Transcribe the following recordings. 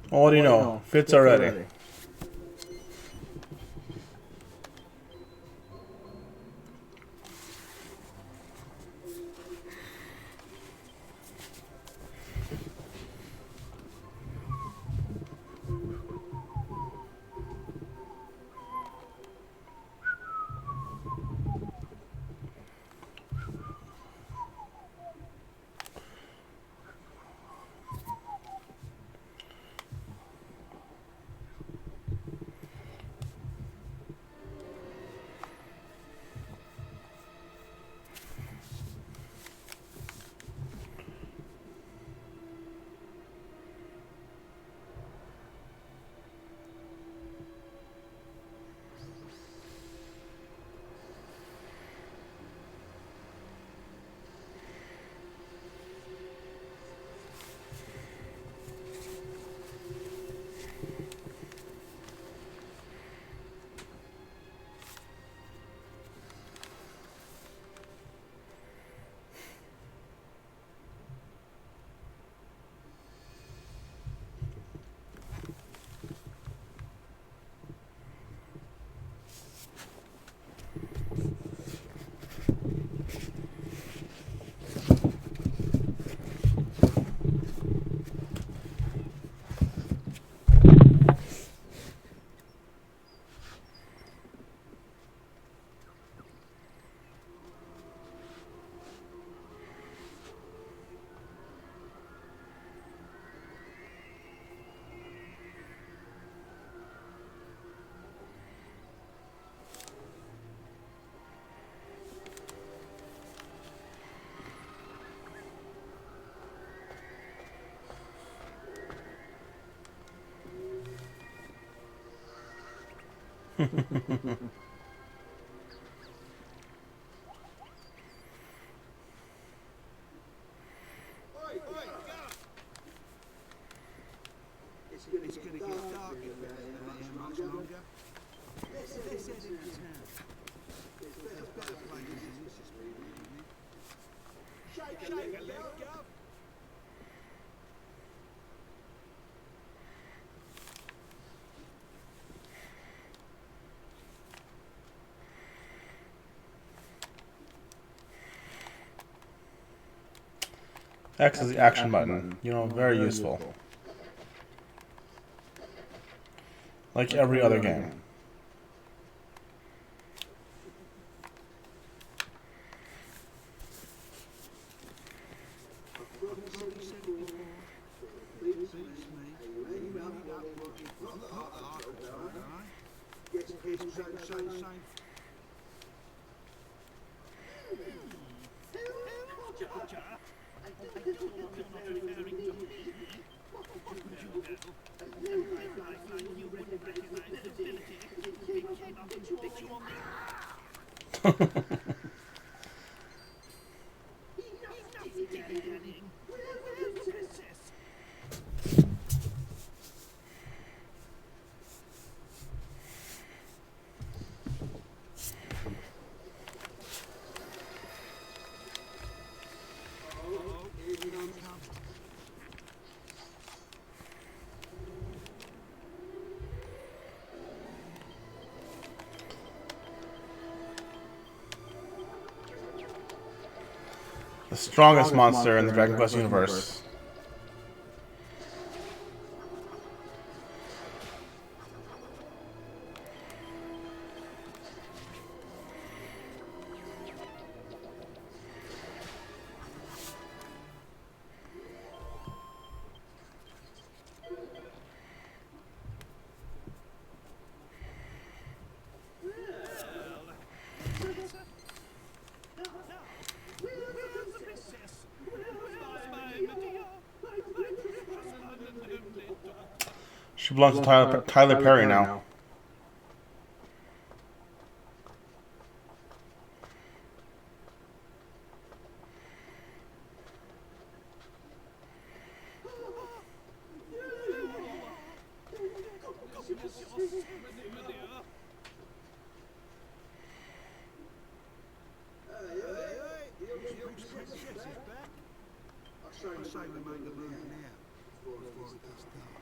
What do you know? Fits already. It's gonna get dark much longer. This end of town. There's better places than this has been. Shake a leg, Gov. X is the action button. You know, very useful. Like every other game. The strongest monster in the Dragon Quest universe. belongs to Tyler Perry now. I say we make the move now, before it gets dark.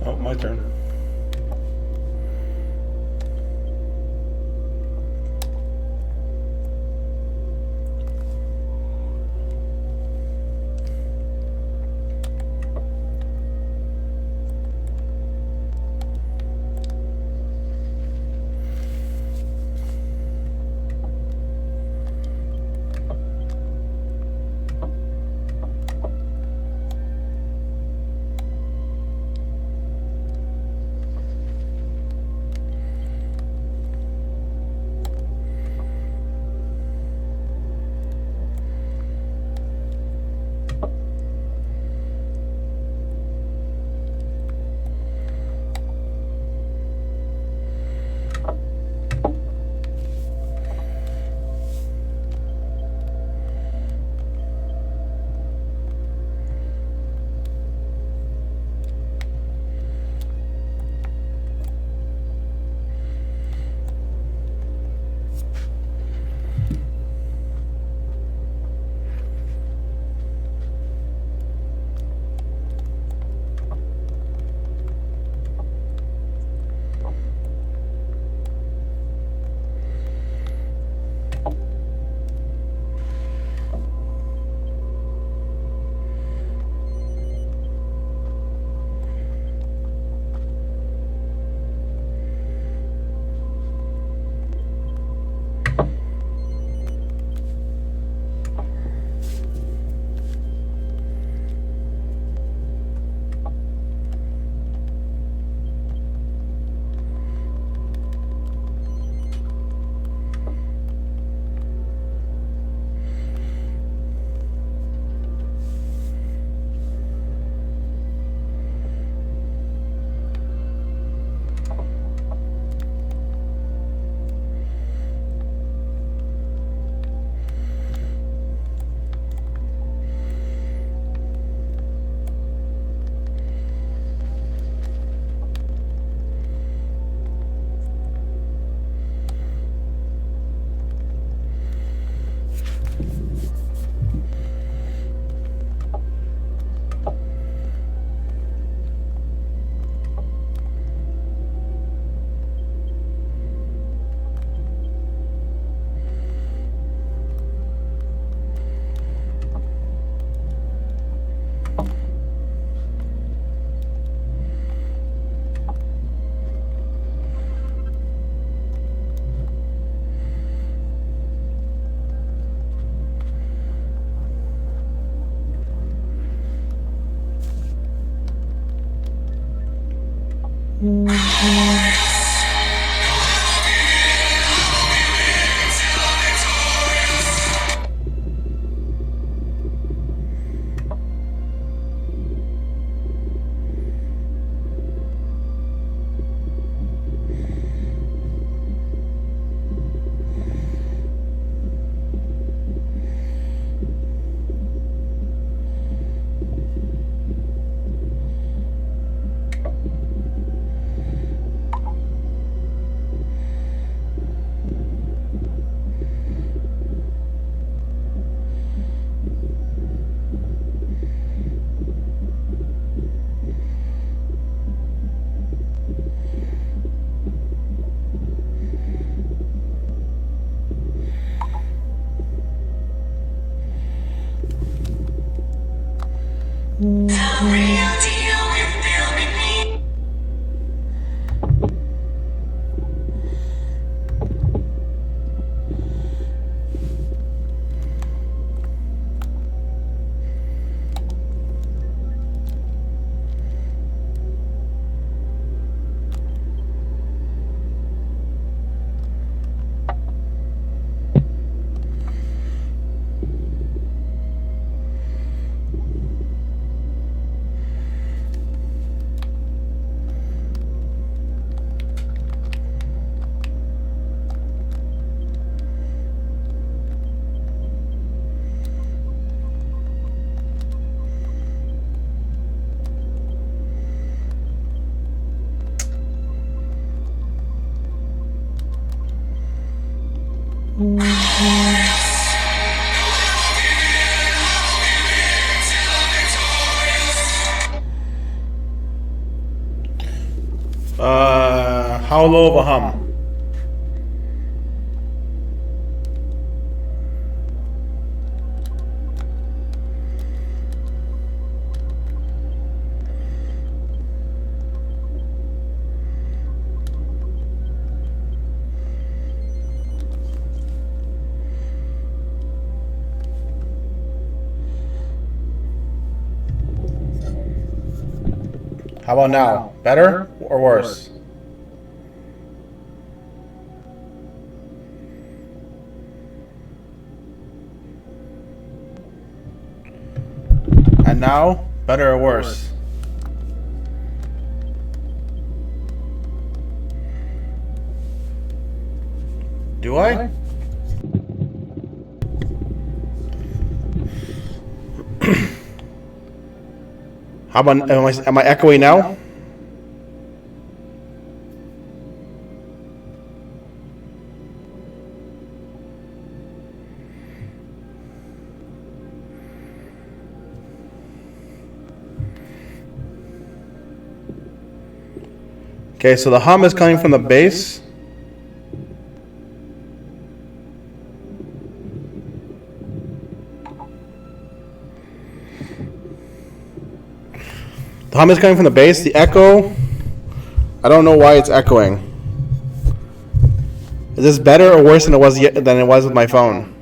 Oh, my turn. How low of a hum? How about now? Better or worse? And now, better or worse? Do I? How about, am I echoing now? Okay, so the hum is coming from the bass. The hum is coming from the bass. The echo, I don't know why it's echoing. Is this better or worse than it was with my phone?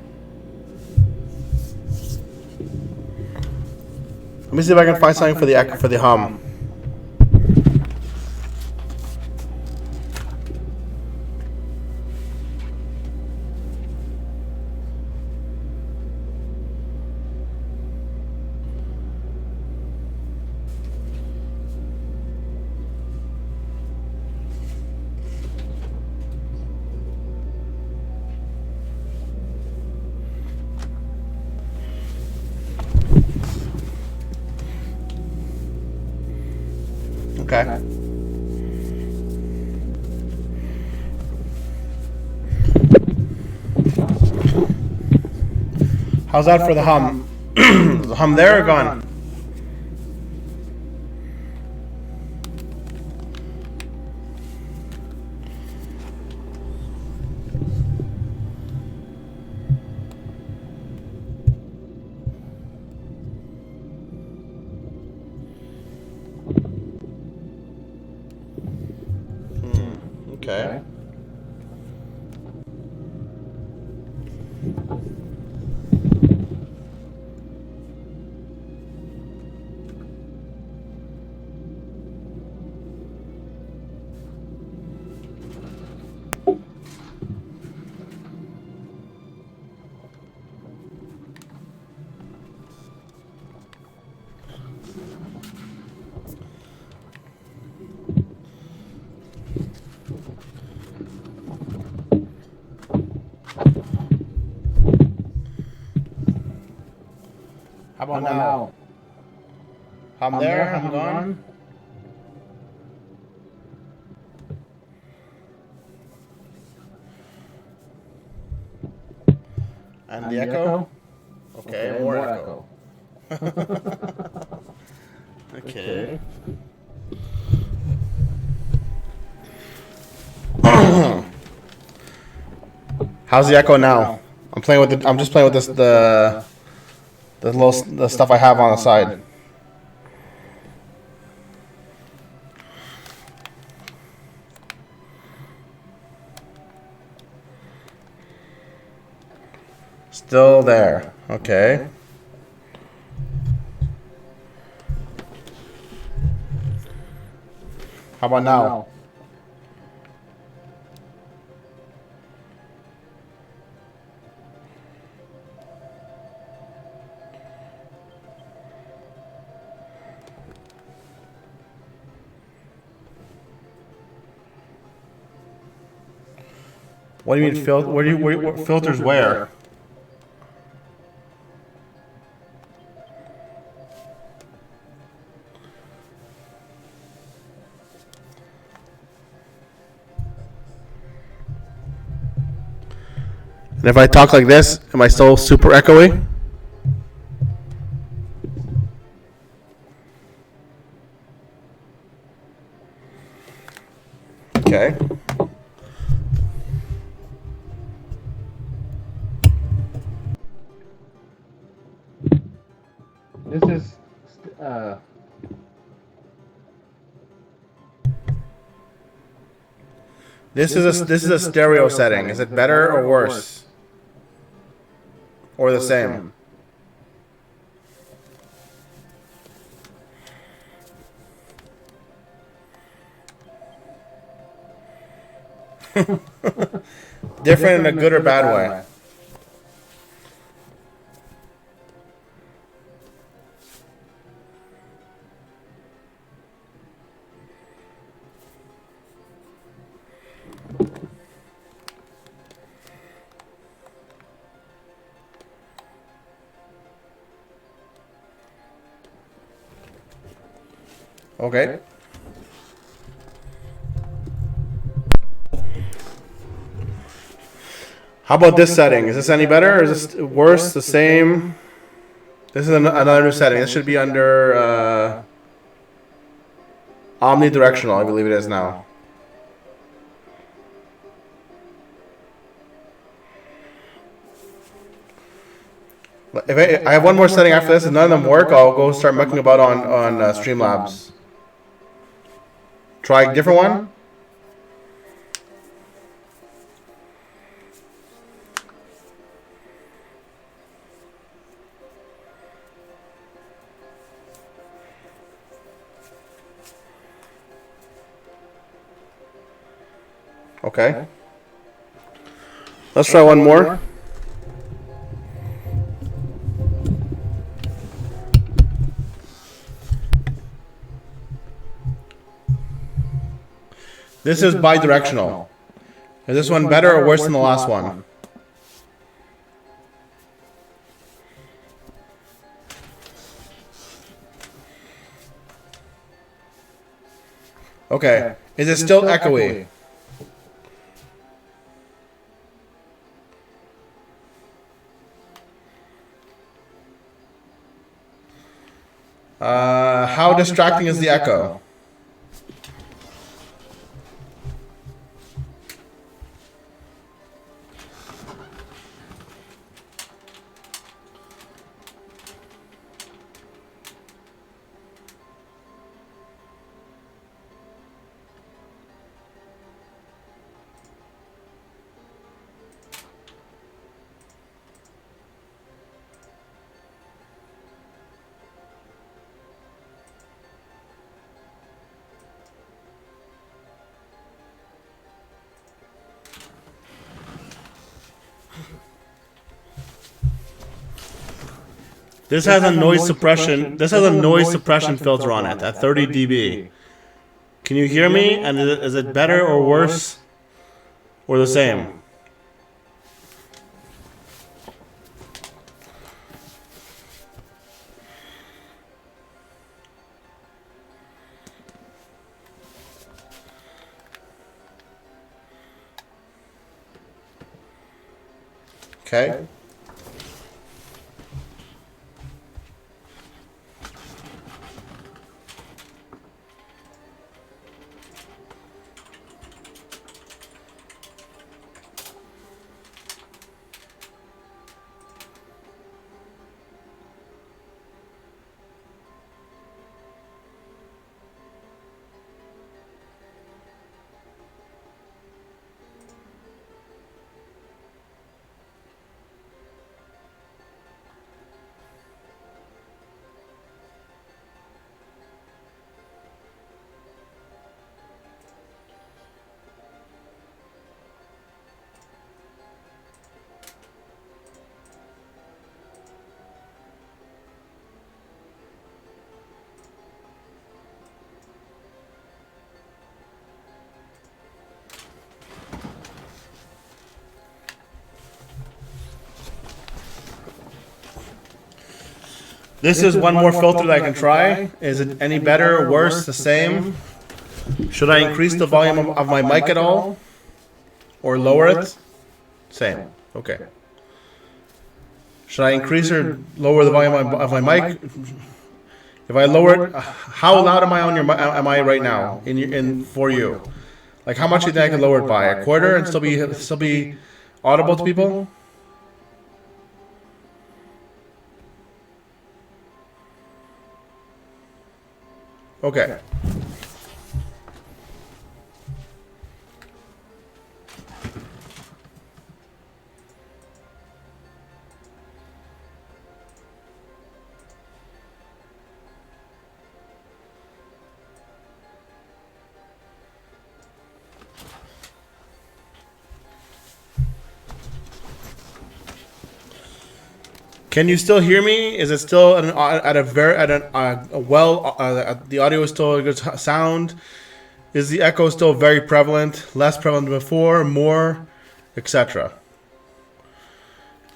Let me see if I can find something for the echo, for the hum. Okay. How's that for the hum? Is the hum there or gone? Okay. How about now? I'm there, I'm gone. And the echo? Okay, more echo. Okay. How's the echo now? I'm just playing with this the stuff I have on the side. Still there. Okay. How about now? What do you mean filters where? And if I talk like this, am I still super echoey? Okay. This is This is a stereo setting. Is it better or worse? Or the same? Different in a good or bad way? Okay. How about this setting? Is this any better or is this worse? The same? This is another new setting. This should be under omnidirectional, I believe it is now. If I have one more setting after this and none of them work, I'll go start mucking about on Streamlabs. Try a different one? Okay. Let's try one more. This is bidirectional. Is this one better or worse than the last one? Okay. Is it still echoey? How distracting is the echo? This has a noise suppression. This has a noise suppression filter on it at 30 dB. Can you hear me? And is it better or worse or the same? Okay. This is one more filter that I can try. Is it any better, worse, the same? Should I increase the volume of my mic at all? Or lower it? Same. Okay. Should I increase or lower the volume of my mic? If I lower it, how loud am I on your am I right now in for you? Like how much do you think I can lower it by? A quarter and still be audible to people? Okay. Can you still hear me? Is it still the audio is still a good sound? Is the echo still very prevalent? Less prevalent than before? More? Etc.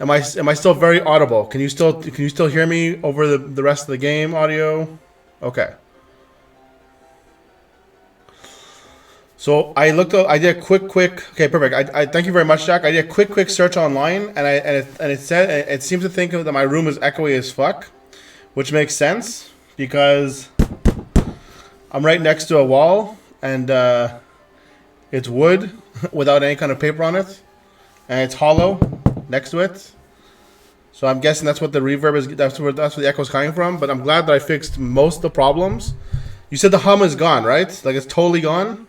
Am I still very audible? Can you still hear me over the rest of the game audio? Okay. So I looked up. I did a quick. Okay, perfect. I thank you very much, Jack. I did a quick search online, and it said it seems to think that my room is echoey as fuck, which makes sense because I'm right next to a wall, and it's wood without any kind of paper on it, and it's hollow next to it. So I'm guessing that's what the reverb is. That's where the echo is coming from. But I'm glad that I fixed most of the problems. You said the hum is gone, right? Like it's totally gone.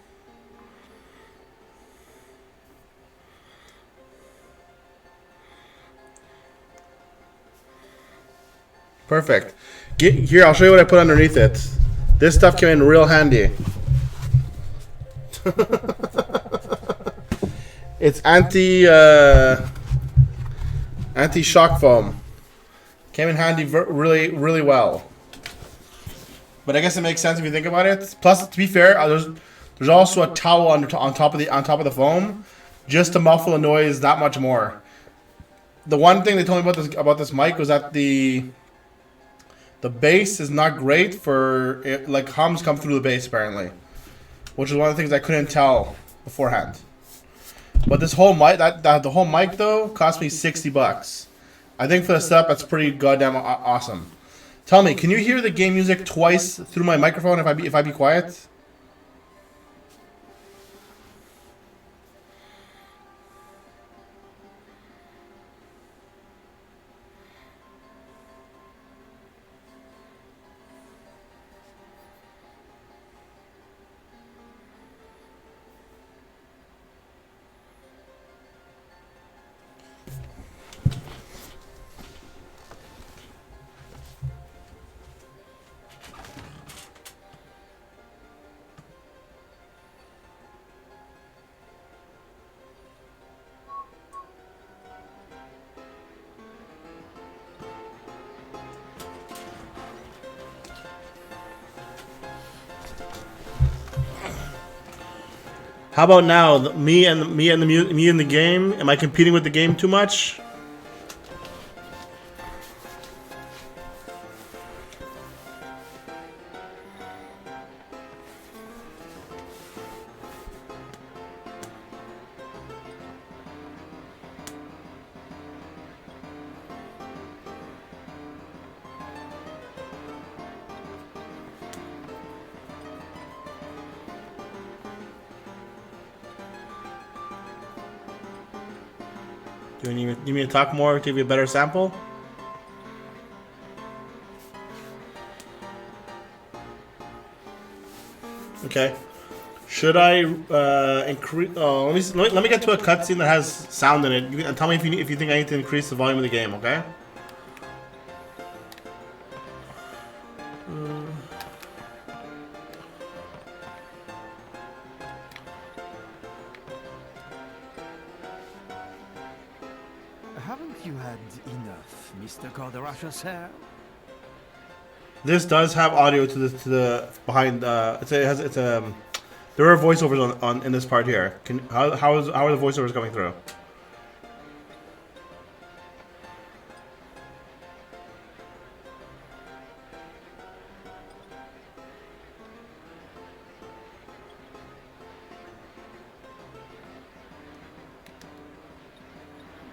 Perfect. Here, I'll show you what I put underneath it. This stuff came in real handy. It's anti-shock foam. Came in handy really well. But I guess it makes sense if you think about it. Plus, to be fair, there's also a towel on top of the foam, just to muffle the noise that much more. The one thing they told me about this mic was that the bass is not great for it, like hums come through the bass apparently, which is one of the things I couldn't tell beforehand. But this whole mic, the whole mic though, cost me $60. I think for the setup, that's pretty goddamn awesome. Tell me, can you hear the game music twice through my microphone if I be quiet? How about now? Me and the game. Am I competing with the game too much? Do you need me to talk more to give you a better sample? Okay. Should I increase? Oh, let me get to a cutscene that has sound in it. And tell me if you think I need to increase the volume of the game. Okay. Haven't you had enough, Mr. Corderasha, sir? This does have audio to the behind. There are voiceovers on in this part here. How are the voiceovers coming through?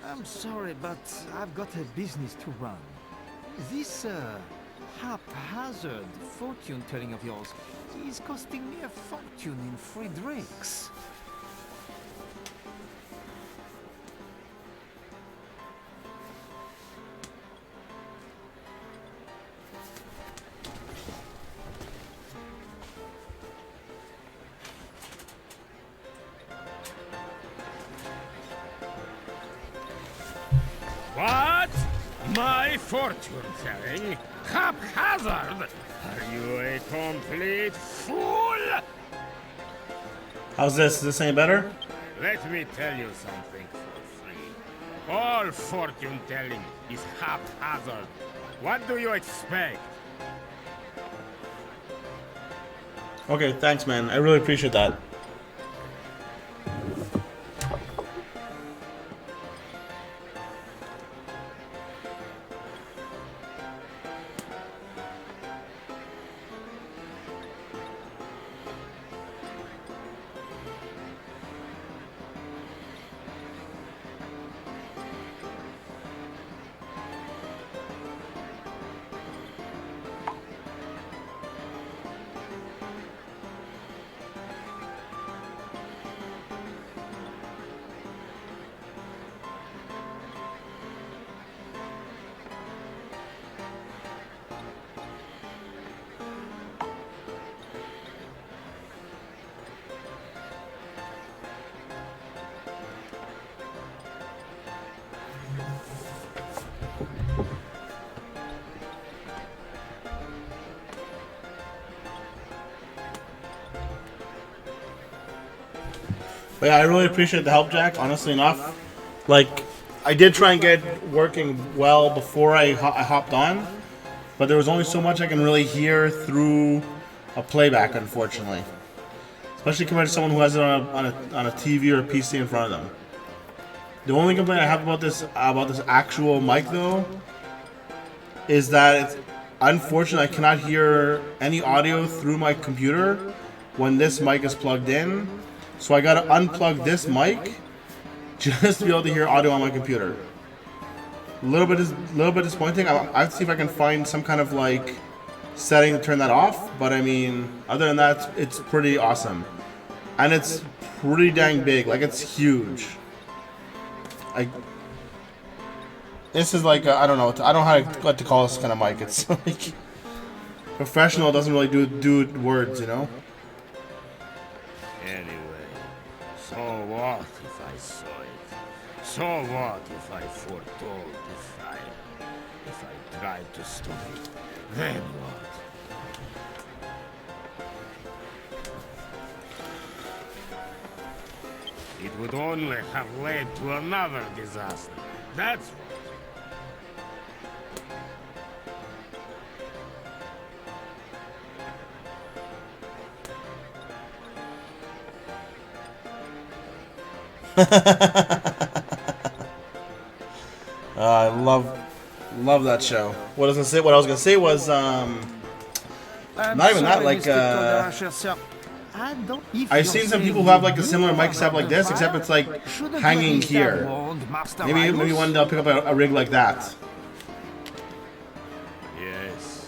I'm sorry, but I've got a business to run. This haphazard fortune telling of yours is costing me a fortune in free drinks. What? My fortune telling? Haphazard? Are you a complete fool? How's this? Is this any better? Let me tell you something for free. All fortune telling is haphazard. What do you expect? Okay, thanks, man. I really appreciate that. But yeah, I really appreciate the help, Jack. Honestly enough, like I did try and get working well before I hopped on, but there was only so much I can really hear through a playback, unfortunately. Especially compared to someone who has it on a TV or a PC in front of them. The only complaint I have about this actual mic though is that it's unfortunate I cannot hear any audio through my computer when this mic is plugged in. So I gotta unplug this mic just to be able to hear audio on my computer. A little bit disappointing. I have to see if I can find some kind of like setting to turn that off. But I mean, other than that, it's pretty awesome, and it's pretty dang big. Like it's huge. This is like I don't know. I don't know what to call this kind of mic. It's like professional doesn't really do words, you know. Anyway, so what if I saw it? So what if I foretold the fire? If I tried to stop it, then what? It would only have led to another disaster. That's what. I love that show. What I was gonna say was not even that. Like I've seen some people who have like a similar mic setup like this, except it's like hanging here. Maybe one day I'll pick up a rig like that. Yes.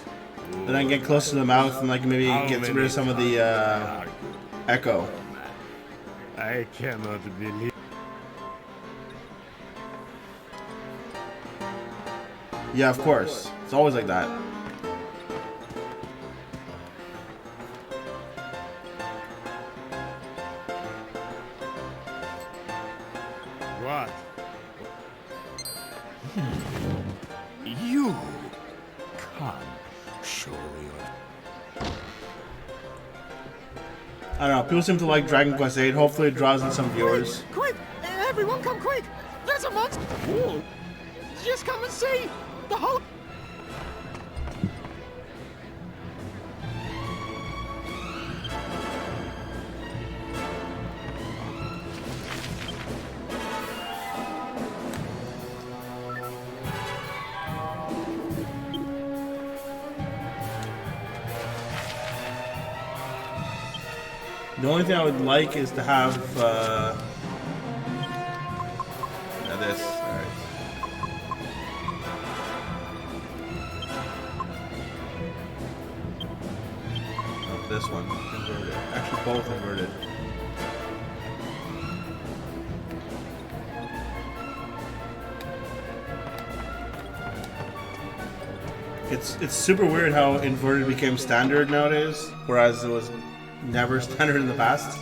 Then I can get close to the mouth and like maybe get rid of some of the echo. I cannot believe. Yeah, of course. It's always like that. What? You come. Surely I don't know. People seem to like Dragon Quest VIII. Hopefully, it draws in some viewers. Quick! Everyone come quick! There's a monster! Whoa. Just come and see! The whole... The only thing I would like is to have this. All right. Oh, this one inverted. Actually, both inverted. It's super weird how inverted became standard nowadays, whereas it was never standard in the past.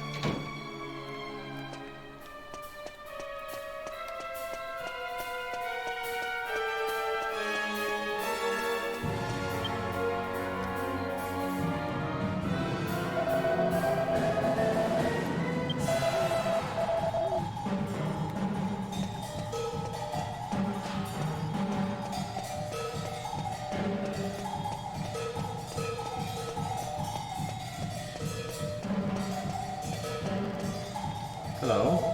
Hello.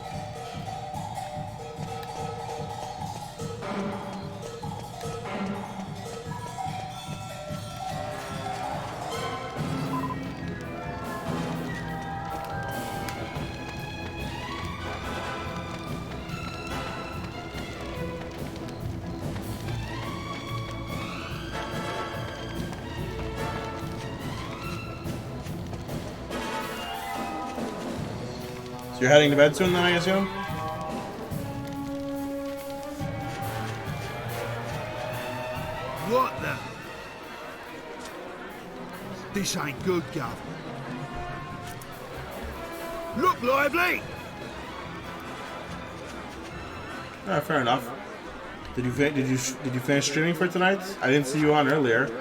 So you're heading to bed soon then, I assume? What the? This ain't good, Gov. Look lively! Ah, fair enough. Did you finish streaming for tonight? I didn't see you on earlier.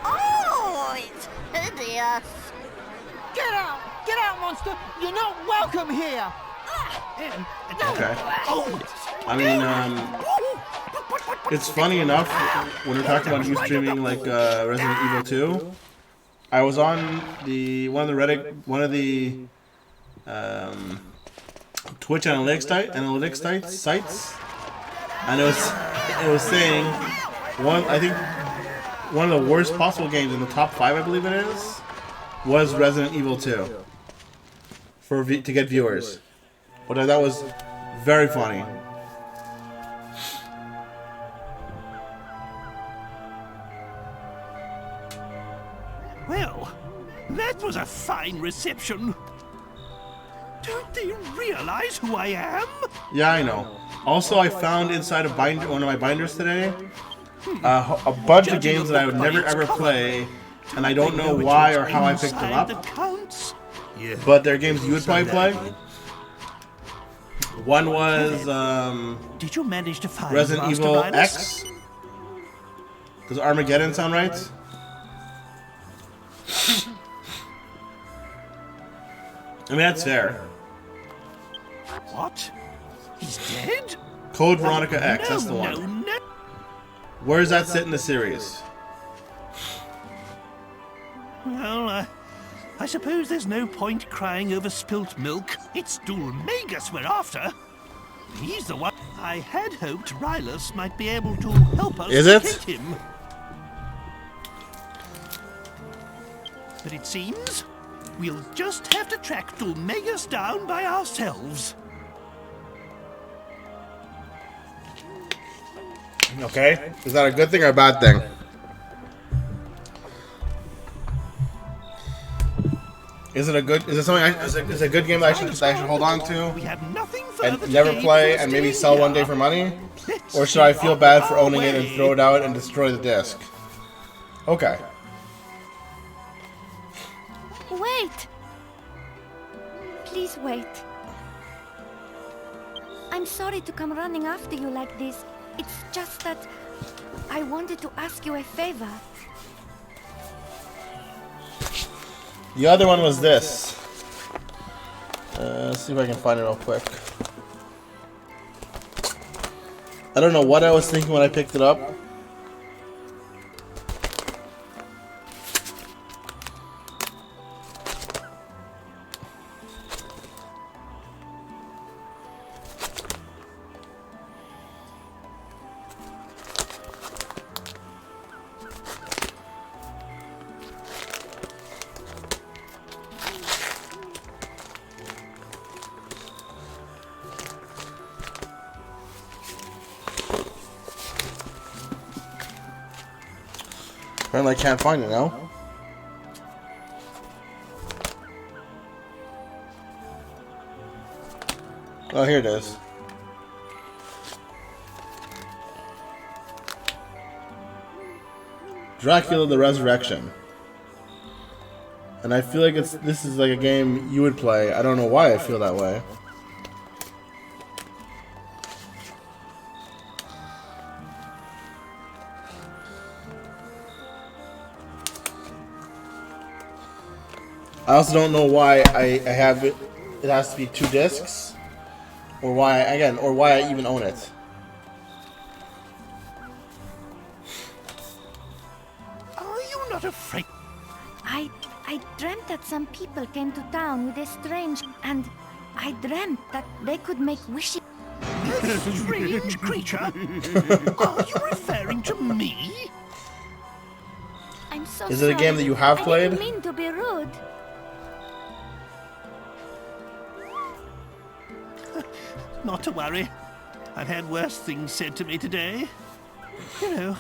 Oh, it's hideous. Get out! Get out, monster! You're not welcome here! Okay. I mean, it's funny enough when we're talking about you streaming like Resident Evil 2. I was on one of the Twitch analytics sites, and it was saying one of the worst possible games in the top 5, I believe it is, was Resident Evil 2 to get viewers. But that was very funny. Well, that was a fine reception. Don't they realize who I am? Yeah, I know. Also, I found inside one of my binders today a bunch of games that I would never ever play, and I don't know why or how I picked them up. But they're games you would probably play. One was Did you manage to find Resident Master Evil Linus? X. Does Armageddon sound right? I mean, that's fair. What? He's dead? Code Veronica X, that's the one. No. Where does that sit in the series? Well, I suppose there's no point crying over spilt milk. It's Dulmagus we're after. He's the one. I had hoped Rylus might be able to help us Is it? locate him. But it seems we'll just have to track Dulmagus down by ourselves. Okay. Is that a good thing or a bad thing? Is it something? Is it a good game that I should hold on to We have nothing further and to never gain play from and maybe staying sell here. one day for money? Let's Or should I get feel on bad for our owning it and way. throw it out and destroy the disc? Okay. Wait! Please wait. I'm sorry to come running after you like this. It's just that I wanted to ask you a favor. The other one was this. Let's see if I can find it real quick. I don't know what I was thinking when I picked it up. Apparently I can't find it now. Oh, here it is. Dracula the Resurrection. And I feel like this is like a game you would play. I don't know why I feel that way. I also don't know why I have it. It has to be 2 discs, or why I even own it. Are you not afraid? I dreamt that some people came to town with a strange, and I dreamt that they could make wishes. Strange creature? Are you referring to me? I'm so Is it a sorry. game that you have I played? didn't mean to be rude. Not to worry. I've had worse things said to me today. You know.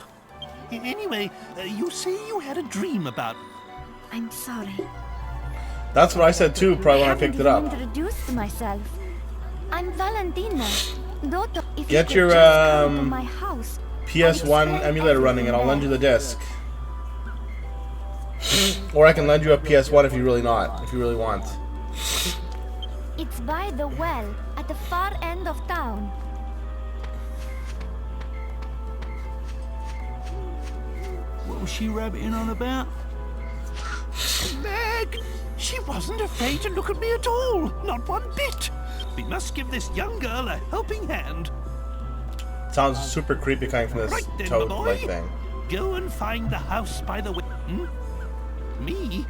Anyway, you say you had a dream about... I'm sorry. That's what I said too, probably when I picked it up. haven't even introduced myself. I'm Valentina, daughter. If Get you could your, just come to my house, PS1 emulator running and I'll lend you the disc. Or I can lend you a PS1 if you really want. it's by the well at the far end of town. What was she rabbiting on about? Meg! She wasn't afraid to look at me at all! Not one bit! We must give this young girl a helping hand. Sounds super creepy coming from this Right then, my toad-like boy. thing. Go and find the house by the way. Me?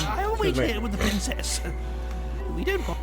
I'll wait me. here with the princess. We don't want...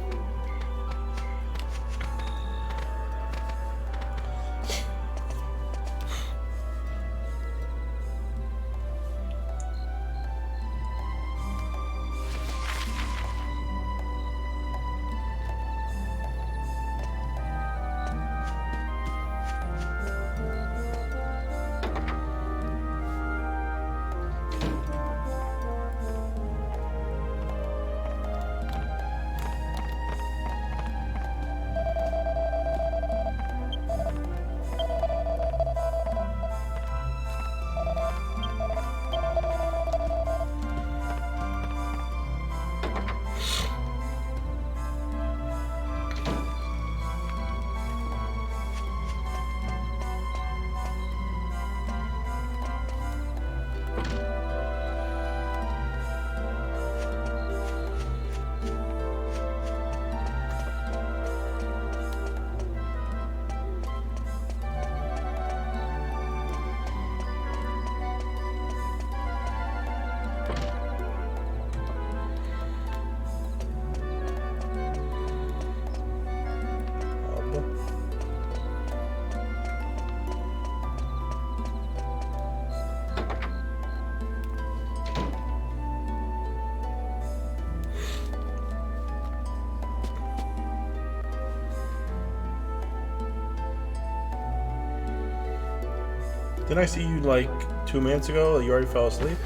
Didn't I see you like 2 minutes ago? You already fell asleep?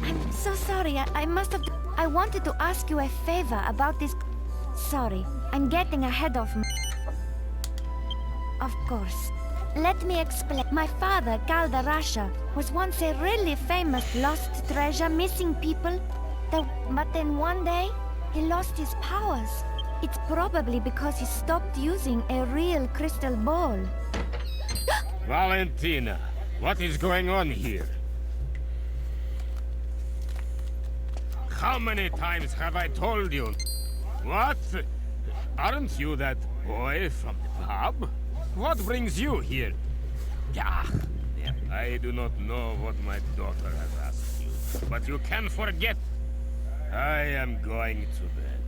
I'm so sorry. I must have. I wanted to ask you a favor about this. Sorry, I'm getting ahead of me. Of course. Let me explain. My father, Galdarasha, was once a really famous lost treasure missing people. But then one day, he lost his powers. It's probably because he stopped using a real crystal ball. Valentina, what is going on here? How many times have I told you? What? Aren't you that boy from the pub? What brings you here? Yeah, I do not know what my daughter has asked you, but you can forget. I am going to bed.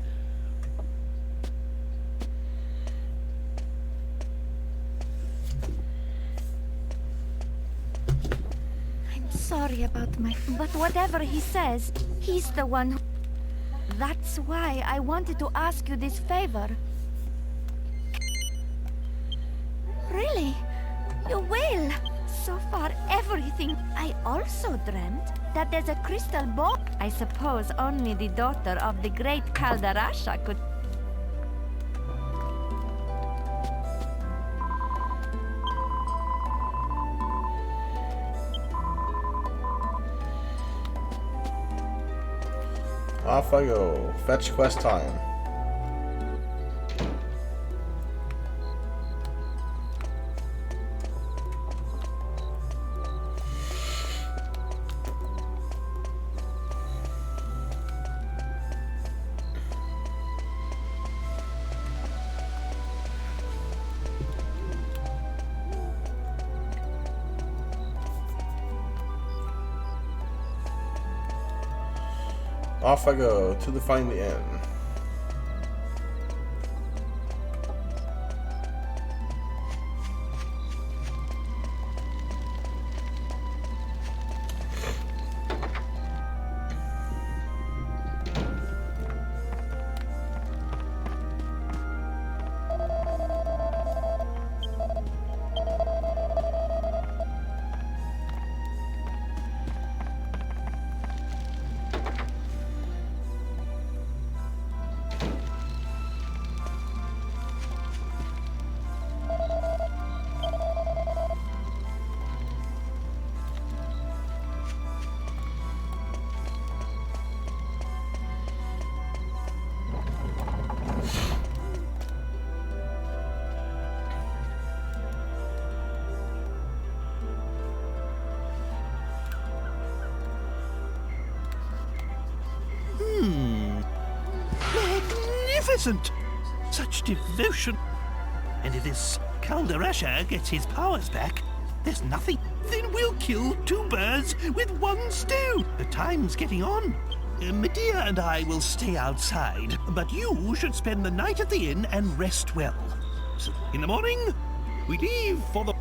I'm sorry about my... But whatever he says, he's the one who... That's why I wanted to ask you this favor. Really? You will? So far, everything. I also dreamt that there's a crystal ball. I suppose only the daughter of the great Galdarasha could... Off I go. Fetch quest time. Off I go to find the inn. Magnificent! Such devotion. And if this Galdarasha gets his powers back, there's nothing. Then we'll kill 2 birds with 1 stone. The time's getting on. Medea and I will stay outside, but you should spend the night at the inn and rest well. So in the morning, we leave for the...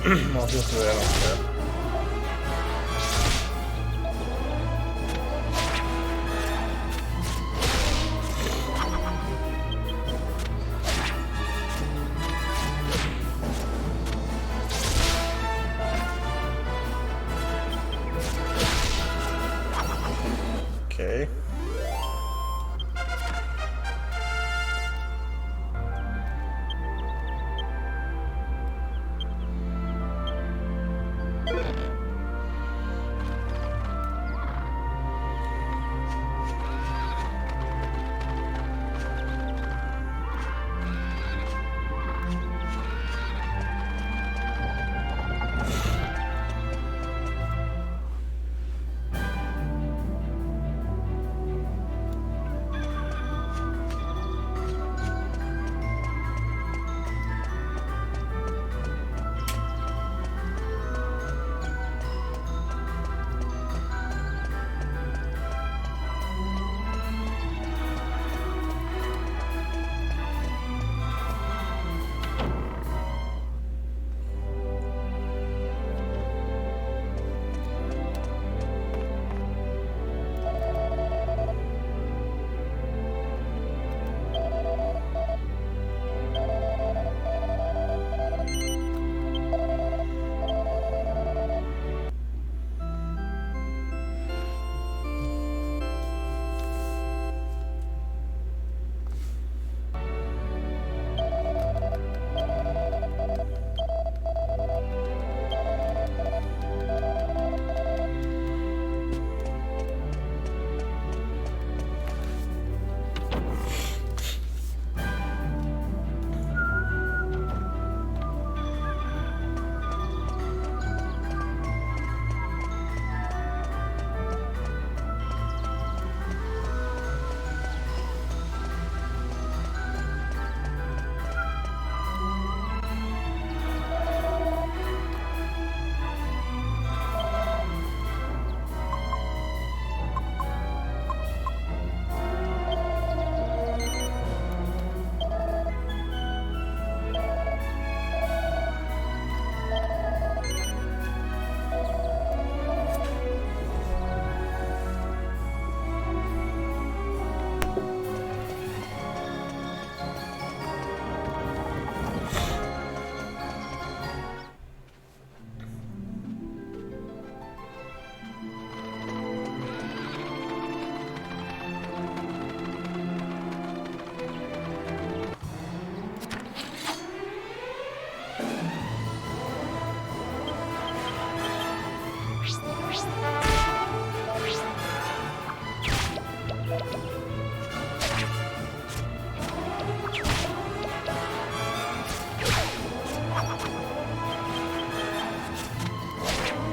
Well, just I don't care. Okay.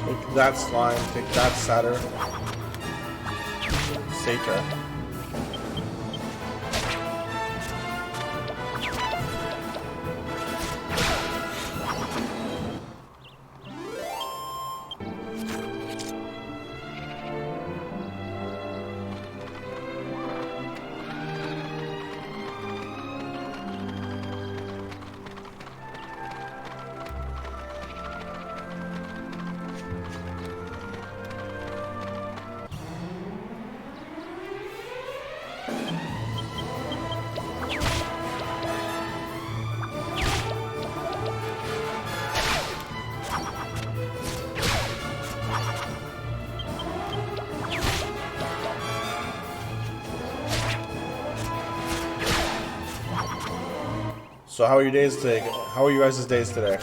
Take that slime, take that satyr. Satyr. So how are your days today? How are you guys' days today?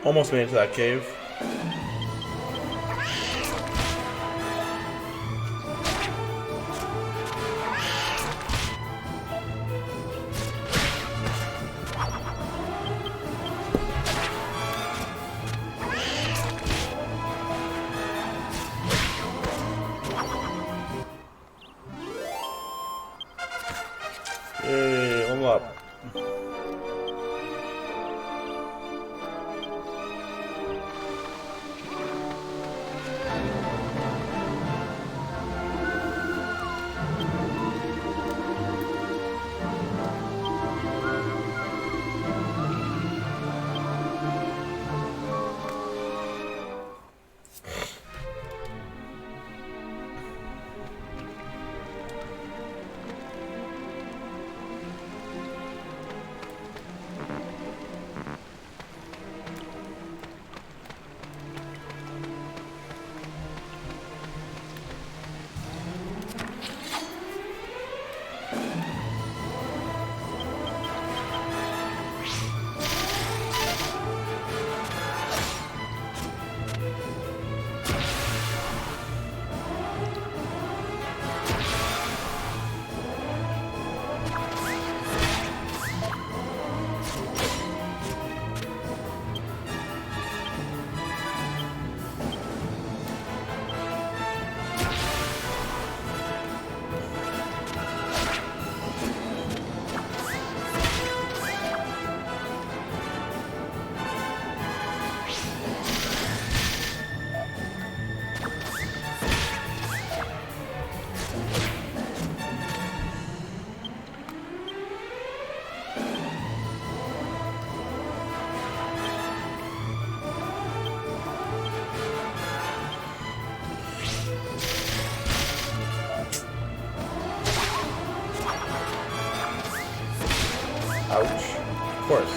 Almost made it to that cave. Yay, level up. Ouch. Of course.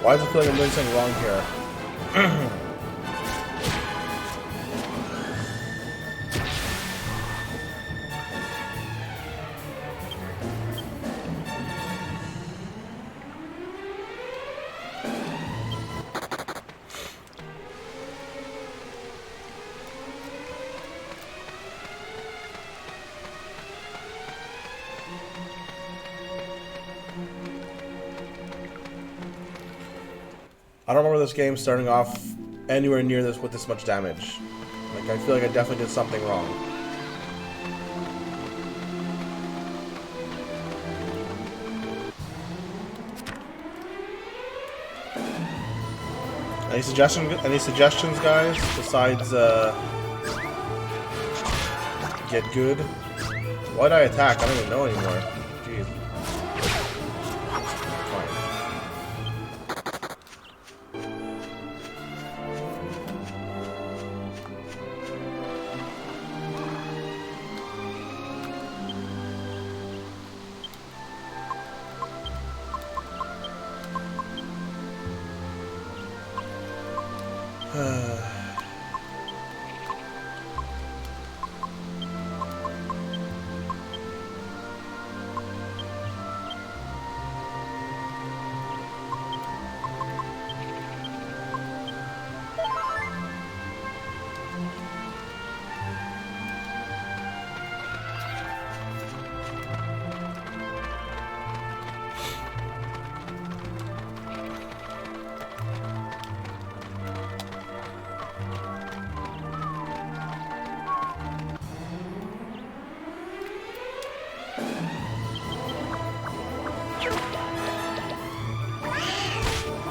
Why does it feel like I'm doing something wrong here? I don't remember this game starting off anywhere near this with this much damage. Like, I feel like I definitely did something wrong. Any suggestions, guys? Besides, get good? Why'd I attack? I don't even know anymore. Jeez.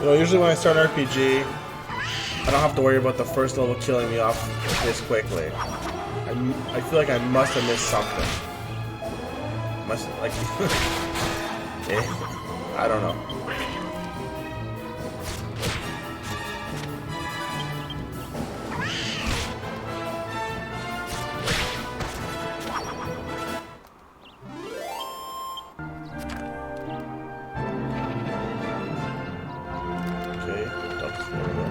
You know, usually when I start an RPG, I don't have to worry about the first level killing me off this quickly. I feel like I must have missed something. Must like, I don't know. Okay, there we go.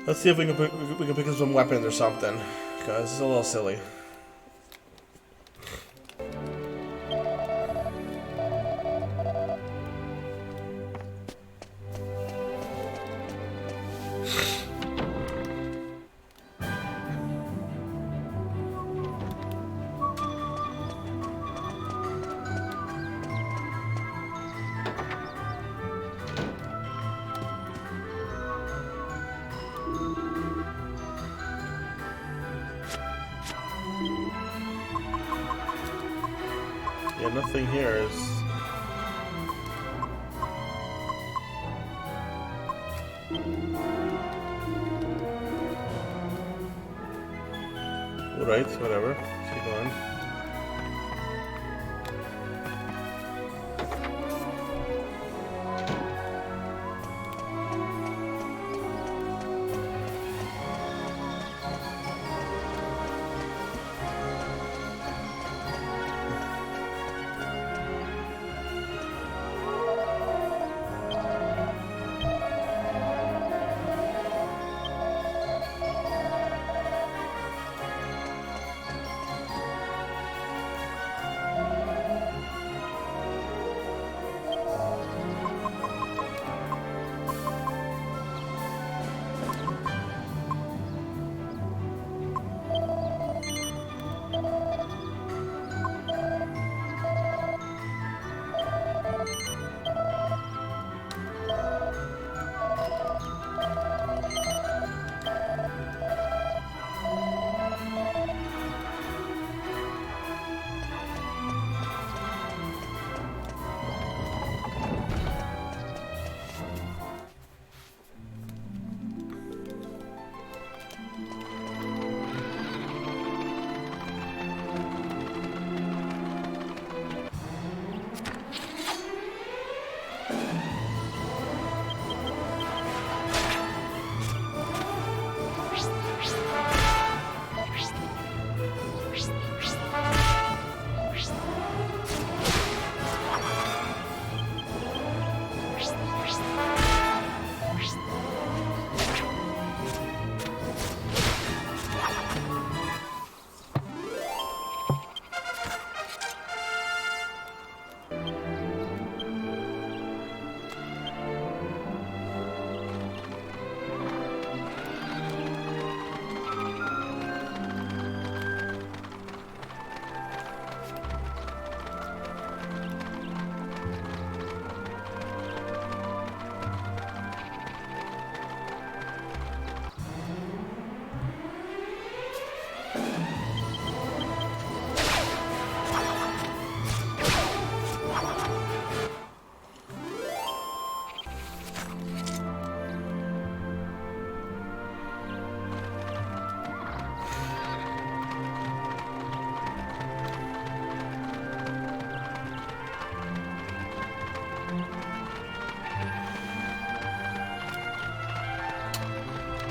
Let's see if we can pick up some weapons or something, because it's a little silly. Yeah, nothing here is... Alright, whatever. Keep going.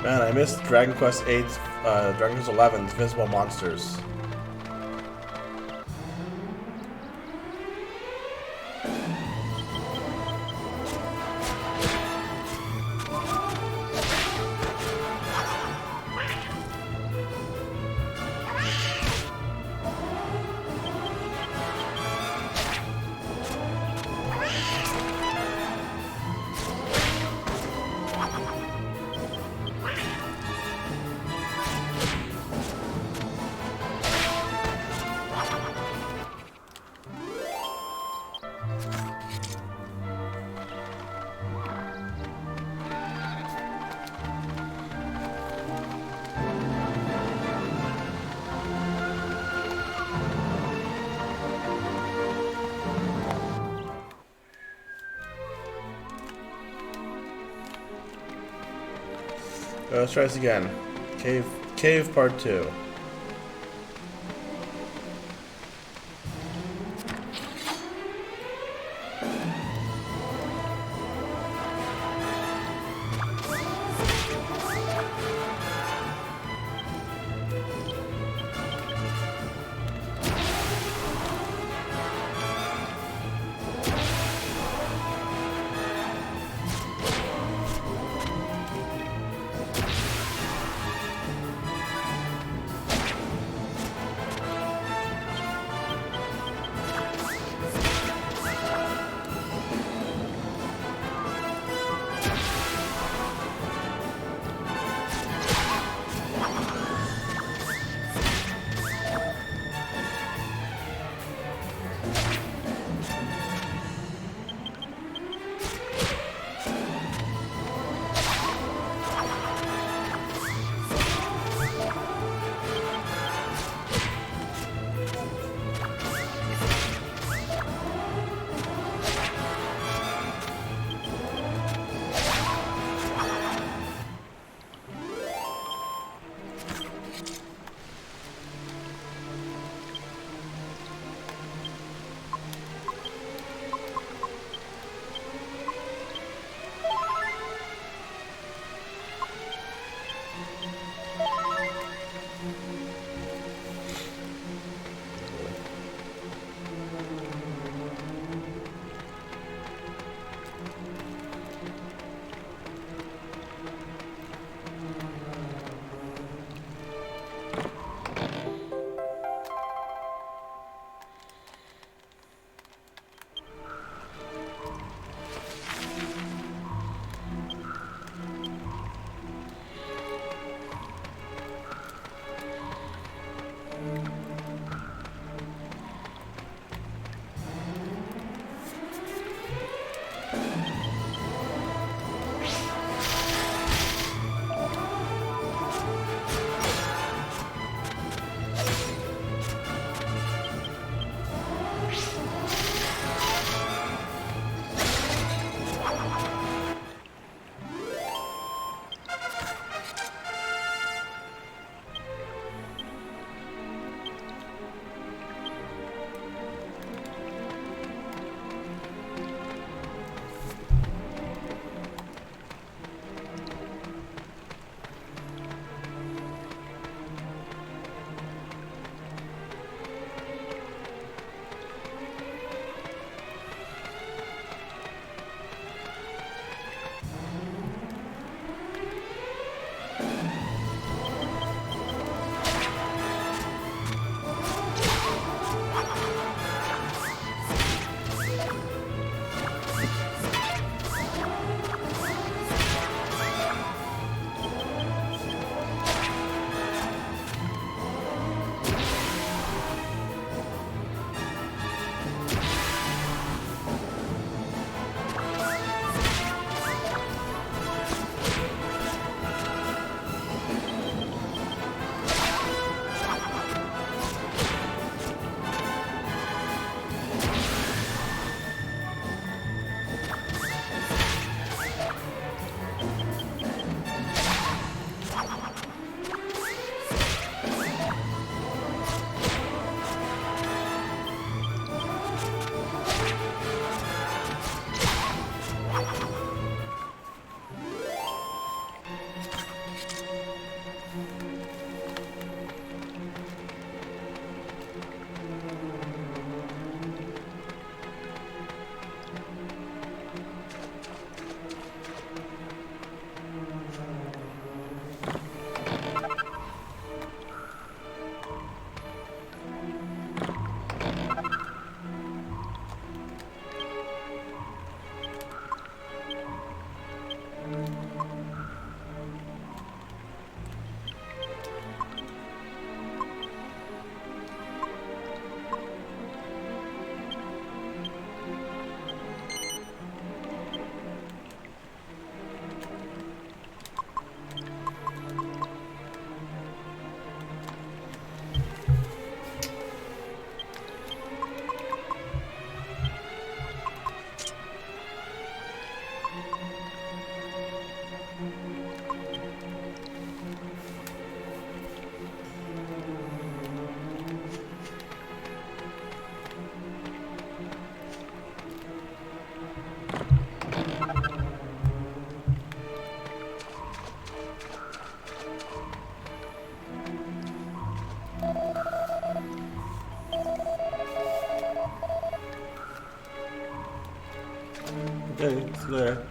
Man, I missed Dragon Quest 8, Dragon Quest 11's Visible Monsters. Let's try this again. Cave part 2. Yeah, it's there.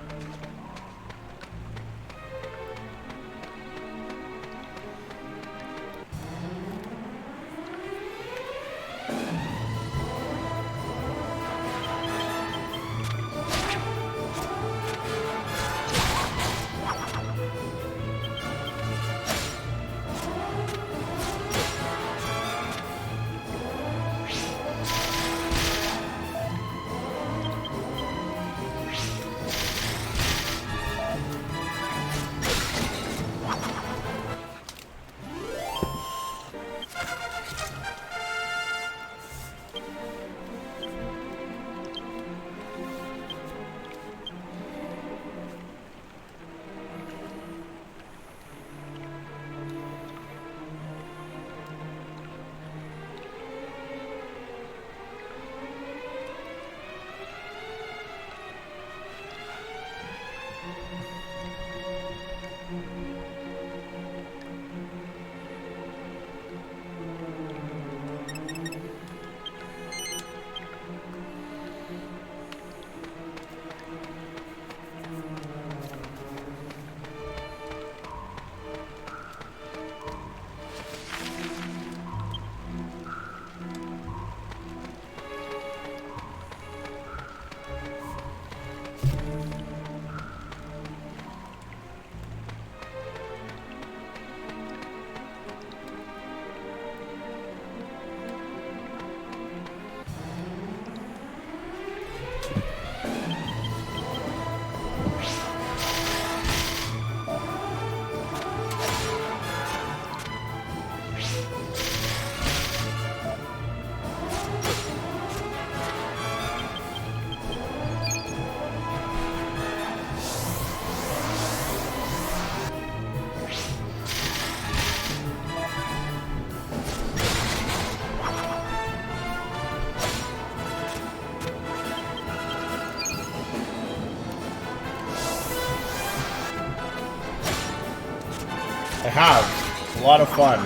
I have. It's a lot of fun.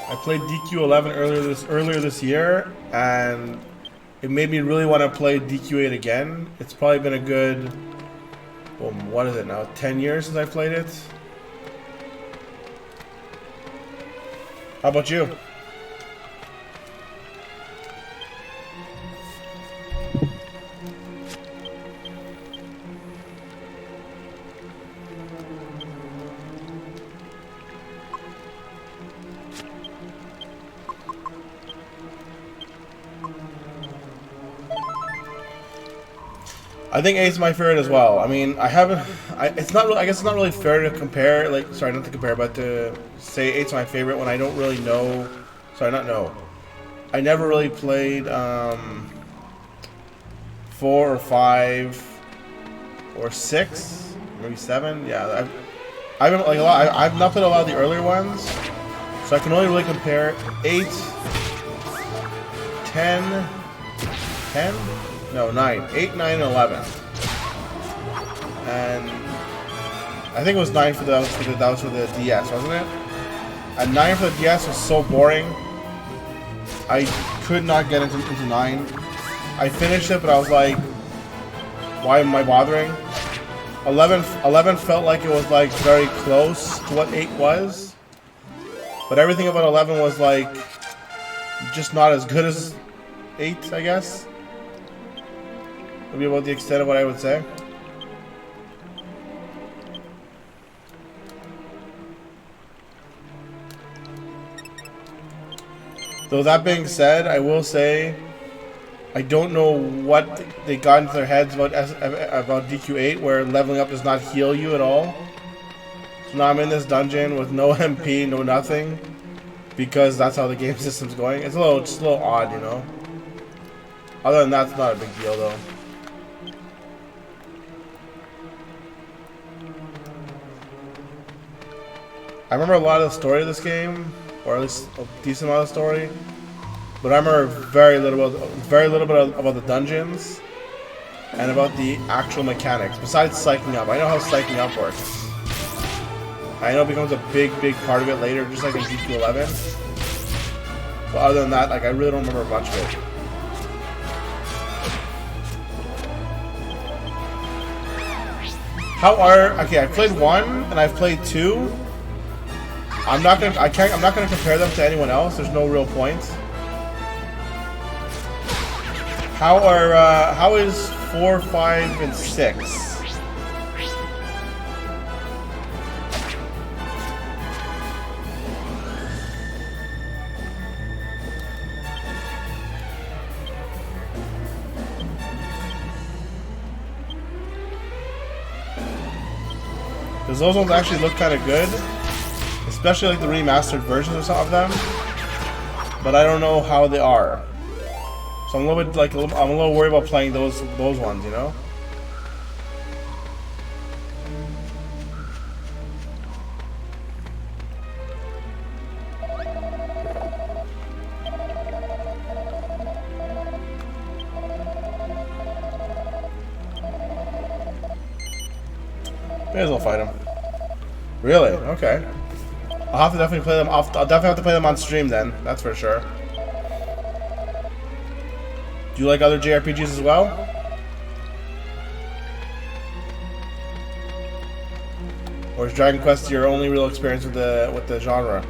I played DQ11 earlier this year, and it made me really want to play DQ8 again. It's probably been a good, what is it now, 10 years since I played it? How about you? I think 8's my favorite as well. I mean, it's not really, I guess it's not really fair to compare, like, sorry, not to compare, but to say 8's my favorite when I don't really know, sorry, not know. I never really played 4 or 5 or 6, maybe 7. Yeah, I've been like a lot. I've not played a lot of the earlier ones, so I can only really compare 8, 10, 10. No, 9. 8, 9, and 11. And I think it was 9 for that was for the DS, wasn't it? And 9 for the DS was so boring. I could not get into 9. I finished it, but I was like, why am I bothering? 11 felt like it was like very close to what 8 was. But everything about 11 was like just not as good as 8, I guess. Would be about the extent of what I would say. Though that being said, I will say I don't know what they got into their heads about DQ8, where leveling up does not heal you at all. So now I'm in this dungeon with no MP, no nothing, because that's how the game system's going. It's just a little odd, you know. Other than that, it's not a big deal though. I remember a lot of the story of this game, or at least a decent amount of story, but I remember very little about the dungeons and about the actual mechanics. Besides psyching up, I know how psyching up works. I know it becomes a big part of it later, just like in DQ11. But other than that, like I really don't remember much of it. How are okay? I played 1 and I've played 2. I'm not gonna compare them to anyone else. There's no real point. How is 4, 5, and 6? Because those ones actually look kind of good, especially like the remastered versions of them. But I don't know how they are, so I'm a little bit like I'm a little worried about playing those ones, you know. May as well fight him. Really? Okay. I'll have to definitely play them off. I'll definitely have to play them on stream then. That's for sure. Do you like other JRPGs as well? Or is Dragon Quest your only real experience with the genre?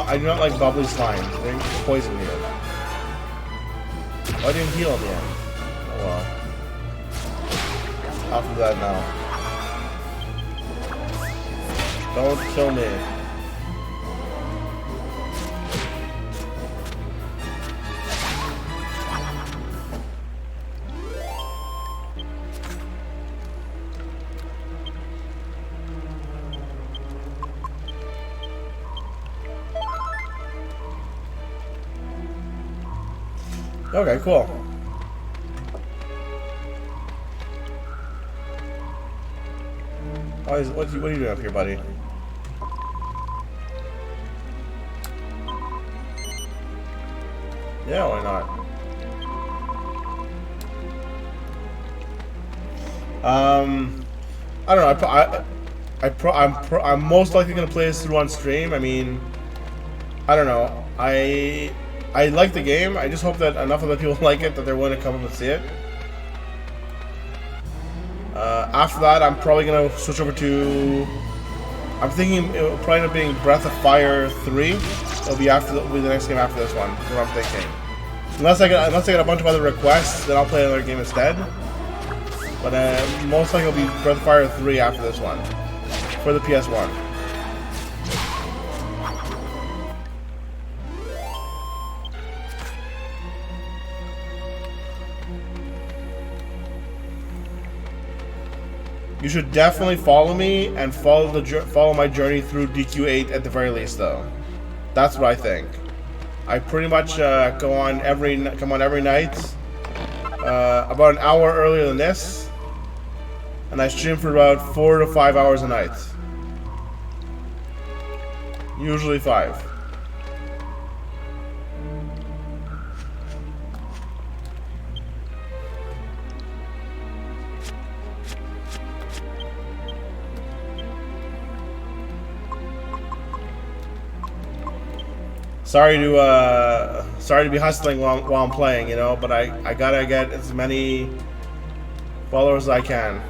I do not like bubbly slime. They poison you. Oh, I didn't heal at the end. Oh well. Off of that now. Don't kill me. Okay, cool. What are you doing up here, buddy? Yeah, why not? I don't know. I'm most likely gonna play this through on stream. I mean, I don't know. I like the game. I just hope that enough other people like it that they're willing to come up and see it. After that, I'm probably gonna switch over to. I'm thinking it'll probably end up being Breath of Fire 3. It'll be the next game after this one. That's what I'm thinking. Unless I get a bunch of other requests, then I'll play another game instead. But most likely it'll be Breath of Fire 3 after this one for the PS1. You should definitely follow me and follow my journey through DQ8 at the very least, though. That's what I think. I pretty much come on every night, about an hour earlier than this, and I stream for about 4 to 5 hours a night. Usually 5. Sorry to be hustling while I'm playing, you know, but I gotta get as many followers as I can.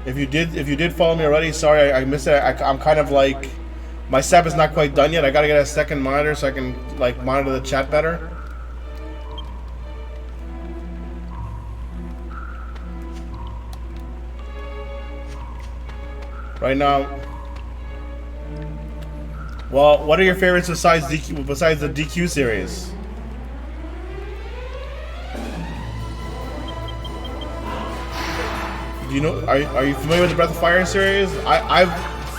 If you did follow me already, sorry I missed it. I'm kind of like. My setup is not quite done yet. I gotta get a second monitor so I can like monitor the chat better. Right now. Well, what are your favorites besides the DQ series? Do you know? Are you familiar with the Breath of Fire series?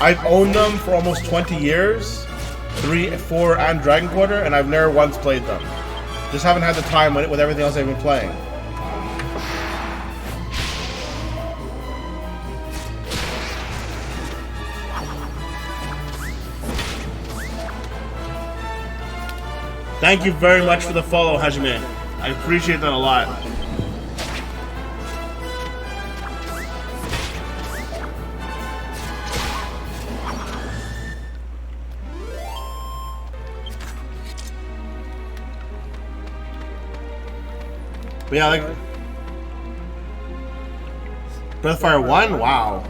I've owned them for almost 20 years, 3, 4, and Dragon Quarter, and I've never once played them. Just haven't had the time with everything else I've been playing. Thank you very much for the follow, Hajime. I appreciate that a lot. But yeah, like Breath of Fire 1, wow.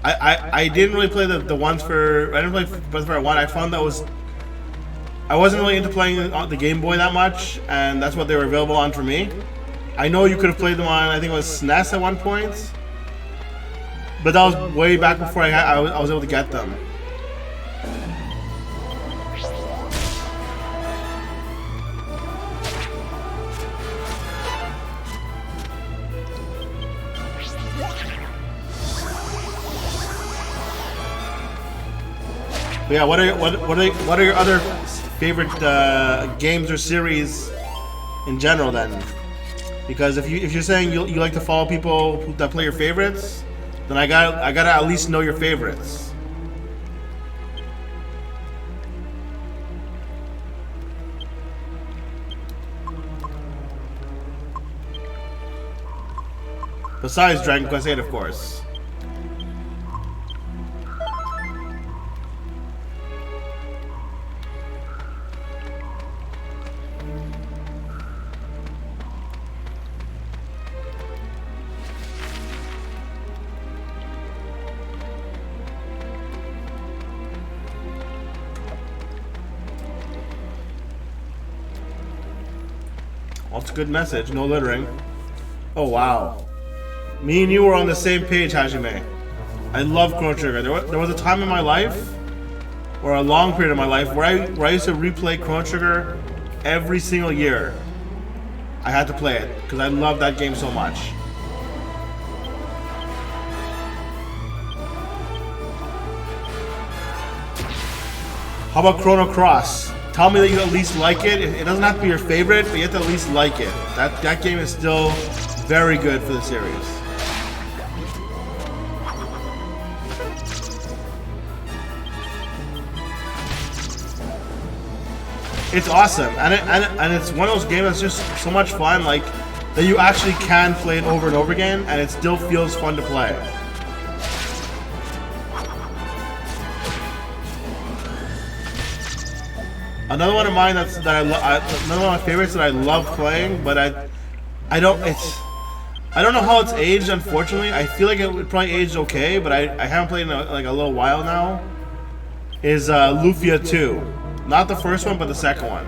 I didn't really play the ones for, I didn't play Breath of Fire 1. I found that I wasn't really into playing on the Game Boy that much, and that's what they were available on for me. I know you could have played them on, I think it was SNES at one point, but that was way back before I was able to get them. But yeah, what are your other favorite games or series in general then? Because if you're saying you like to follow people that play your favorites, then I gotta at least know your favorites. Besides Dragon Quest VIII, of course. That's a good message. No littering. Oh wow. Me and you were on the same page, Hajime. I love Chrono Trigger. There was a time in my life, or a long period of my life, where I used to replay Chrono Trigger every single year. I had to play it because I love that game so much. How about Chrono Cross? Tell me that you at least like it. It doesn't have to be your favorite, but you have to at least like it. That game is still very good for the series. It's awesome, and it's one of those games that's just so much fun, like that you actually can play it over and over again, and it still feels fun to play. Another one of mine another one of my favorites that I love playing, but I don't know how it's aged. Unfortunately, I feel like it would probably aged okay, but I haven't played in like a little while now. Is Lufia 2, not the first one, but the second one.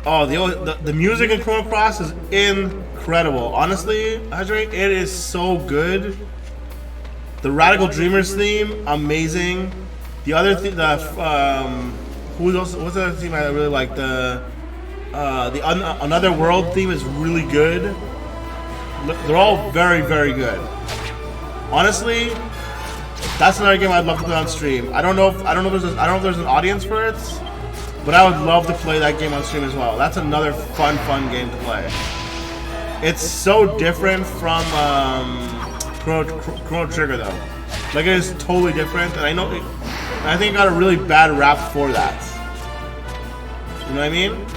Oh, the music in Chrono Cross is incredible. Honestly, Hajime, it is so good. The Radical Dreamers theme, amazing. The other theme, what's the other theme I really like? The Another World theme is really good. They're all very, very good. Honestly, that's another game I'd love to play on stream. I don't know if there's an audience for it. But I would love to play that game on stream as well. That's another fun game to play. It's so different from Chrono Trigger though. Like it is totally different, and I think it got a really bad rap for that. You know what I mean?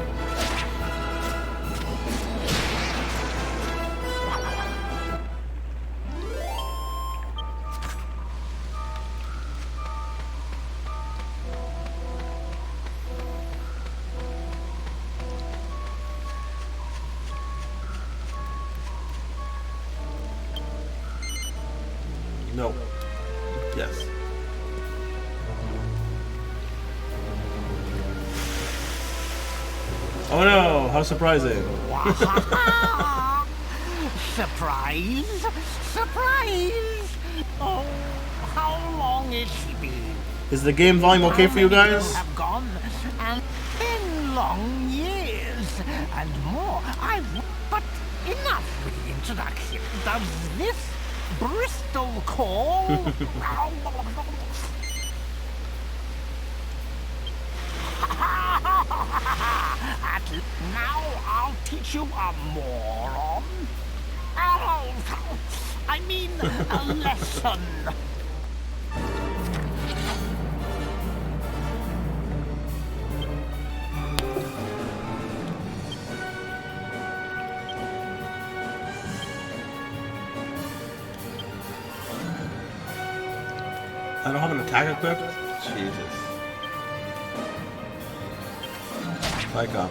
No. Yes. Oh no, how surprising. Surprise! Surprise! Oh, how long has she been? Is the game volume okay for you guys? Have gone, and 10 long years and more. But enough with the introduction. Does this Bristol call? Now I'll teach you a moron. Oh, I mean a lesson. I don't have an attack equipped? Jesus. Like up.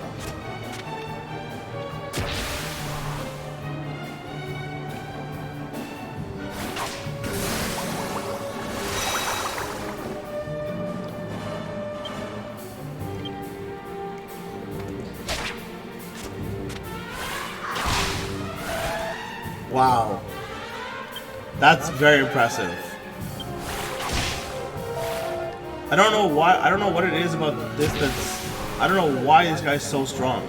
Wow. That's very impressive. I don't know why, I don't know what it is about this that's, I don't know why this guy's so strong.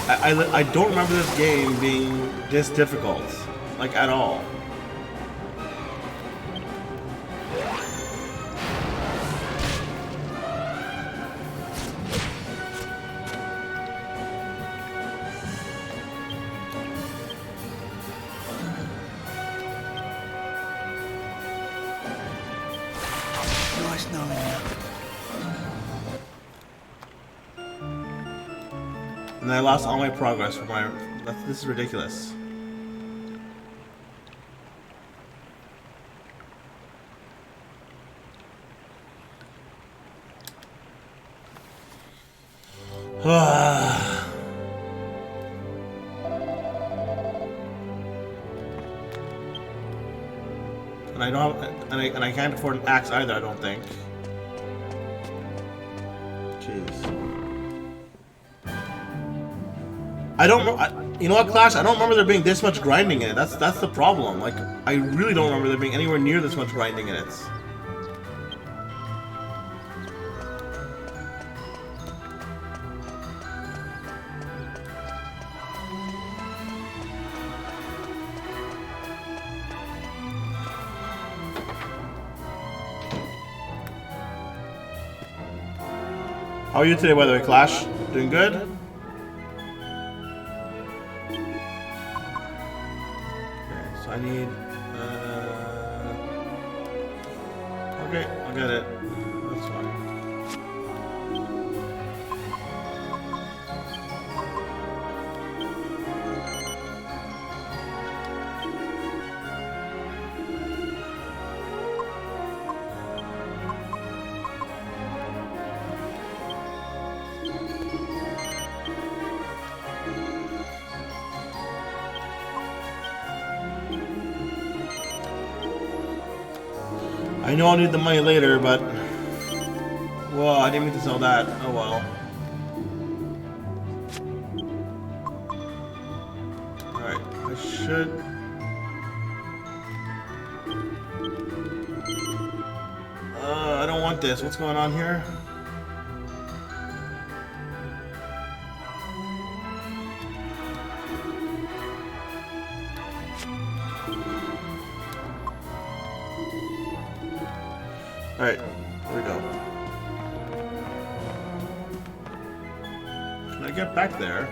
I don't remember this game being this difficult, like at all. Nice knowing you. And I lost all my progress for my. This is ridiculous. And I don't have, and I can't afford an axe either. I don't think. Jeez. I don't know. You know what, Clash? I don't remember there being this much grinding in it. That's the problem. Like, I really don't remember there being anywhere near this much grinding in it. How are you today, by the way, Clash? Doing good? Okay, so I need... Okay, I'll get it. That's fine. I know I'll need the money later, but... Well, I didn't mean to sell that. Oh well. Alright, I should... I don't want this. What's going on here? Alright, here we go. Can I get back there?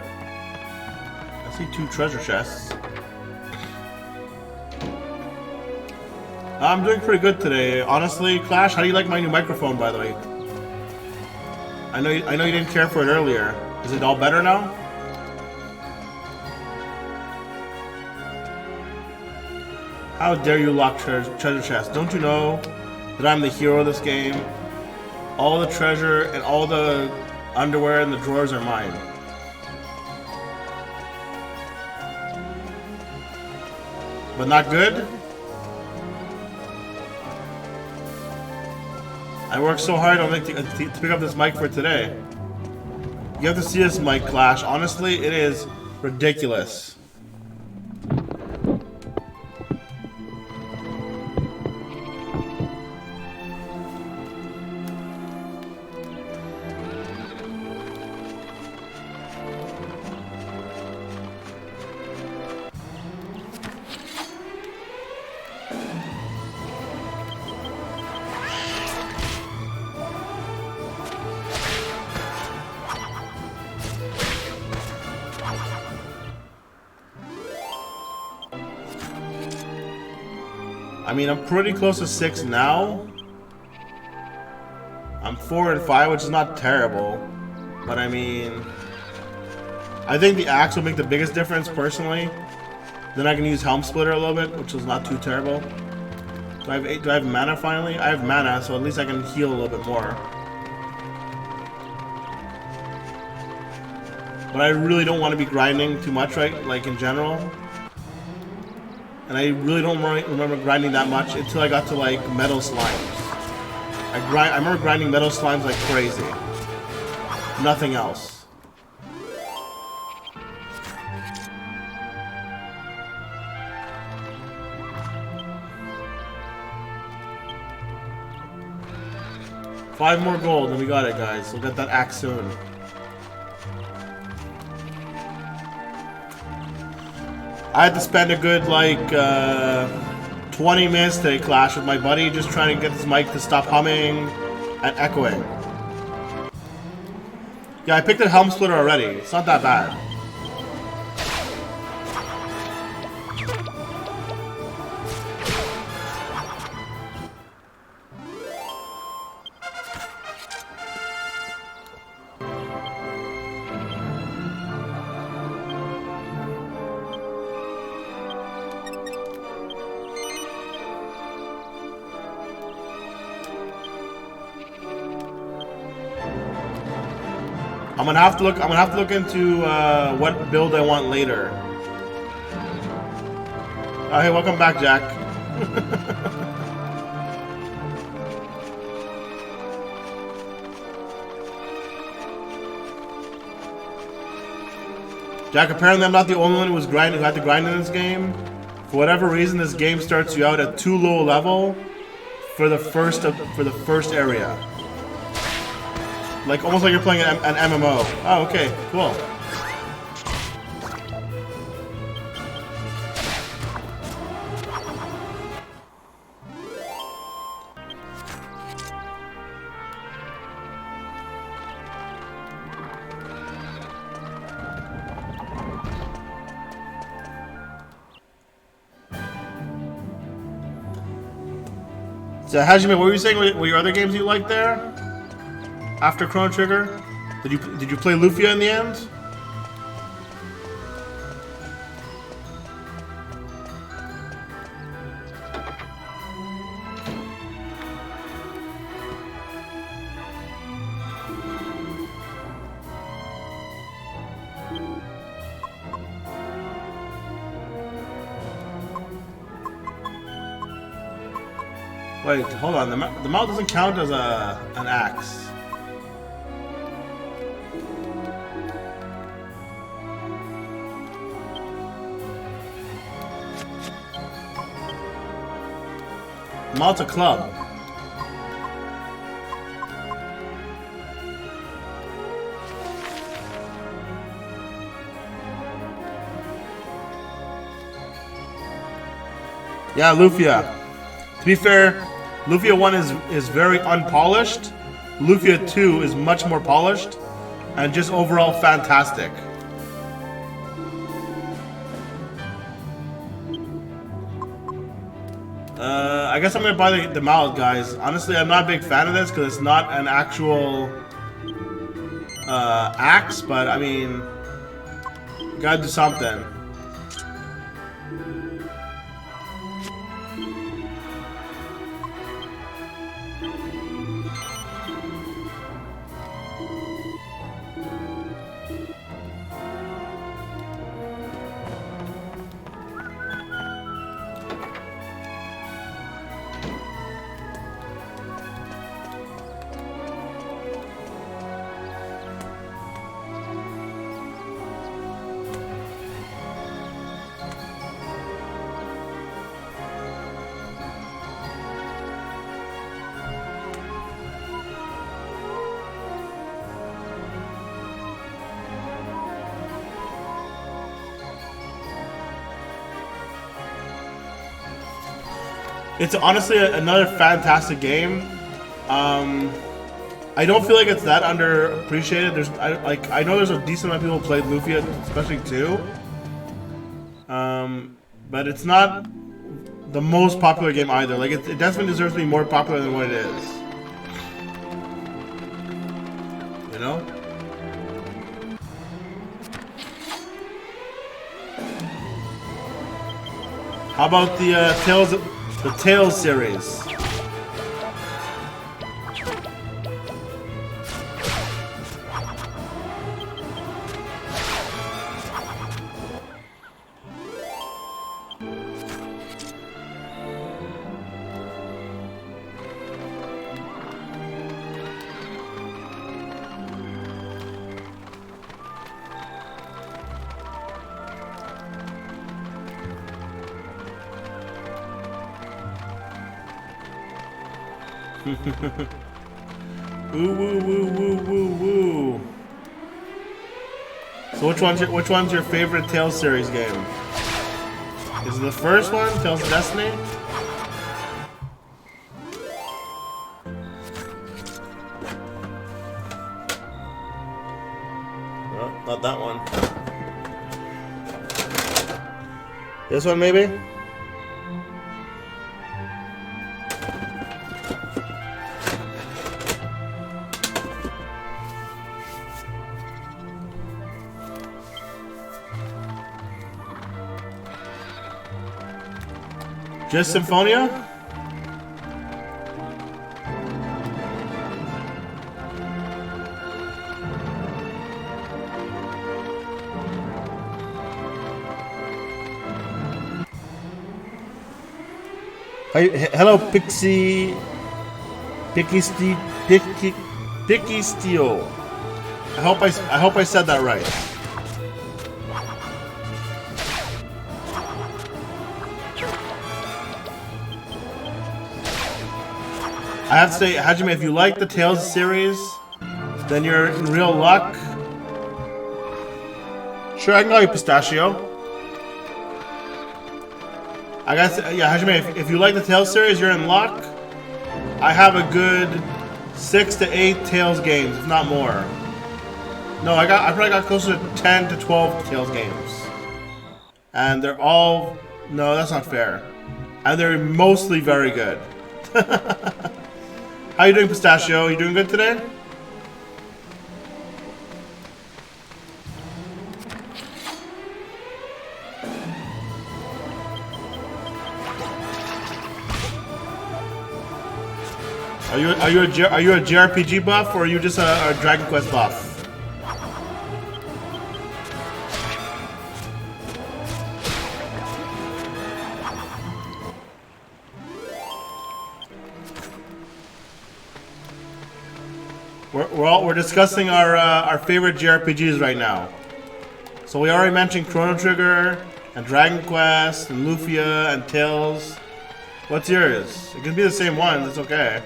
I see 2 treasure chests. I'm doing pretty good today. Honestly, Clash, how do you like my new microphone, by the way? I know you didn't care for it earlier. Is it all better now? How dare you lock treasure chests? Don't you know that I'm the hero of this game? All the treasure and all the underwear in the drawers are mine. But not good? I worked so hard on to pick up this mic for today. You have to see this mic, Clash. Honestly, it is ridiculous. I mean, I'm pretty close to 6 now. I'm 4 and 5, which is not terrible. But I mean, I think the axe will make the biggest difference personally. Then I can use Helm Splitter a little bit, which is not too terrible. Do I have mana finally? I have mana, so at least I can heal a little bit more. But I really don't want to be grinding too much, right? Like in general. And I really don't remember grinding that much until I got to like metal slimes. I remember grinding metal slimes like crazy. Nothing else. Five more gold and we got it, guys. We'll get that axe soon. I had to spend a good like 20 minutes to clash with my buddy, just trying to get this mic to stop humming and echoing. Yeah, I picked a Helm Splitter already. It's not that bad. I'm gonna have to look into what build I want later. Oh, hey, welcome back, Jack. Jack, apparently I'm not the only one who had to grind in this game. For whatever reason, this game starts you out at too low a level for the first area. Like, almost like you're playing an MMO. Oh, okay, cool. So, Hajime, what were you saying? What your other games you like there? After Chrono Trigger? Did you play Lufia in the end? Wait, hold on. The mount doesn't count as an axe. Malta Club. Yeah, Lufia. To be fair, Lufia 1 is very unpolished. Lufia 2 is much more polished and just overall fantastic. I guess I'm gonna buy the mallet, guys. Honestly, I'm not a big fan of this because it's not an actual axe, but I mean, gotta do something. It's honestly another fantastic game. I don't feel like it's that underappreciated. I know there's a decent amount of people who played Lufia, especially 2. But it's not the most popular game either. Like it definitely deserves to be more popular than what it is. You know? How about the Tales series? Woo woo woo woo woo woo. So which one's your favorite Tales series game? Is it the first one, Tales of Destiny? No, not that one. This one maybe? Just Symphonia? Hello, Picky Steel. I hope I said that right. I have to say, Hajime, if you like the Tales series, then you're in real luck. Sure, I can call you Pistachio. I got to, yeah, Hajime, if you like the Tales series, you're in luck. I have a good 6 to 8 Tales games, if not more. No, I probably got closer to 10 to 12 Tales games. And they're all, no, that's not fair. And they're mostly very good. How you doing, Pistachio? You doing good today? Are you a JRPG buff, or are you just a Dragon Quest buff? We're discussing our favorite JRPGs right now. So we already mentioned Chrono Trigger and Dragon Quest and Lufia and Tales. What's yours? It can be the same one. That's okay.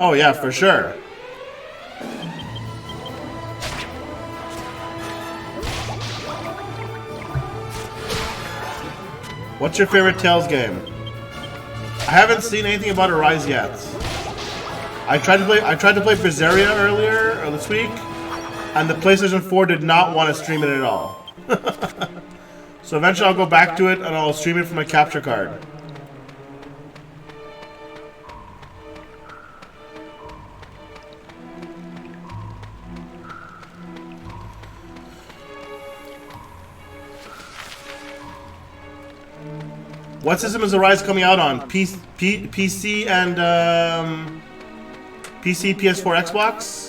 Oh yeah, for sure. What's your favorite Tales game? I haven't seen anything about Arise yet. I tried to play Berseria earlier or this week, and the PlayStation 4 did not want to stream it at all. So eventually I'll go back to it and I'll stream it from a capture card. What system is Arise coming out on? PC and PC, PS4, Xbox?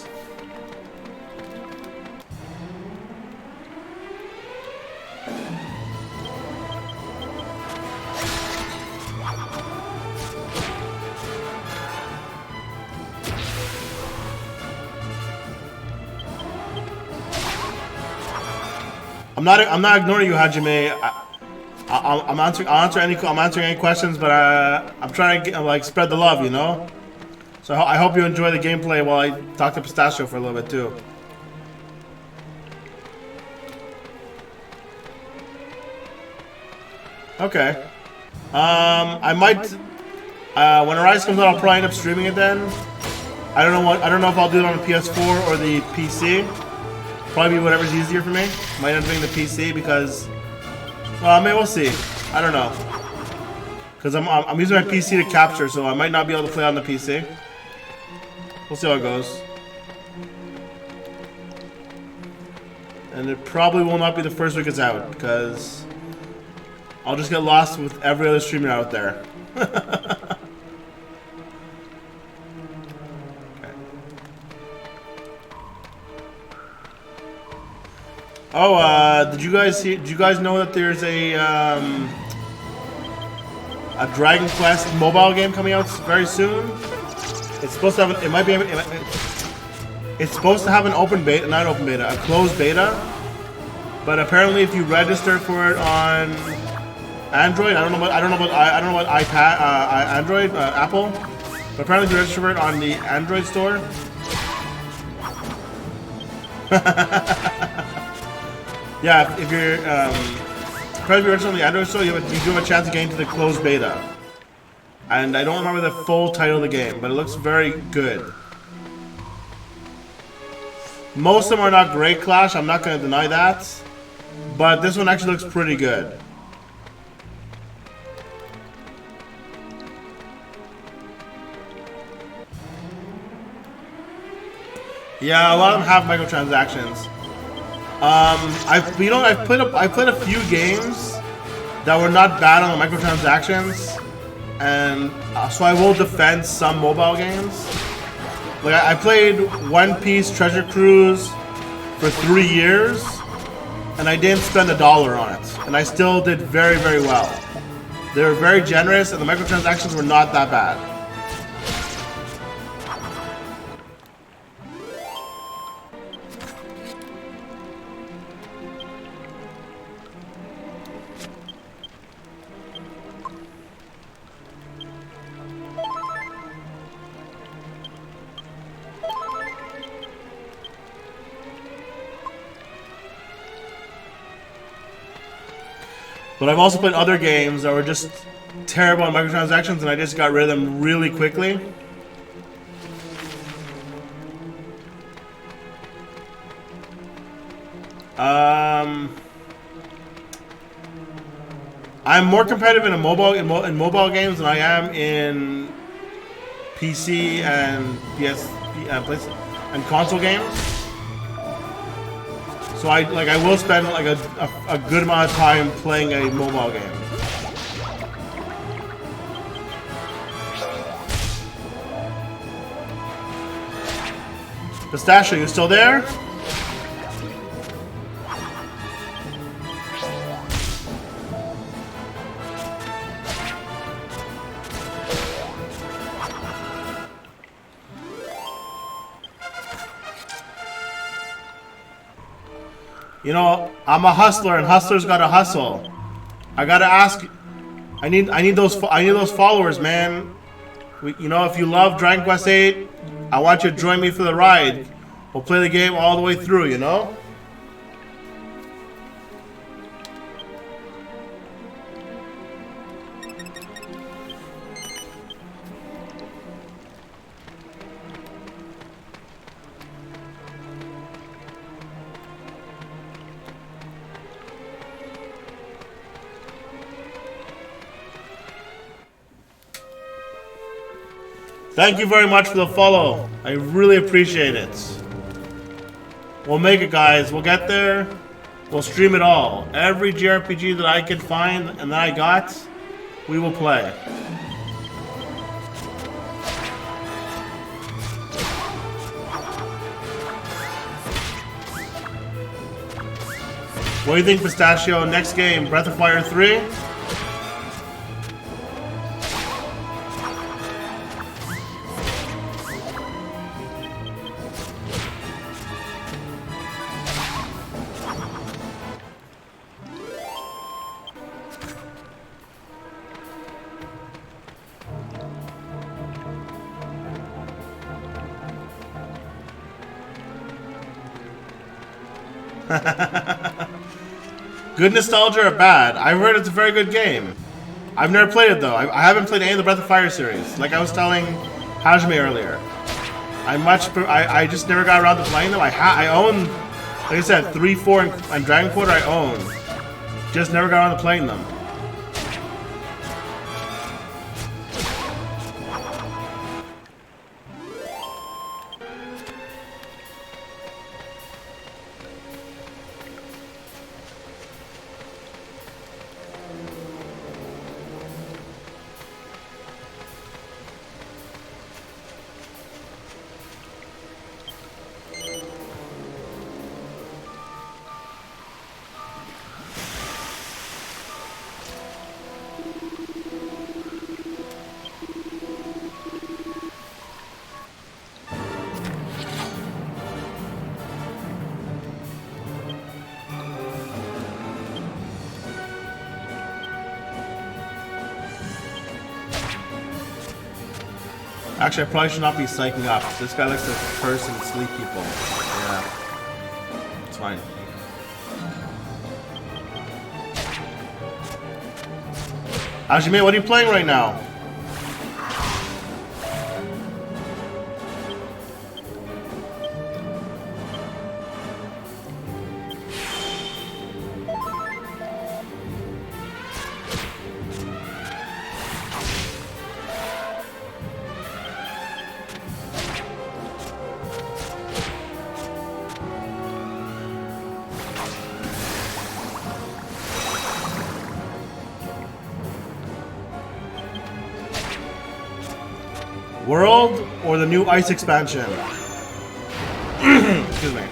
I'm not ignoring you, Hajime. I'm answering any questions, but I'm trying to like spread the love, you know. So I hope you enjoy the gameplay while I talk to Pistachio for a little bit too. Okay. I might when Arise comes out, I'll probably end up streaming it then. I don't know if I'll do it on the PS4 or the PC. Probably whatever's easier for me. Might end up doing the PC because, well, maybe we'll see. I don't know. Because I'm using my PC to capture, so I might not be able to play on the PC. We'll see how it goes. And it probably will not be the first week it's out, because I'll just get lost with every other streamer out there. Oh, did you guys know that there's a Dragon Quest mobile game coming out very soon? It's supposed to have it's supposed to have an open beta, not open beta, a closed beta. But apparently, if you register for it on Android, I don't know about iPad, Android, Apple. But apparently, if you register for it on the Android store. Yeah, if you're registered on the Android store, you do have a chance to get into the closed beta. And I don't remember the full title of the game, but it looks very good. Most of them are not great, Clash. I'm not going to deny that, but this one actually looks pretty good. Yeah, a lot of them have microtransactions. I've played a few games that were not bad on the microtransactions, and so I will defend some mobile games. Like I played One Piece Treasure Cruise for 3 years, and I didn't spend $1 on it, and I still did very, very well. They were very generous, and the microtransactions were not that bad. But I've also played other games that were just terrible on microtransactions, and I just got rid of them really quickly. I'm more competitive in mobile games than I am in PC and and console games. So I will spend like a good amount of time playing a mobile game. Pistachio, you still there? You know, I'm a hustler, and hustlers gotta hustle. I gotta ask. I need those followers, man. You know, if you love Dragon Quest VIII, I want you to join me for the ride. We'll play the game all the way through. You know. Thank you very much for the follow. I really appreciate it. We'll make it, guys. We'll get there. We'll stream it all. Every JRPG that I can find and that I got, we will play. What do you think, Pistachio? Next game, Breath of Fire 3? Good nostalgia or bad? I've heard it's a very good game. I've never played it though. I haven't played any of the Breath of Fire series, like I was telling Hajime earlier. I just never got around to playing them. I own, like I said, 3, 4, and Dragon Quarter I own. Just never got around to playing them. Actually, I probably should not be psyching up. This guy likes to curse and sleep people. Yeah. It's fine. Hajime, what are you playing right now? World or the new ice expansion? Excuse me.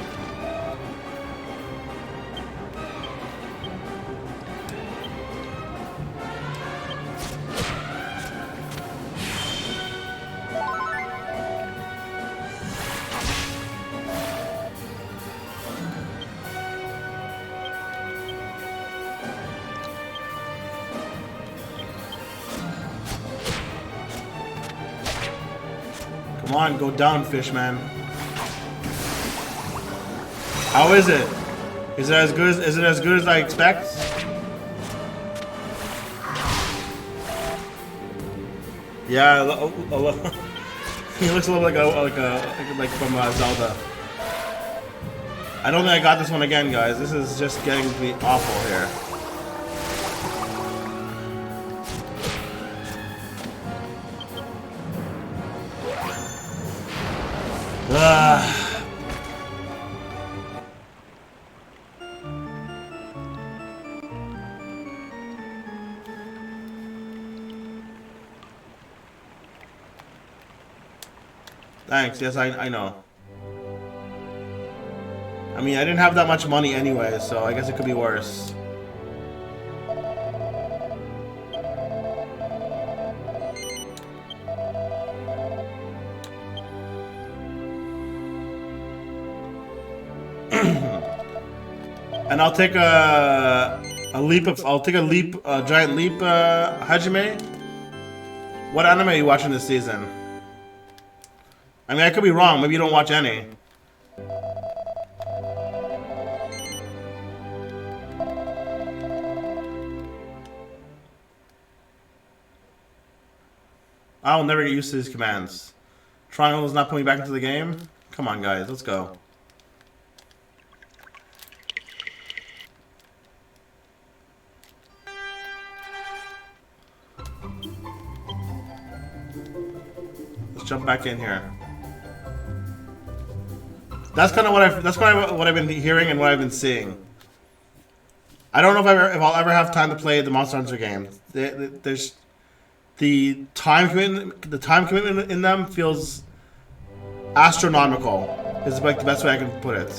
Come on, go down, Fishman. How is it? Is it as good as I expect? Yeah, he looks a little like from Zelda. I don't think I got this one again, guys. This is just getting to be awful here. Thanks, yes, I know. I mean, I didn't have that much money anyway, so I guess it could be worse. And I'll take a giant leap, Hajime. What anime are you watching this season? I mean, I could be wrong. Maybe you don't watch any. I'll never get used to these commands. Triangle is not putting me back into the game? Come on, guys. Let's go. Let's jump back in here. That's kind of what I've been hearing and what I've been seeing. I don't know if I'll ever have time to play the Monster Hunter game. There's the time commitment in them feels astronomical. Is like the best way I can put it.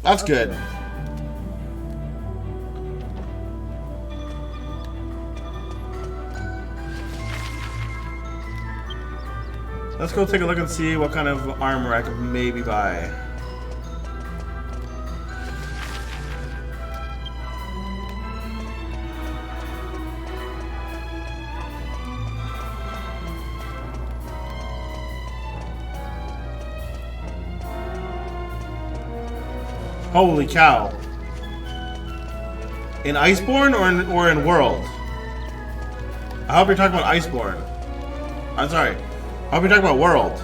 That's good. Let's go take a look and see what kind of armor I could maybe buy. Holy cow. In Iceborne or in World? I hope you're talking about Iceborne. I'm sorry. I hope you're talking about World.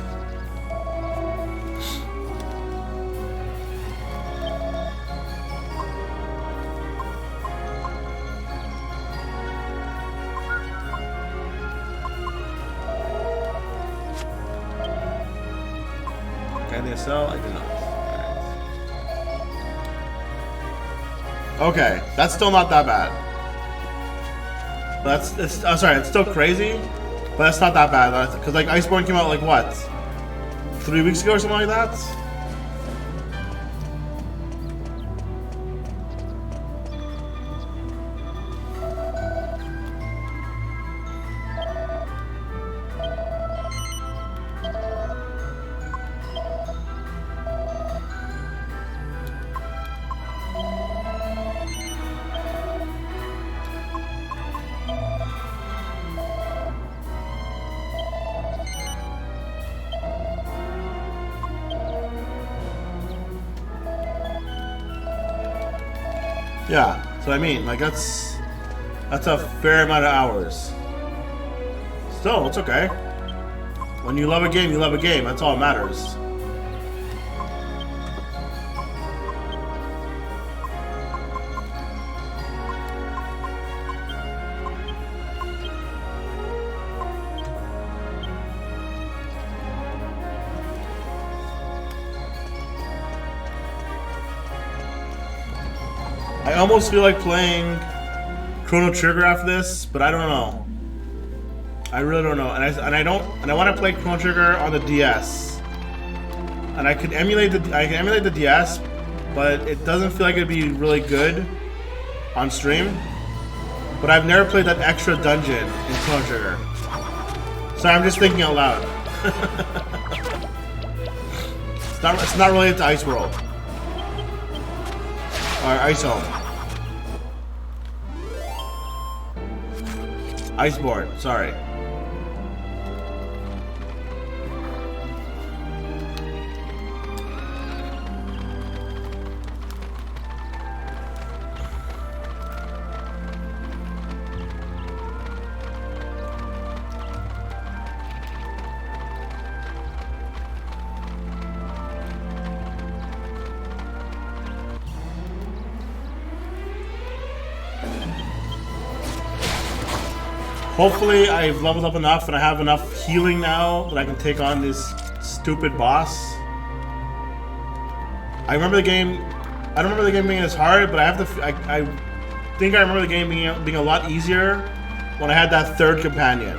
Can they sell? I do not. Okay, that's still not that bad. I'm sorry, it's still crazy, but that's not that bad. Because like Iceborne came out like what, 3 weeks ago or something like that. Yeah, so I mean, like that's a fair amount of hours. Still, it's okay. When you love a game, you love a game. That's all that matters. I almost feel like playing Chrono Trigger after this, but I don't know. I really don't know, and I want to play Chrono Trigger on the DS, and I can emulate the DS, but it doesn't feel like it'd be really good on stream. But I've never played that extra dungeon in Chrono Trigger, so I'm just thinking out loud. It's not related to Ice World or Ice Home. Iceborne, sorry. Hopefully I've leveled up enough and I have enough healing now that I can take on this stupid boss. I don't remember the game being as hard, but I think I remember the game being a lot easier when I had that third companion.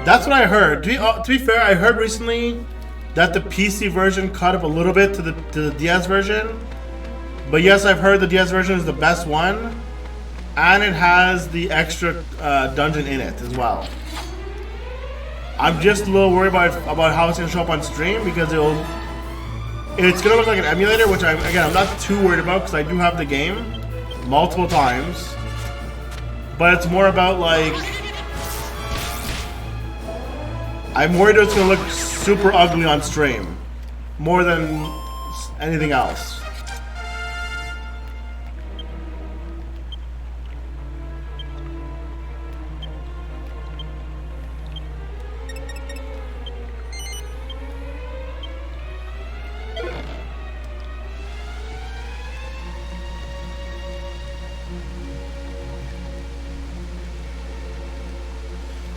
That's what I heard. To be fair, I heard recently that the PC version caught up a little bit to the DS version. But yes, I've heard the DS version is the best one, and it has the extra dungeon in it as well. I'm just a little worried about how it's gonna show up on stream because it's gonna look like an emulator, which I'm not too worried about because I do have the game multiple times. But it's more about like, I'm worried it's gonna look super ugly on stream, more than anything else.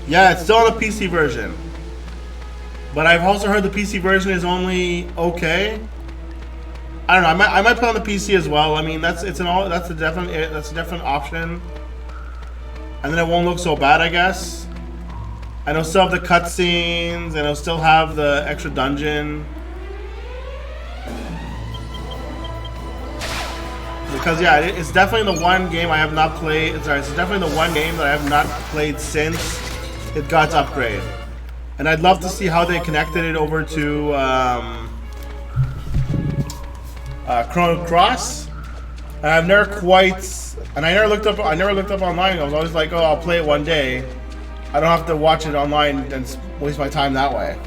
Yeah, it's still on the PC version. But I've also heard the PC version is only okay. I don't know. I might play on the PC as well. I mean, that's a definite option. And then it won't look so bad, I guess. And it'll still have the cutscenes, and it'll still have the extra dungeon. because yeah, it's definitely the one game I have not played. Sorry, it's definitely the one game that I have not played since it got its upgrade, and I'd love to see how they connected it over to Chrono Cross. And I've never quite, and I never looked up online. I was always like, oh, I'll play it one day. I don't have to watch it online and waste my time that way.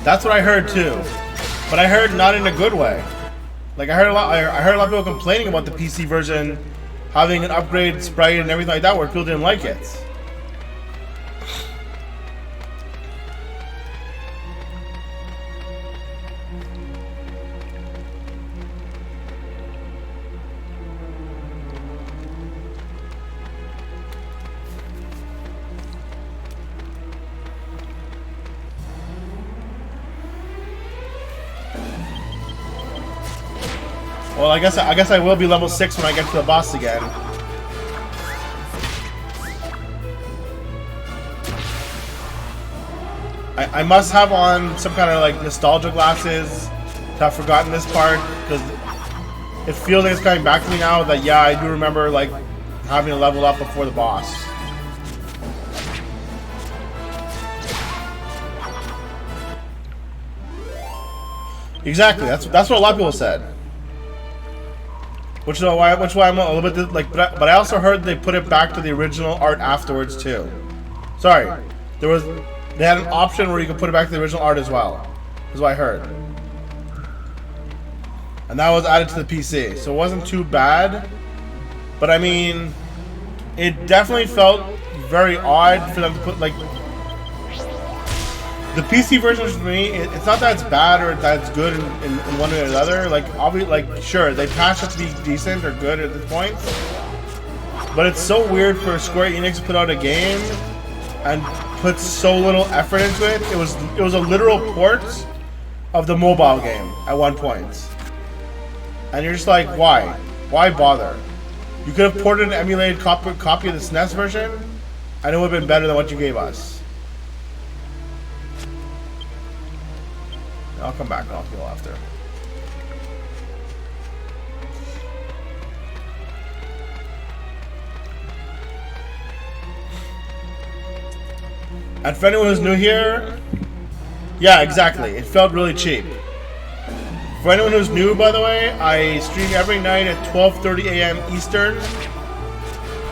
That's what I heard too, but I heard not in a good way. Like I heard a lot of people complaining about the PC version having an upgrade sprite and everything like that, where people didn't like it. Well, I guess I will be level 6 when I get to the boss again. I must have on some kind of like nostalgia glasses to have forgotten this part, because it feels like it's coming back to me now that yeah, I do remember like having to level up before the boss. Exactly, that's what a lot of people said. Which is why I'm a little bit like, but I also heard they put it back to the original art afterwards too. Sorry, they had an option where you could put it back to the original art as well. Is what I heard, and that was added to the PC, so it wasn't too bad. But I mean, it definitely felt very odd for them to put like the PC version. For me, it's not that it's bad or that it's good in one way or another. Like obviously, like sure, they patched it to be decent or good at this point, but it's so weird for Square Enix to put out a game and put so little effort into it. It was a literal port of the mobile game at one point, and you're just like, why bother? You could have ported an emulated copy of the SNES version, and it would have been better than what you gave us. I'll come back and I'll heal after. And for anyone who's new here, yeah, exactly. It felt really cheap. For anyone who's new, by the way, I stream every night at 12:30 a.m. Eastern.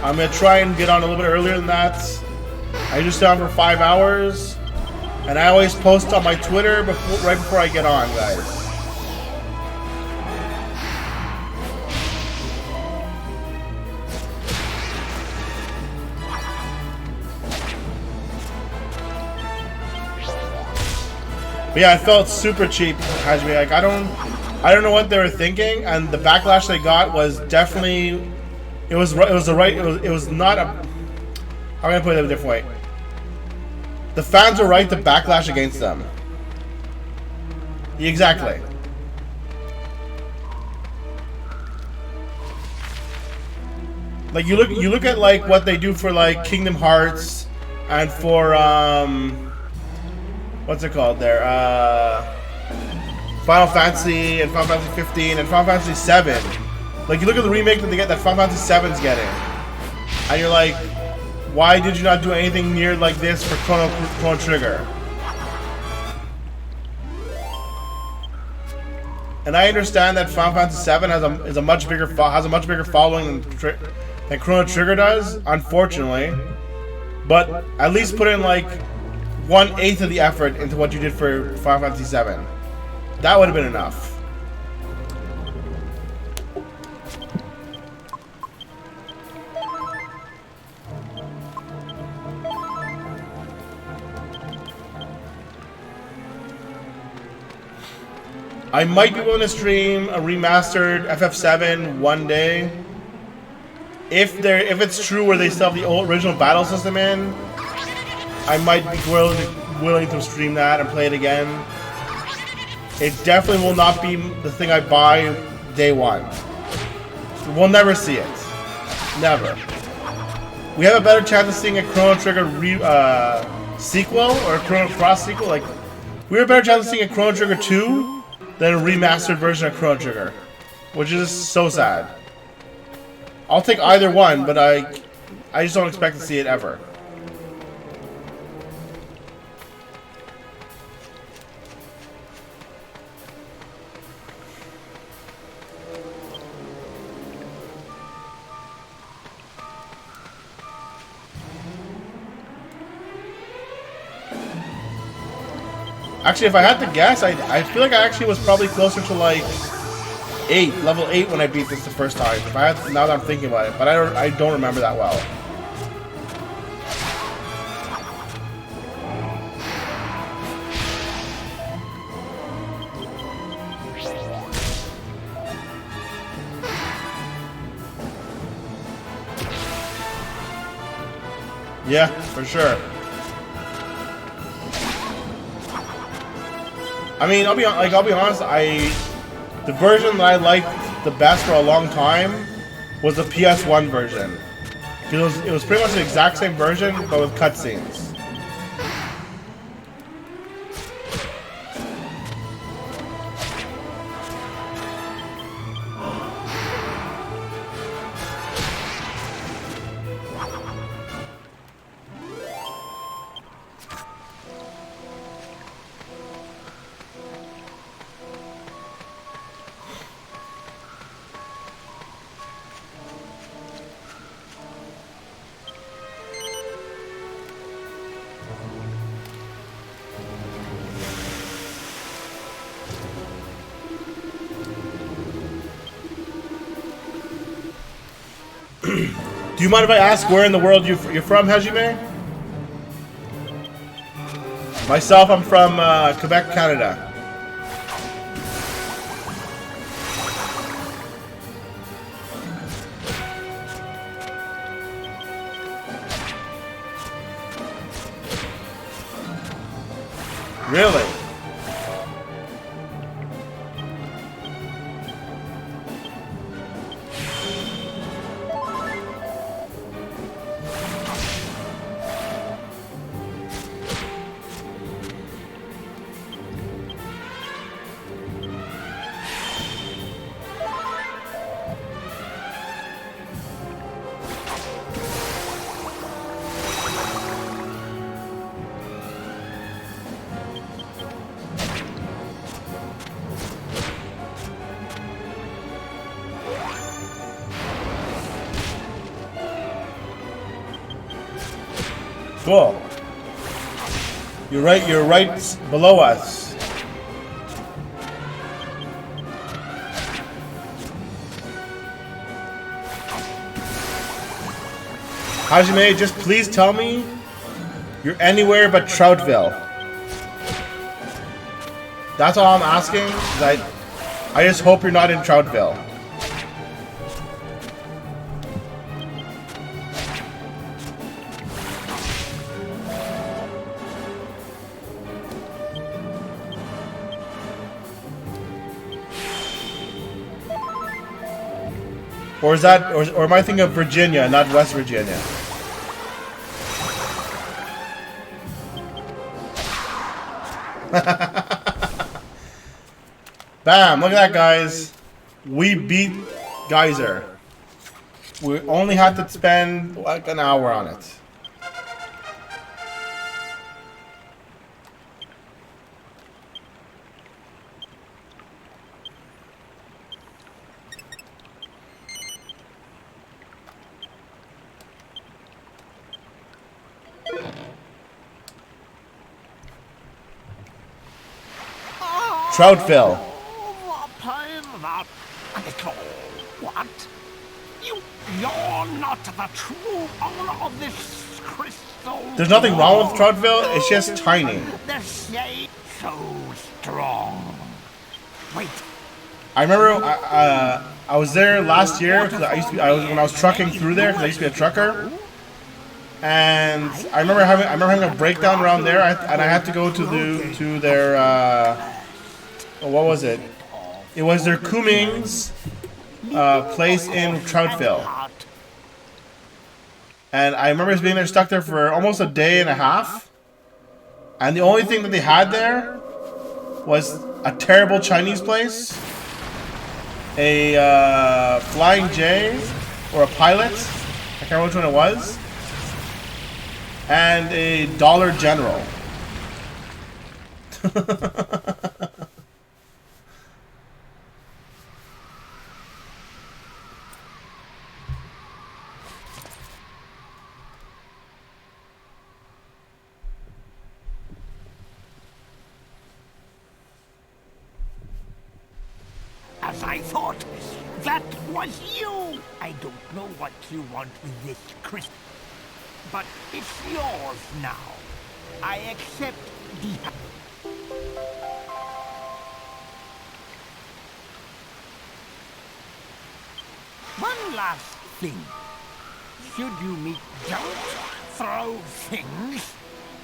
I'm gonna try and get on a little bit earlier than that. I just stay on for 5 hours. And I always post on my Twitter right before I get on, guys. But yeah, I felt super cheap, Hajime. Like I don't know what they were thinking, and the backlash they got was definitely it was not a. I'm gonna put it a different way. The fans were right to backlash against them. Exactly. Like you look at like what they do for like Kingdom Hearts and for what's it called there? Final Fantasy and Final Fantasy 15 and Final Fantasy 7. Like you look at the remake that Final Fantasy 7's getting, and you're like, why did you not do anything near like this for Chrono Trigger? And I understand that Final Fantasy 7 has a much bigger following than Chrono Trigger does, unfortunately. But at least put in like 1/8 of the effort into what you did for Final Fantasy 7. That would have been enough. I might be willing to stream a remastered FF7 one day. If it's true where they still have the old original battle system in, I might be willing to stream that and play it again. It definitely will not be the thing I buy day one. We'll never see it. Never. We have a better chance of seeing a Chrono Trigger sequel or a Chrono Cross sequel. Like, we have a better chance of seeing a Chrono Trigger 2 than a remastered version of Chrono Trigger, which is so sad. I'll take either one, but I just don't expect to see it ever. Actually, if I had to guess, I feel like I actually was probably closer to like level 8 when I beat this the first time. If I had, now that I'm thinking about it, but I don't remember that well. Yeah, for sure. I mean, I'll be honest. The version that I liked the best for a long time was the PS1 version. It was pretty much the exact same version, but with cutscenes. Do you mind if I ask where in the world you're from, Hajime? Myself, I'm from Quebec, Canada. Really? Cool. You're right below us. Hajime, just please tell me you're anywhere but Troutville. That's all I'm asking. I just hope you're not in Troutville. Or is that, or am I thinking of Virginia, not West Virginia? Bam! Look at that, guys. We beat Geyser. We only had to spend like an hour on it. Troutville. What? You're not the true owner of this crystal. There's nothing wrong with Troutville. It's just tiny. The shape so strong. Wait. I remember I was there last year because when I was trucking through there because I used to be a trucker, and I remember having a breakdown around there, and I had to go to their what was it? It was their Cummings place in Troutville, and I remember being there stuck there for almost a day and a half, and the only thing that they had there was a terrible Chinese place, a Flying J or a Pilot, I can't remember which one it was, and a Dollar General. As I thought, that was you! I don't know what you want with this crystal, but it's yours now. I accept the... One last thing. Should you meet, don't throw things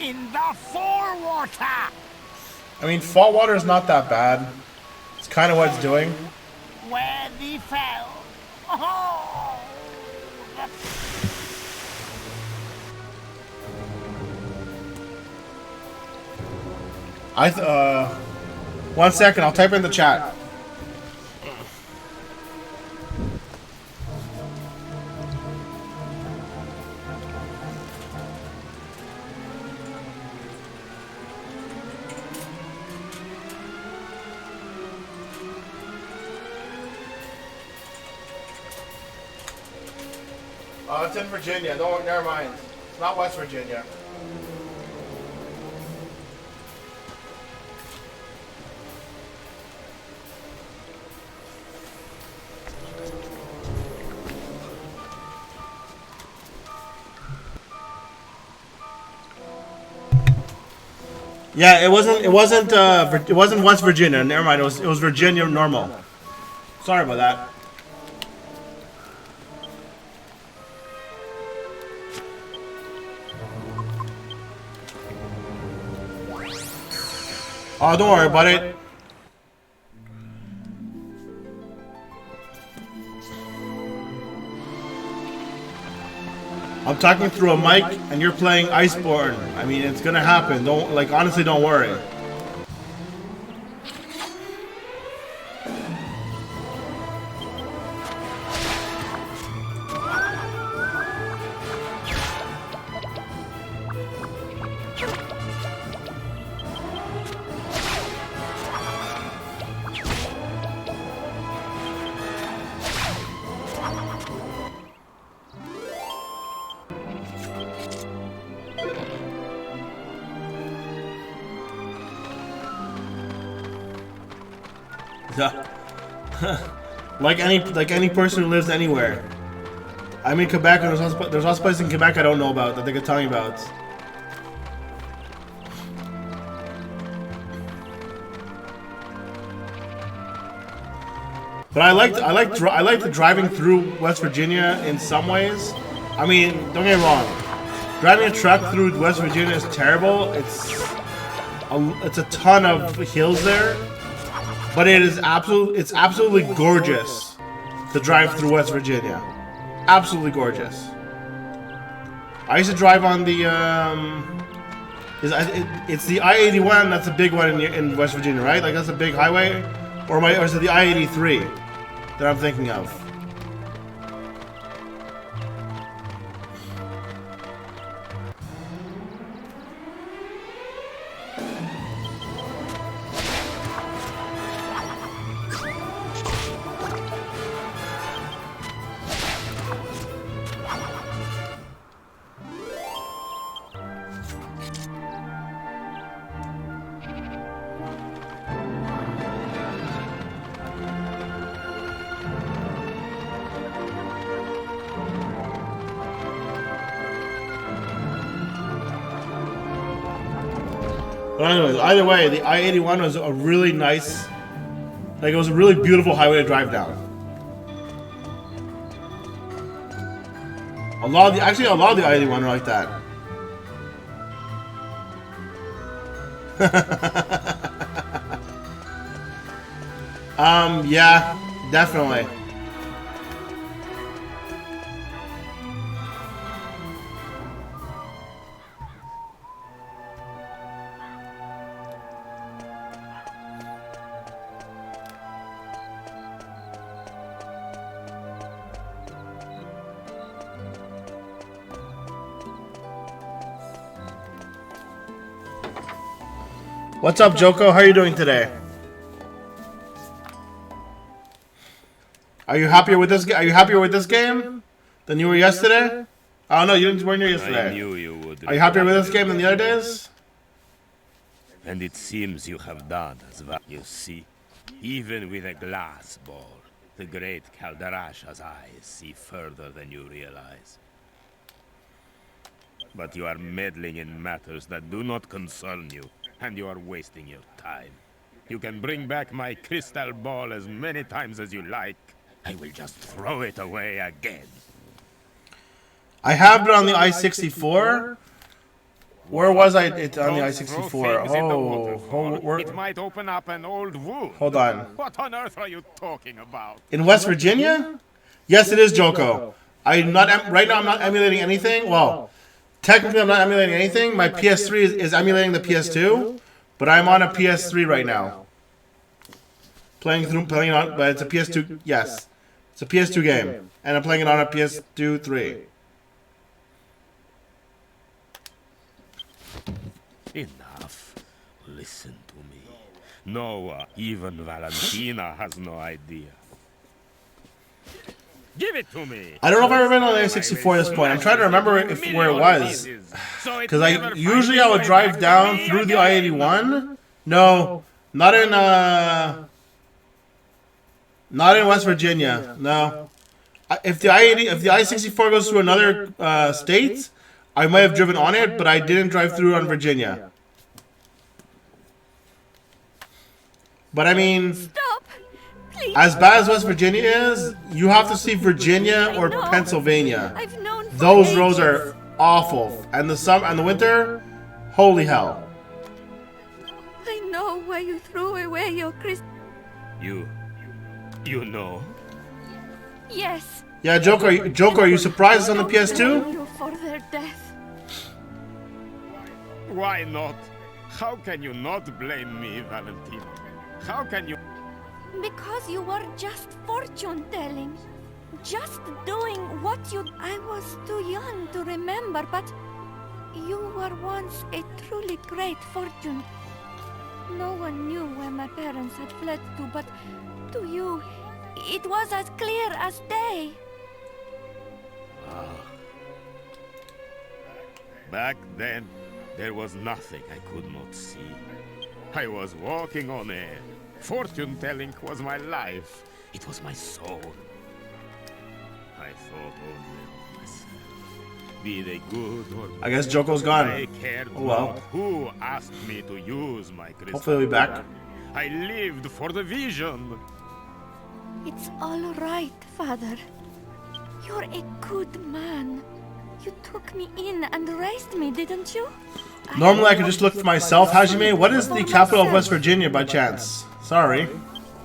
in the forewater! I mean, fall water is not that bad. It's kind of what it's doing. Where thee fell. Oh, One second, I'll type in the chat. It's in Virginia. Don't, never mind. It's not West Virginia. Yeah, it wasn't West Virginia. Never mind. It was Virginia normal. Sorry about that. Oh, don't worry about it. I'm talking through a mic and you're playing Iceborne. I mean, it's gonna happen. Don't, like, honestly, don't worry. like any person who lives anywhere. I'm in Quebec, and there's also places in Quebec I don't know about that they could tell me about. But I liked driving through West Virginia in some ways. I mean, don't get me wrong. Driving a truck through West Virginia is terrible. It's a ton of hills there. But it's absolutely gorgeous to drive through West Virginia. Absolutely gorgeous. I used to drive on the it's the I-81. That's a big one in West Virginia, right? Like that's a big highway, or is it the I-83 that I'm thinking of? But anyways, either way, the I-81 was a really nice Like, it was a really beautiful highway to drive down. A lot of the I-81 are like that. Yeah, definitely. What's up, Joko? How are you doing today? Are you happier with this? Are you happier with this game than you were yesterday? Oh no, you weren't here yesterday. I knew you would. Are you happier with this game than the other days? And it seems you have done as well. You see, even with a glass ball, the great Caldarasha's eyes see further than you realize. But you are meddling in matters that do not concern you, and you are wasting your time. You can bring back my crystal ball as many times as you like. I will just throw it away again. I have it on the I-64. Where was I? It on the I-64. It might open up an old wound. Hold on. What on earth are you talking about? In West Virginia? Yes, it is, Joko. I'm not right now. I'm not emulating anything. Well, technically, I'm not emulating anything. My PS3 is emulating the PS2, but I'm on a PS3 right now. Playing it on, but it's a PS2. Yes, it's a PS2 game, and I'm playing it on a PS2 3. Enough. Listen to me. Noah, even Valentina has no idea. Give it to me. I don't know if I've ever been on the A64 at this point. I'm trying to remember where it was. Because I would drive down through the I-81. No, not in West Virginia. No. If the I-64 goes through another state, I might have driven on it, but I didn't drive through on Virginia. But I mean, Stop! Please. as bad as West Virginia is, you have to see Virginia or Pennsylvania. I've known for Those ages. roads are awful, and the summer and the winter, holy hell. I know why you threw away your crystal. You know. Yes. Yeah, Joker, are you surprised it's on the Blame PS2? you for their death. Why not? How can you not blame me, Valentina? How can you? Because you were just fortune telling. Just doing what you. I was too young to remember, but you were once a truly great fortune. No one knew where my parents had fled to, but to you, it was as clear as day. Back then, there was nothing I could not see. I was walking on air. Fortune-telling was my life. It was my soul. I thought only of myself. Be they good or bad. I guess Joko's gone. I cared Oh, well. not who asked me to use my crystal. Hopefully he'll be back. I lived for the vision. It's all right, Father. You're a good man. You took me in and raised me, didn't you? Normally I could just look for myself. Hajime, what is the capital of West Virginia by chance? Sorry.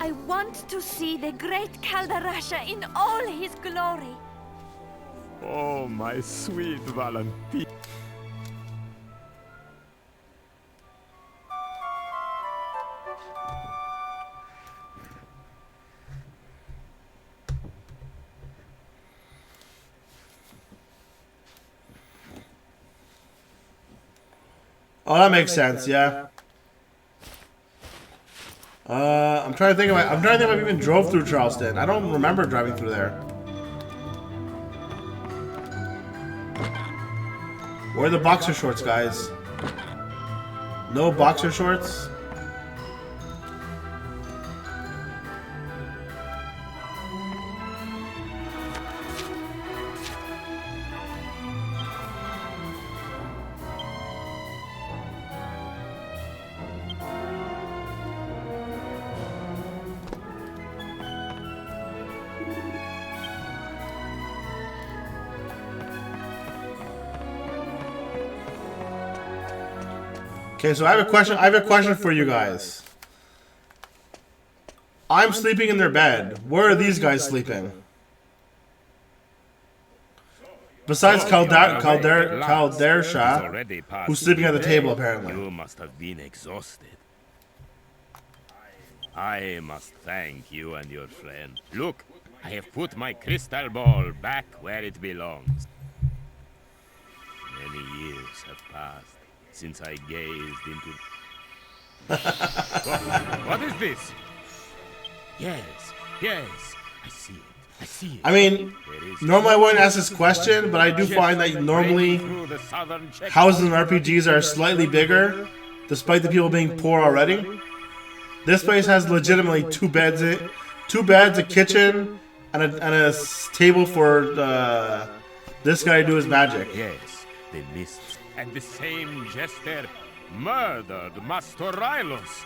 I want to see the great Caldarasha in all his glory. Oh, my sweet Valentina. Oh, that makes sense. Yeah. I'm trying to think. If I even drove through Charleston. I don't remember driving through there. Where are the boxer shorts, guys? No boxer shorts. Okay, so I have a question. I have a question for you guys. I'm sleeping in their bed. Where are these guys sleeping? Besides Kaldersha, who's sleeping at the table apparently. You must have been exhausted. I must thank you and your friend. Look, I have put my crystal ball back where it belongs. Many years have passed since I gazed into... What is this? Yes, I see it. I see it. I mean, normally I wouldn't ask this question, but I do find that normally houses in RPGs are slightly bigger, despite the people being poor already. This place has legitimately two beds, a kitchen, and a table for this guy to do his magic. Yes, the mists and the same jester murdered Master Rylos.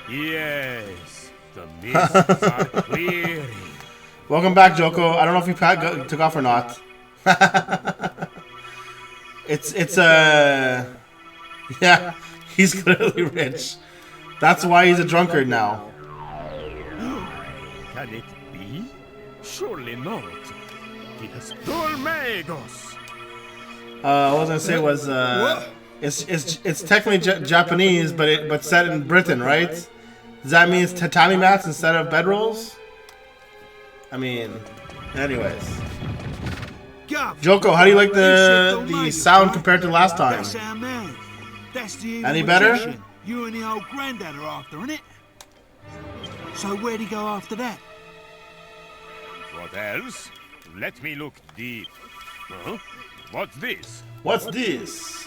Yes, the mists are clearing. Welcome back, Joko. I don't know if you took off or not. Yeah, he's clearly rich. That's why he's a drunkard now. Can it be? Surely not. He has stole Magos. What I was gonna say was it's technically Japanese, but set in Britain, right? Does that mean it's tatami mats instead of bedrolls? I mean, anyways. Joko, how do you like the sound compared to last time? That's our man. That's the Any better? magician you and the old granddad are after, innit? So where'd he go after that? What else? Let me look deep. Huh? What's this? What's this?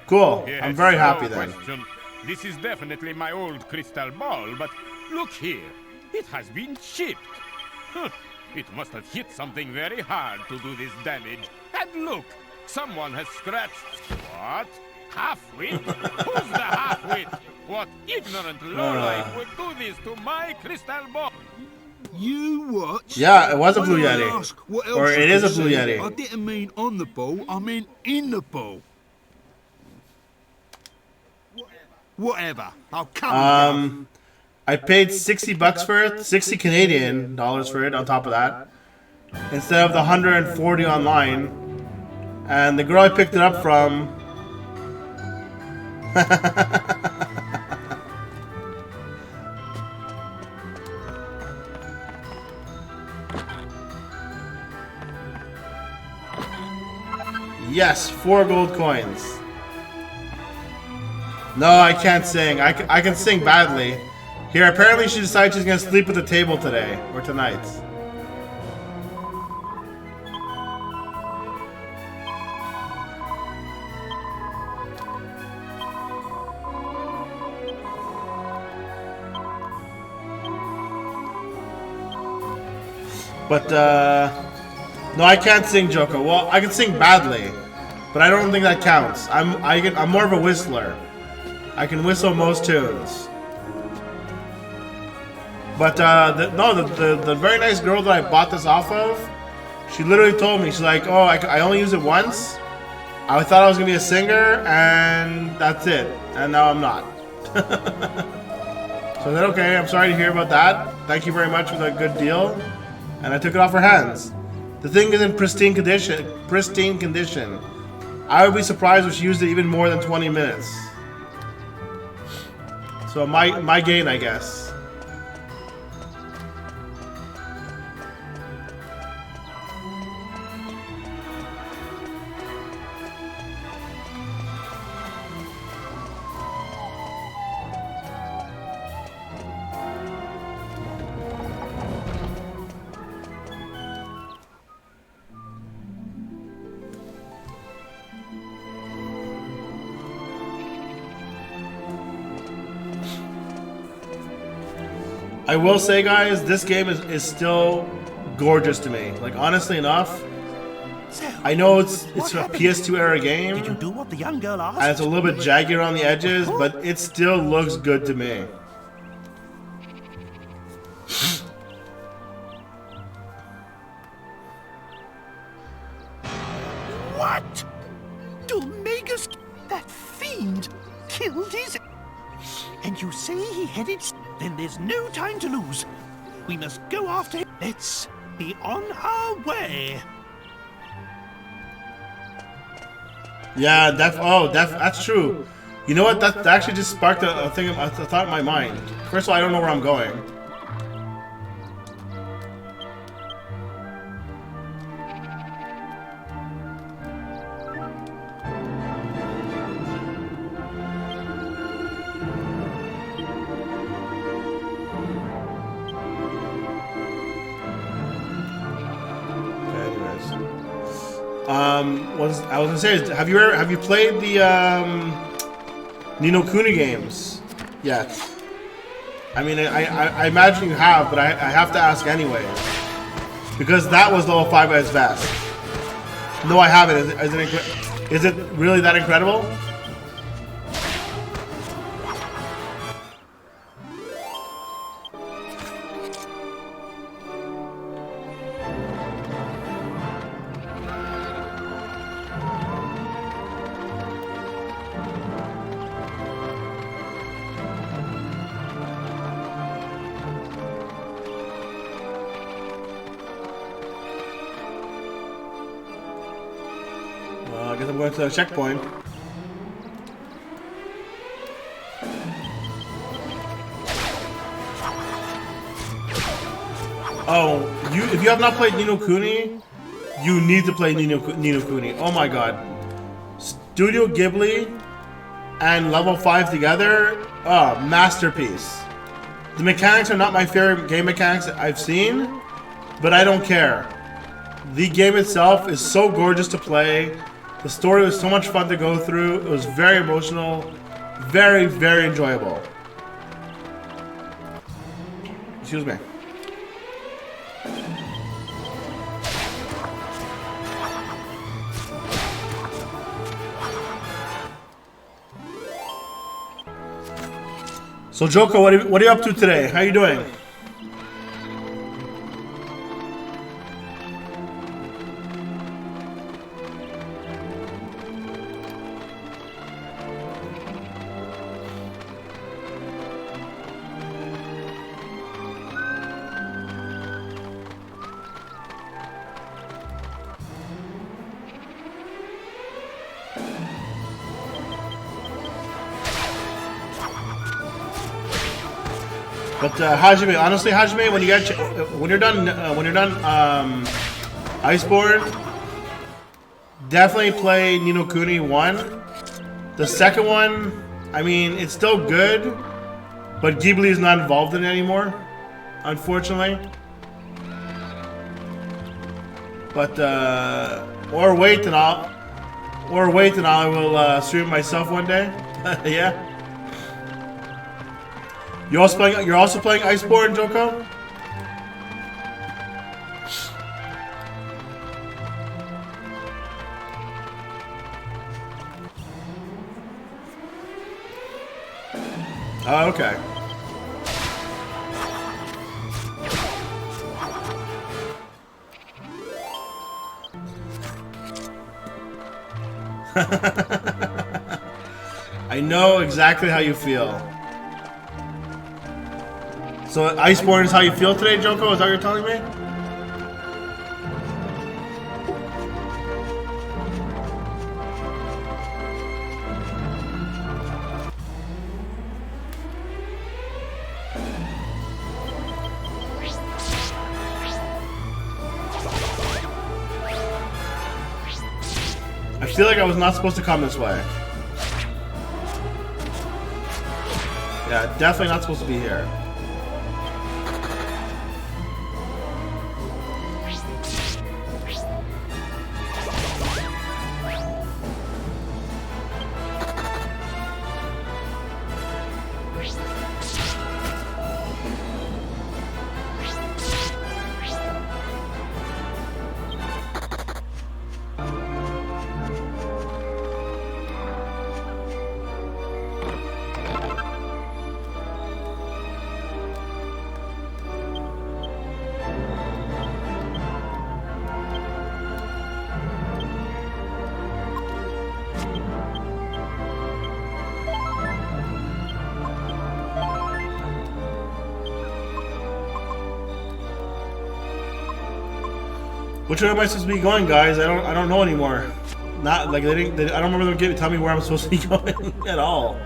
Cool. Yes, I'm very happy no then. question. This is definitely my old crystal ball, but look here. It has been chipped. Huh. It must have hit something very hard to do this damage. And look, someone has scratched. What? Half-wit? Who's the half-wit? What ignorant lowlife would do this to my crystal ball? You watch. Yeah, it was a Blue When I Yeti. ask what else Or you it is can a Blue see, Yeti. I didn't mean on the ball, I meant in the ball. Whatever. I'll come. I paid $60 for it, 60 Canadian dollars for it on top of that, instead of the 140 online. And the girl I picked it up from. Yes, 4 gold coins. No, I can't sing. I can sing badly. Here, apparently she decided she's gonna sleep at the table today, or tonight. But, no, I can't sing, Joko. Well, I can sing badly, but I don't think that counts. I'm more of a whistler. I can whistle most tunes. But the very nice girl that I bought this off of, she literally told me, she's like, oh, I only used it once. I thought I was gonna be a singer, and that's it. And now I'm not. So I said, okay, I'm sorry to hear about that. Thank you very much for the good deal. And I took it off her hands. The thing is in pristine condition. Pristine condition. I would be surprised if she used it even more than 20 minutes. So my gain, I guess. I will say, guys, this game is still gorgeous to me. Like, honestly enough, So, I know it's what a happened? PS2 era game, Did you do what the young girl asked? and it's a little bit jaggy around the edges, but it still looks good to me. What? Domingus say he headed. Then there's no time to lose. We must go after him. Let's be on our way. Yeah, that's true. You know what? That actually just sparked a thought in my mind. First of all, I don't know where I'm going. What I was gonna say is, have you played the Ni no Kuni games yet? I mean, I imagine you have, but I have to ask anyway, because that was level 5 at its best. No, I haven't. Is it really that incredible? I guess I'm going to the checkpoint. Oh, if you have not played Ni no Kuni, you need to play Ni no Kuni. Oh my god. Studio Ghibli and level 5 together, masterpiece. The mechanics are not my favorite game mechanics I've seen, but I don't care. The game itself is so gorgeous to play. The story was so much fun to go through. It was very emotional, very, very enjoyable. Excuse me. So Joko, what are you up to today? How are you doing? But Hajime, honestly, Hajime, when you're done Iceborne, definitely play Ni no Kuni 1. The second one, I mean, it's still good, but Ghibli is not involved in it anymore, unfortunately. But or wait and I will stream myself one day. Yeah. You're also playing Iceborne, Joko? Oh, okay. I know exactly how you feel. So Iceborne is how you feel today, Joko? Is that what you're telling me? I feel like I was not supposed to come this way. Yeah, definitely not supposed to be here. Which way am I supposed to be going, guys? I don't know anymore. Not like I don't remember them telling me where I'm supposed to be going at all.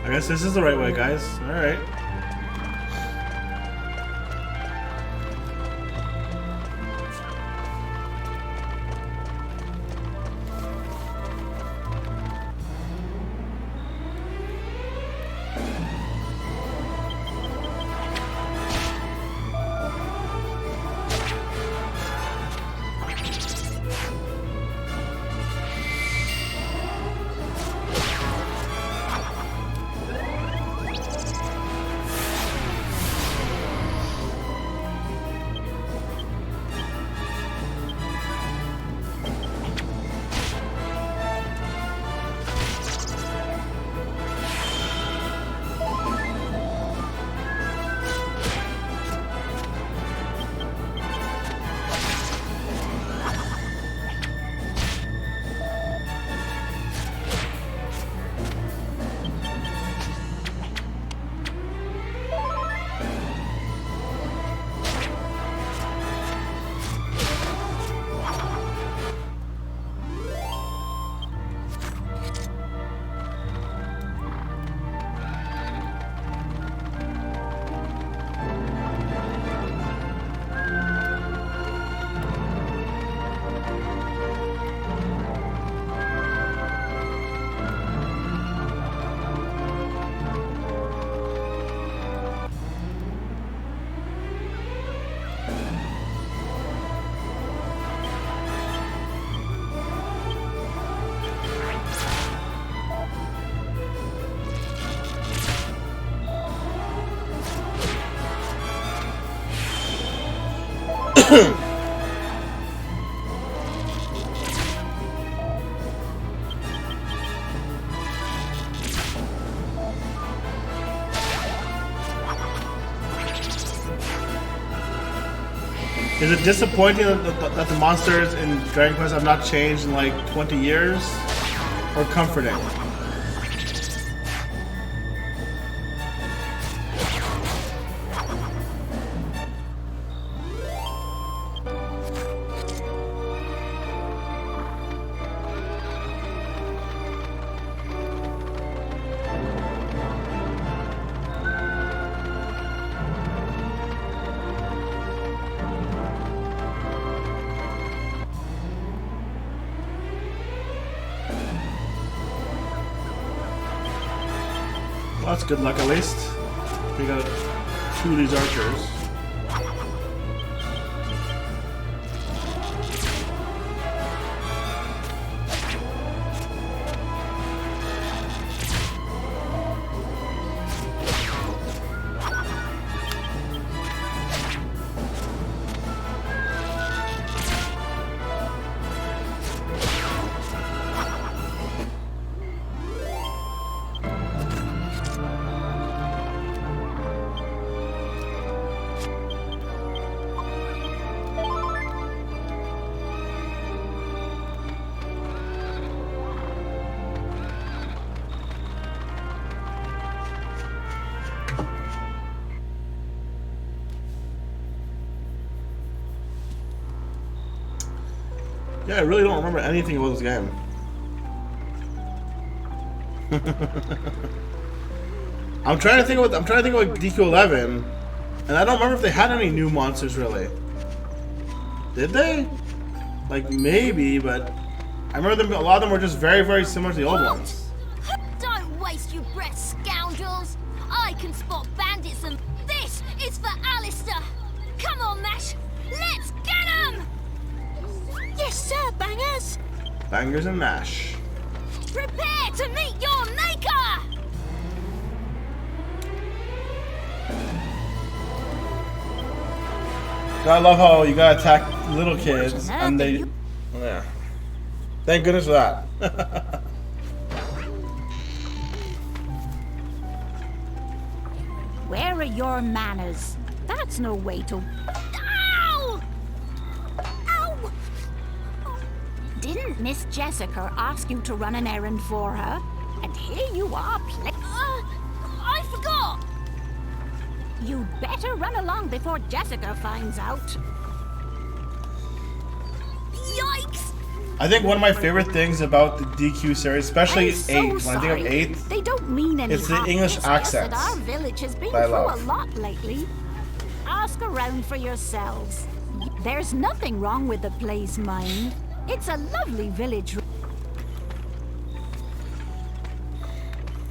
I guess this is the right way, guys. Alright. Is it disappointing that the monsters in Dragon Quest have not changed in like 20 years? Or comforting? Well, that's good luck at least. We got 2 of these archers. Yeah, I really don't remember anything about this game. I'm trying to think about DQ11, and I don't remember if they had any new monsters really. Did they? Like maybe, but I remember them. A lot of them were just very, very similar to the old ones. Don't waste your breath, scoundrels! I can spot bandits and this is for Alistair! Come on, Mash! Let's get 'em! Yes, sir, bangers! Bangers and mash. Prepare to meet your maker! I love how you gotta attack little kids and they. Yeah. Thank goodness for that. Where are your manners? That's no way to... Ow! Ow! Didn't Miss Jessica ask you to run an errand for her? And here you are I forgot! You'd better run along before Jessica finds out. Yikes! I think one of my favorite things about the DQ series, especially I'm so 8, when I think sorry. of 8, They don't mean any it's the harm. English It's just accents that our village has been that I through a love. lot lately. Ask around for yourselves. There's nothing wrong with the place, mind. It's a lovely village.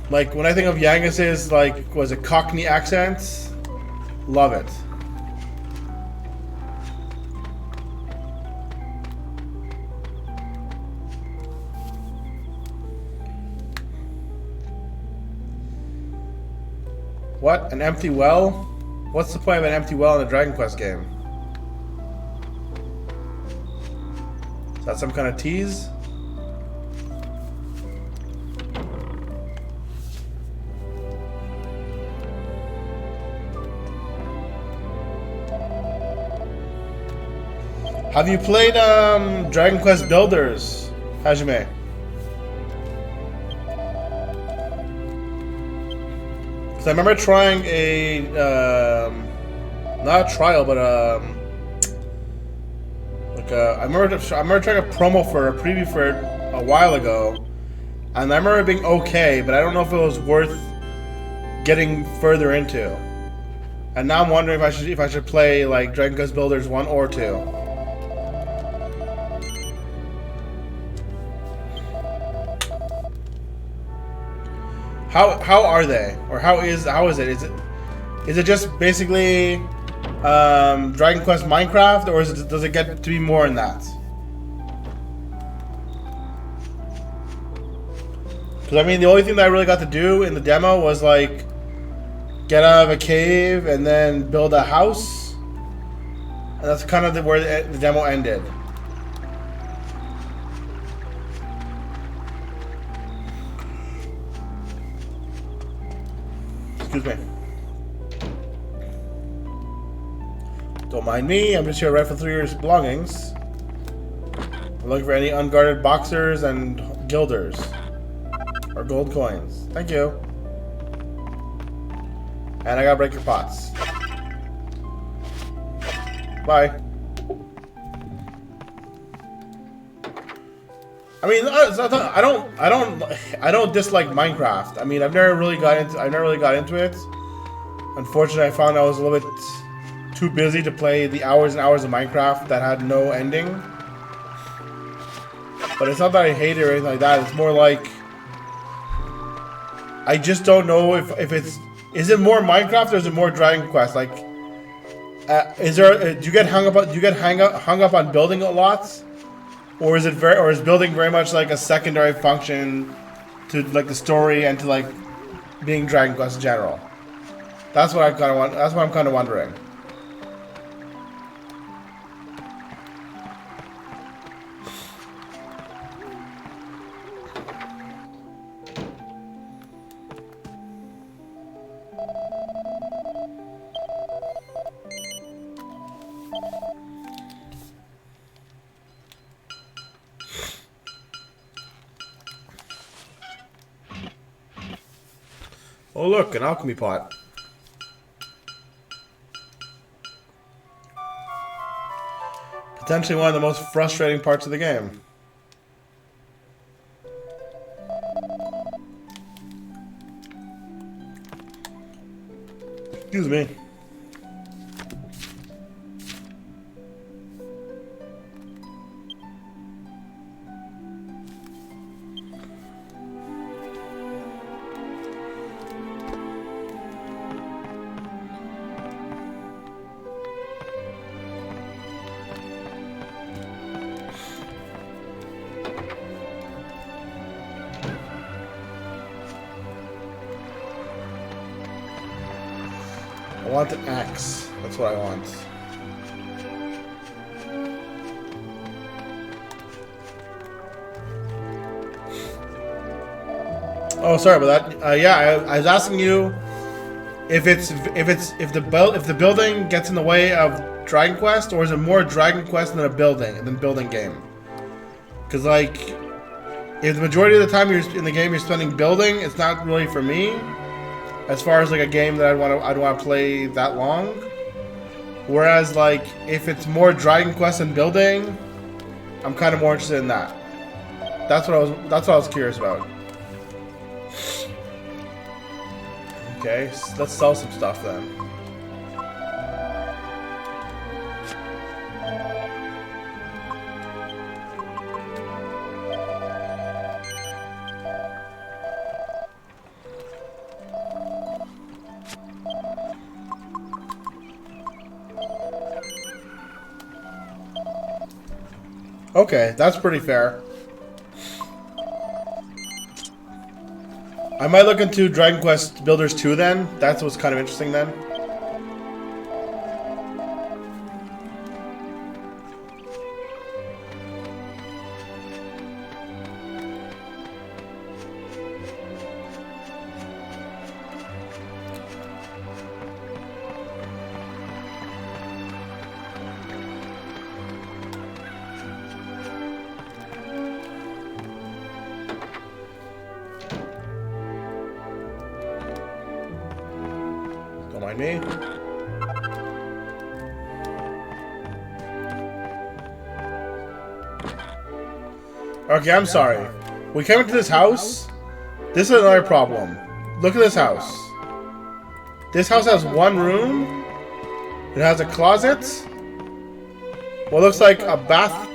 like when I think of Yangus's, like, was it Cockney accents? Love it. What? An empty well? What's the point of an empty well in a Dragon Quest game? Is that some kind of tease? Have you played Dragon Quest Builders, Hajime? I remember trying a, not a trial, but I remember trying a promo for a preview for it a while ago, and I remember it being okay, but I don't know if it was worth getting further into. And now I'm wondering if I should play like Dragon Quest Builders 1 or 2. How are they, or how is it? Is it just basically Dragon Quest Minecraft, or does it get to be more than that? Because I mean, the only thing that I really got to do in the demo was like get out of a cave and then build a house, and that's kind of where the demo ended. Excuse me. Don't mind me, I'm just here to rifle through your belongings. I'm looking for any unguarded boxers and guilders. Or gold coins. Thank you. And I gotta break your pots. Bye. I mean, I don't dislike Minecraft. I mean, I've never really got into it. Unfortunately, I found I was a little bit too busy to play the hours and hours of Minecraft that had no ending. But it's not that I hate it or anything like that. It's more like I just don't know if is it more Minecraft or is it more Dragon Quest? Like, do you get hung up on building a lot? Or is building very much like a secondary function to like the story and to like being Dragon Quest in general? That's what I'm kind of wondering. Oh look, an alchemy pot. Potentially one of the most frustrating parts of the game. Excuse me. I want an axe. That's what I want. Oh, sorry about that. Yeah, I was asking you if the building gets in the way of Dragon Quest, or is it more Dragon Quest than a building game? Because like, if the majority of the time you're in the game you're spending building, it's not really for me. As far as like a game that I'd want to play that long. Whereas like if it's more Dragon Quest and building, I'm kind of more interested in that. That's what I was curious about. Okay, so let's sell some stuff then. Okay, that's pretty fair. I might look into Dragon Quest Builders 2 then. That's what's kind of interesting then. Don't mind me. Okay, I'm sorry. We came into this house. This is another problem. Look at this house. This house has one room. It has a closet. What looks like a bath.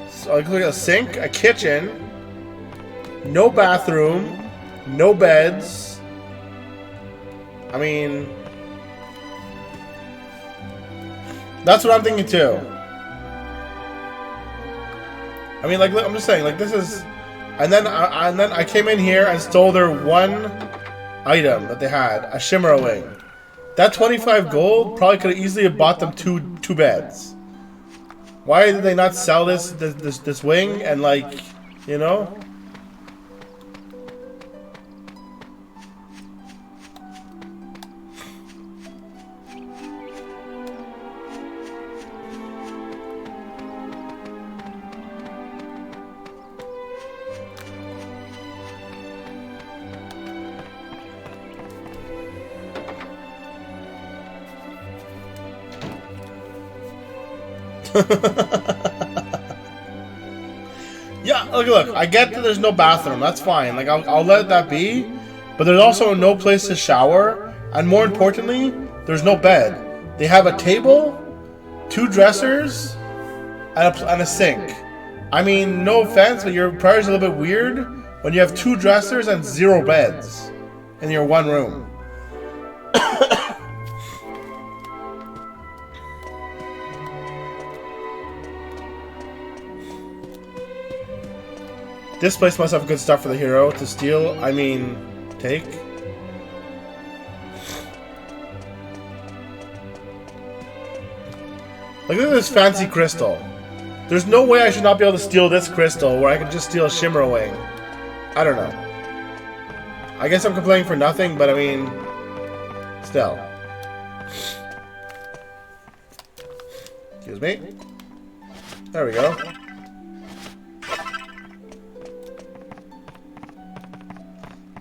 So it looks like a sink, a kitchen. No bathroom. No beds. I mean, that's what I'm thinking too. I mean, like, I'm just saying, like, this is, and then I came in here and stole their one item that they had, a Shimmer Wing. That 25 gold probably could have easily have bought them two beds. Why did they not sell this wing and, like, you know? Yeah, look, I get that there's no bathroom, that's fine, like, I'll let that be, but there's also no place to shower, and more importantly, there's no bed. They have a table, 2 dressers, and a sink. I mean, no offense, but your priority's a little bit weird when you have 2 dressers and 0 beds in your one room. This place must have good stuff for the hero to steal. I mean, take. Look at this fancy crystal. There's no way I should not be able to steal this crystal where I can just steal a Shimmer Wing. I don't know. I guess I'm complaining for nothing, but I mean, still. Excuse me. There we go.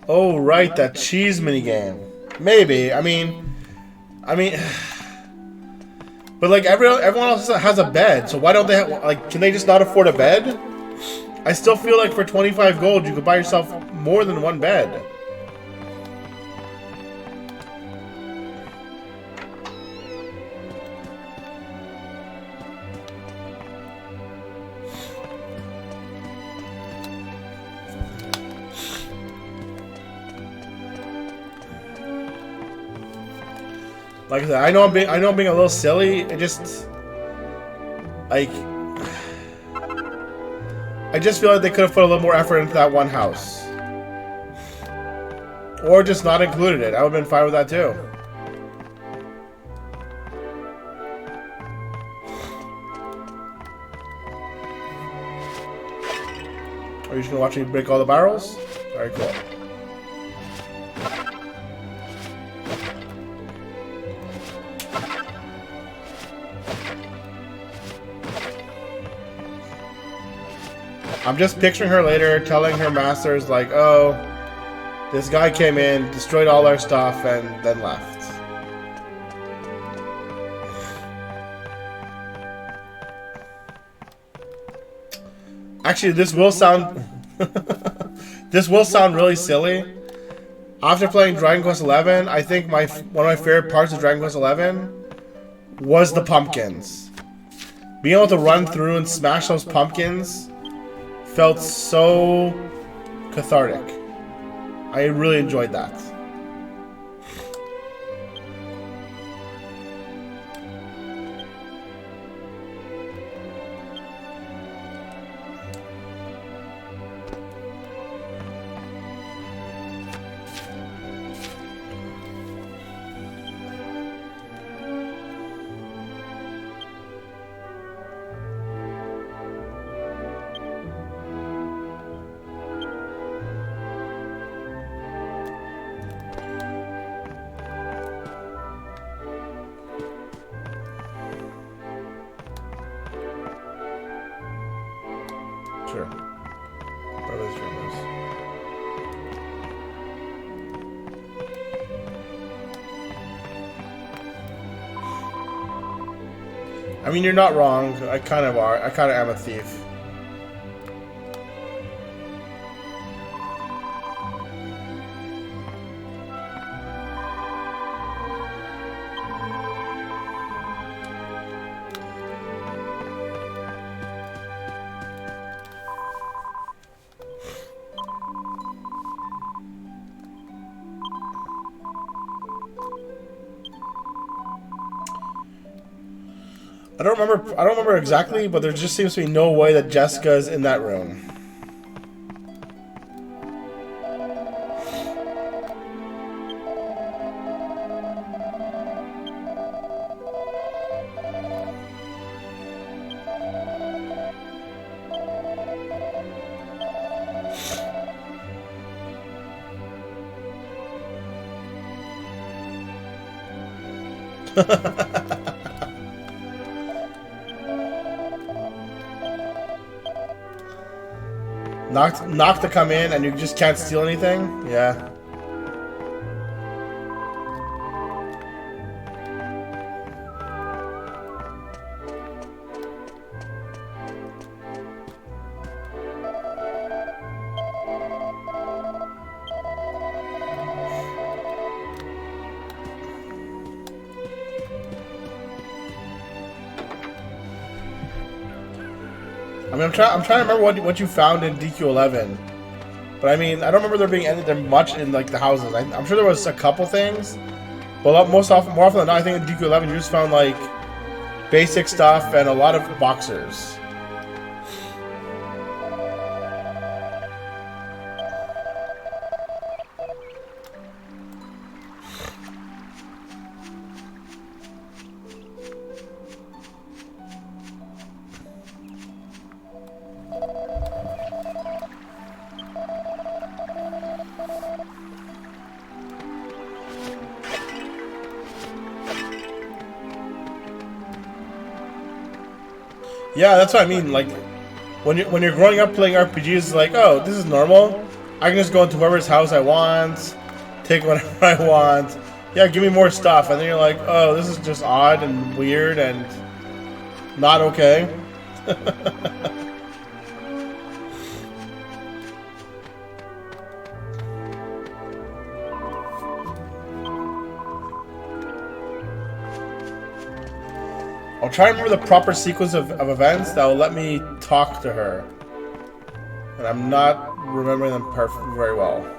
Oh, right, that cheese minigame. Maybe. I mean, But like everyone else has a bed, so why don't they have, like, can they just not afford a bed? I still feel like for 25 gold you could buy yourself more than one bed. Like I said, I know I'm being a little silly. It just, like, I just feel like they could have put a little more effort into that one house, or just not included it. I would have been fine with that too. Are you just gonna watch me break all the barrels? Very cool. I'm just picturing her later telling her masters, like, oh, this guy came in, destroyed all our stuff, and then left. Actually, this will sound this will sound really silly. After playing Dragon Quest XI, I think one of my favorite parts of Dragon Quest XI was the pumpkins. Being able to run through and smash those pumpkins felt so cathartic. I really enjoyed that. Sure. Where this room is. I mean, you're not wrong. I kind of am a thief. I don't remember exactly, but there just seems to be no way that Jessica's in that room. Knock to come in and you just can't steal anything? Yeah. I mean, I'm trying to remember what you found in DQ11, but I mean, I don't remember there being there much in like the houses. I'm sure there was a couple things, but more often than not, I think in DQ11 you just found like basic stuff and a lot of boxers. Yeah, that's what I mean. Like, when you're growing up playing RPGs, it's like, oh, this is normal. I can just go into whoever's house I want, take whatever I want. Yeah, give me more stuff. And then you're like, oh, this is just odd and weird and not okay. I'll try to remember the proper sequence of events that will let me talk to her. And I'm not remembering them very well.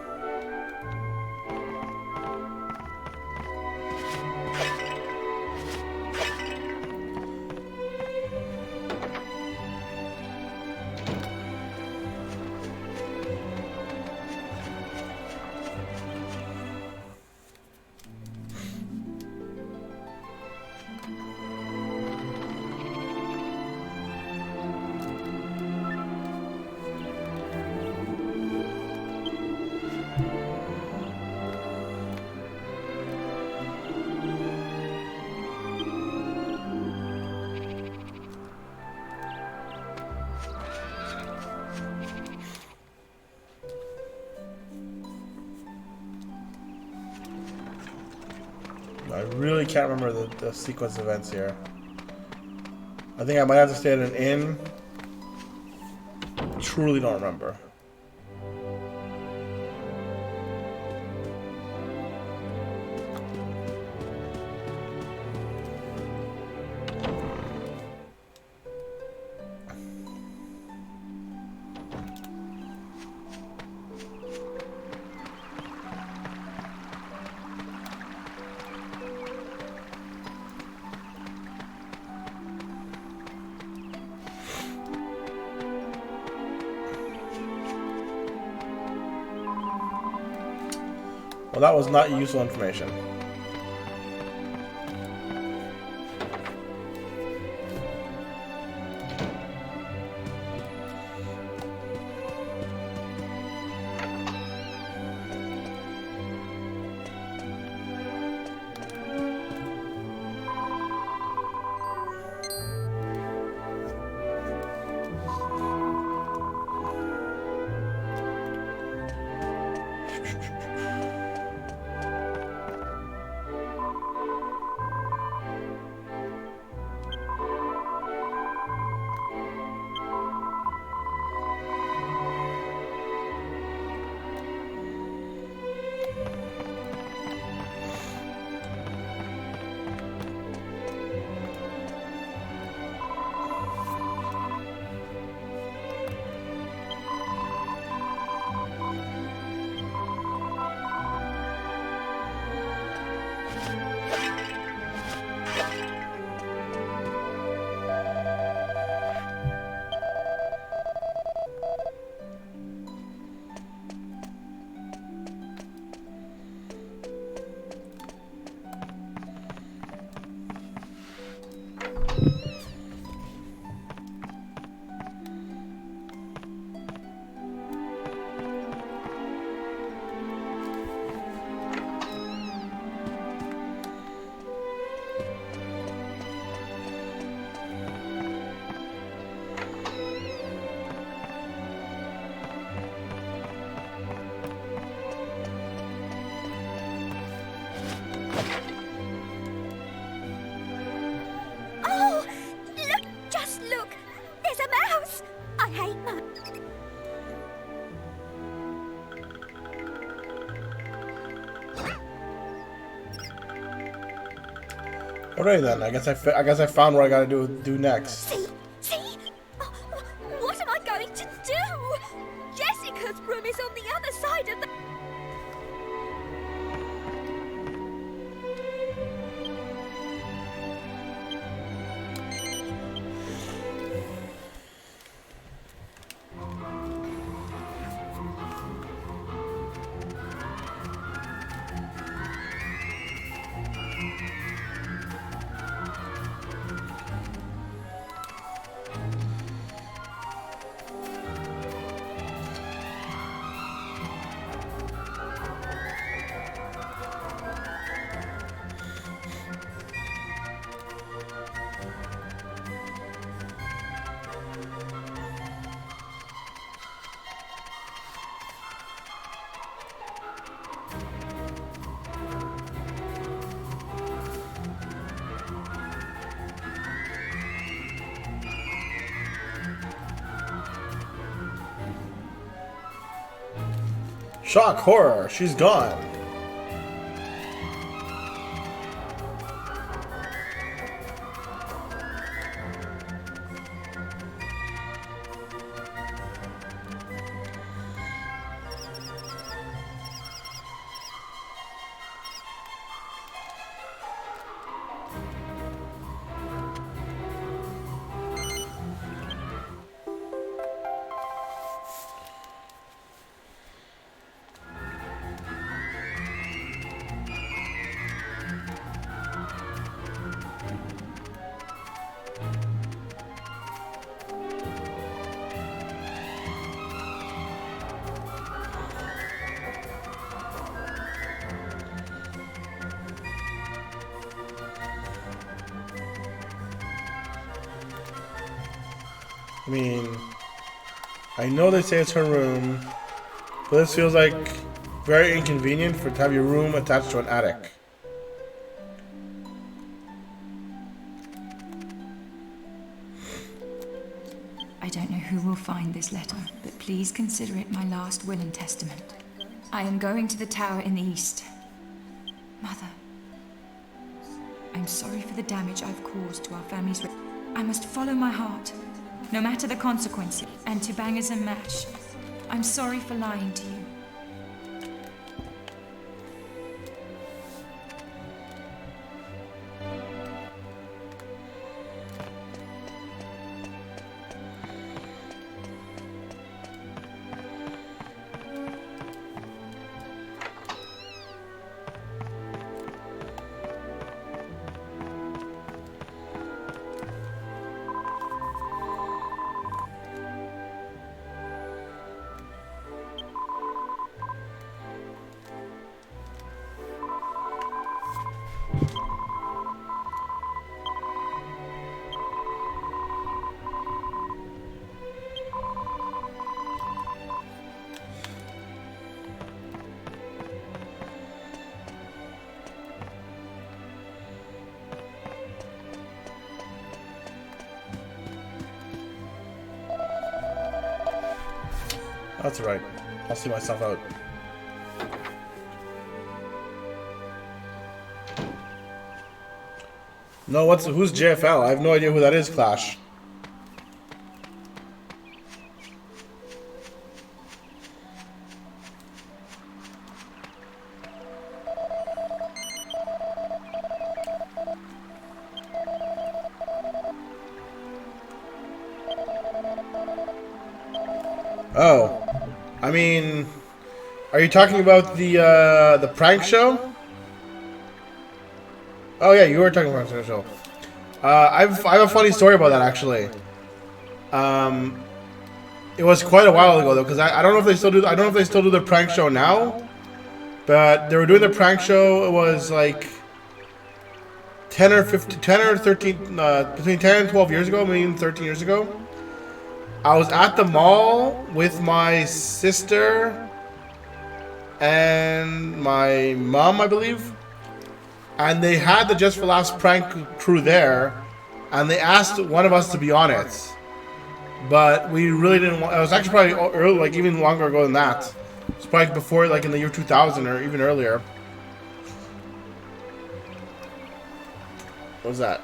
I really can't remember the sequence of events here. I think I might have to stay at an inn. Truly don't remember. Well, that was not useful information. Alright then, I guess I found what I gotta do next. See? What am I going to do? Jessica's room is on the other side of the... Shock, horror, she's gone. I mean, I know they say it's her room, but this feels like very inconvenient for to have your room attached to an attic. I don't know who will find this letter, but please consider it my last will and testament. I am going to the tower in the east. Mother, I'm sorry for the damage I've caused to our family's. I must follow my heart, no matter the consequences. And to Bangers and Mash, I'm sorry for lying to you. That's right. I'll see myself out. No, who's JFL? I have no idea who that is, Clash. Oh. I mean, are you talking about the prank show? Oh yeah, you were talking about the show. I have a funny story about that actually. It was quite a while ago though, because I don't know if they still do. I don't know if they still do the prank show now, but they were doing the prank show. It was like 10 or 13, between 10 and 12 years ago, maybe 13 years ago. I was at the mall with my sister and my mom, I believe. And they had the Just for Laughs prank crew there. And they asked one of us to be on it. But we really didn't want... It was actually probably early, like even longer ago than that. It's probably before, like in the year 2000 or even earlier. What was that?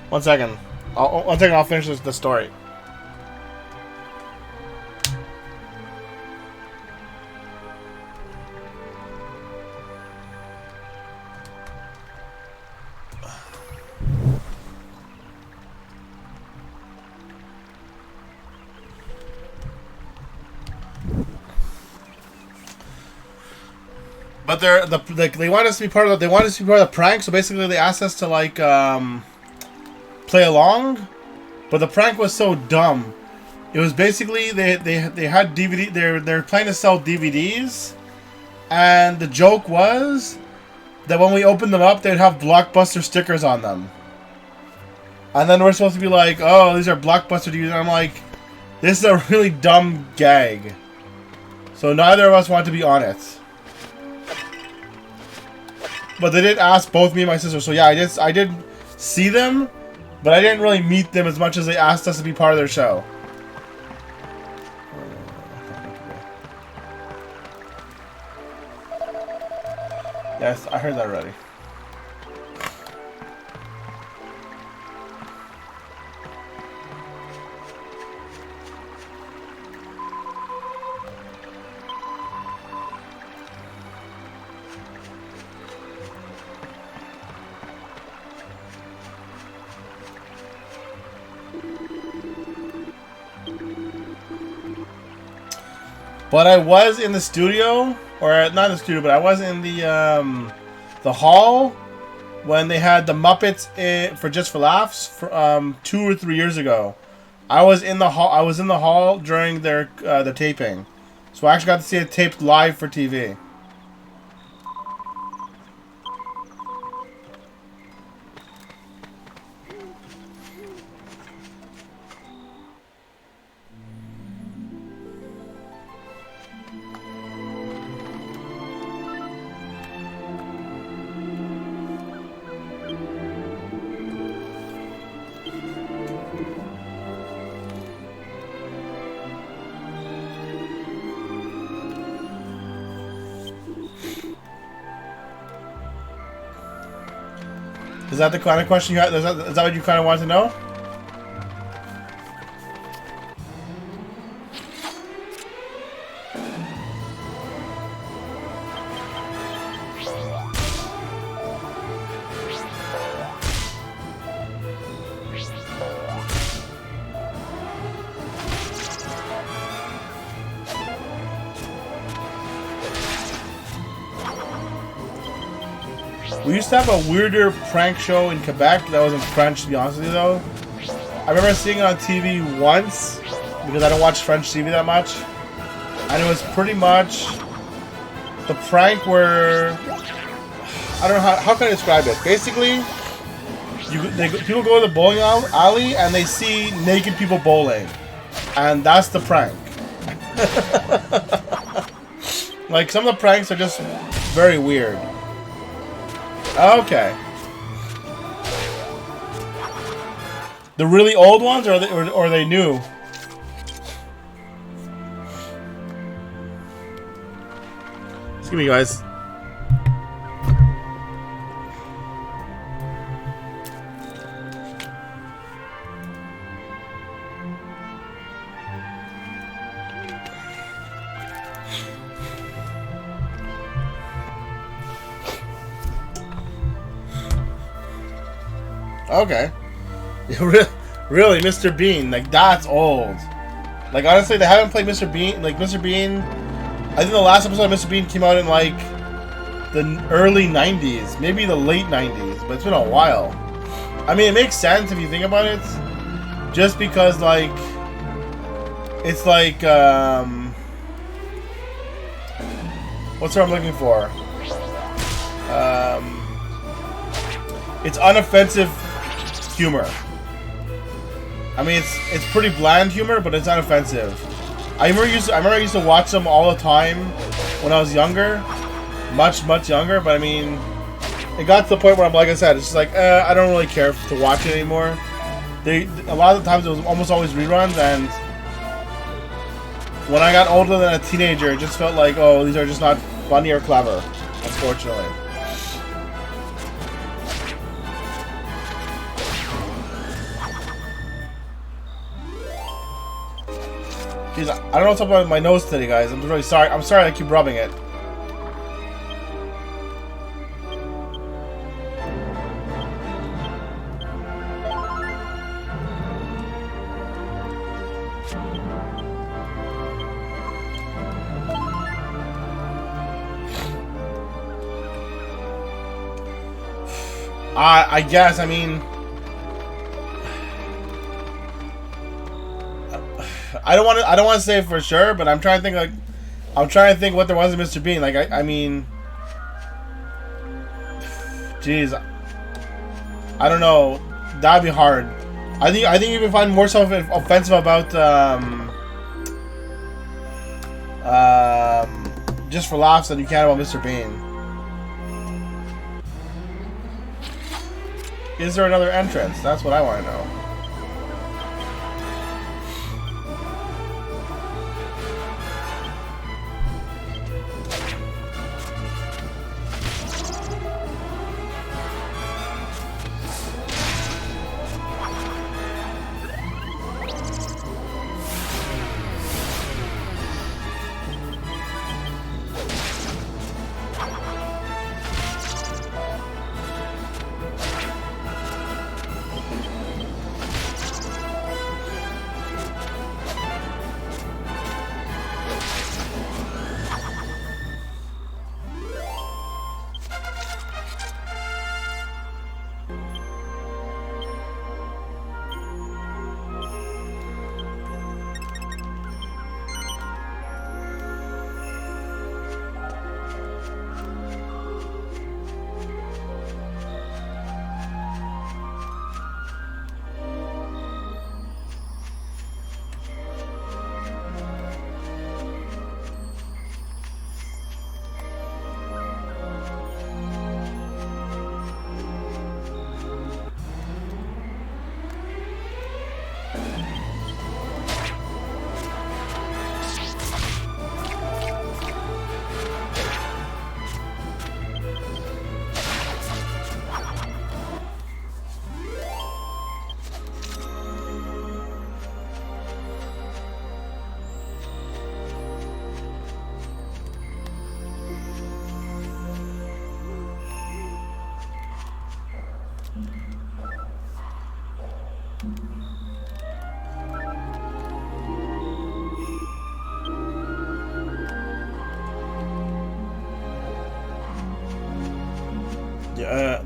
One second. I'll finish the story. But they want us to be part of the prank. So basically, they asked us to like play along, but the prank was so dumb. It was basically they had DVD. They're planning to sell DVDs, and the joke was that when we opened them up, they'd have Blockbuster stickers on them. And then we're supposed to be like, "Oh, these are Blockbuster DVDs." And I'm like, "This is a really dumb gag." So neither of us want to be on it. But they did ask both me and my sister. So yeah, I did see them, but I didn't really meet them as much as they asked us to be part of their show. Yes, I heard that already. But I was in the studio, or not in the studio, but I was in the hall when they had the Muppets for Just for Laughs for, 2 or 3 years ago. I was in the hall. I was in the hall during their the taping, so I actually got to see it taped live for TV. Is that the kind of question you had? Is that what you kind of want to know? We used to have a weirder prank show in Quebec that was in French, to be honest with you, though. I remember seeing it on TV once, because I don't watch French TV that much. And it was pretty much the prank where... I don't know, how can I describe it? Basically, people go to the bowling alley and they see naked people bowling. And that's the prank. Like, some of the pranks are just very weird. Okay. The really old ones, or are they new? Excuse me, guys. Okay. Really, Mr. Bean, like, that's old. Like, honestly, they haven't played Mr. Bean. Like, Mr. Bean, I think the last episode of Mr. Bean came out in, like, the early 90s. Maybe the late 90s, but it's been a while. I mean, it makes sense if you think about it. Just because, like, it's like, what's the word I'm looking for? It's unoffensive humor. I mean, it's pretty bland humor, but it's not offensive. I remember I used to watch them all the time when I was younger, much younger. But I mean, it got to the point where I'm, like I said, it's just like I don't really care to watch it anymore. A lot of the times it was almost always reruns, and when I got older than a teenager, it just felt like, oh, these are just not funny or clever, unfortunately. Jeez, I don't know what's up with my nose today, guys. I'm really sorry. I'm sorry I keep rubbing it. I guess, I mean... I don't want to say for sure, but I'm trying to think what there was in Mr. Bean. Like, I mean... Jeez. I don't know. That'd be hard. I think you can find more stuff offensive about, Just for Laughs than you can about Mr. Bean. Is there another entrance? That's what I want to know.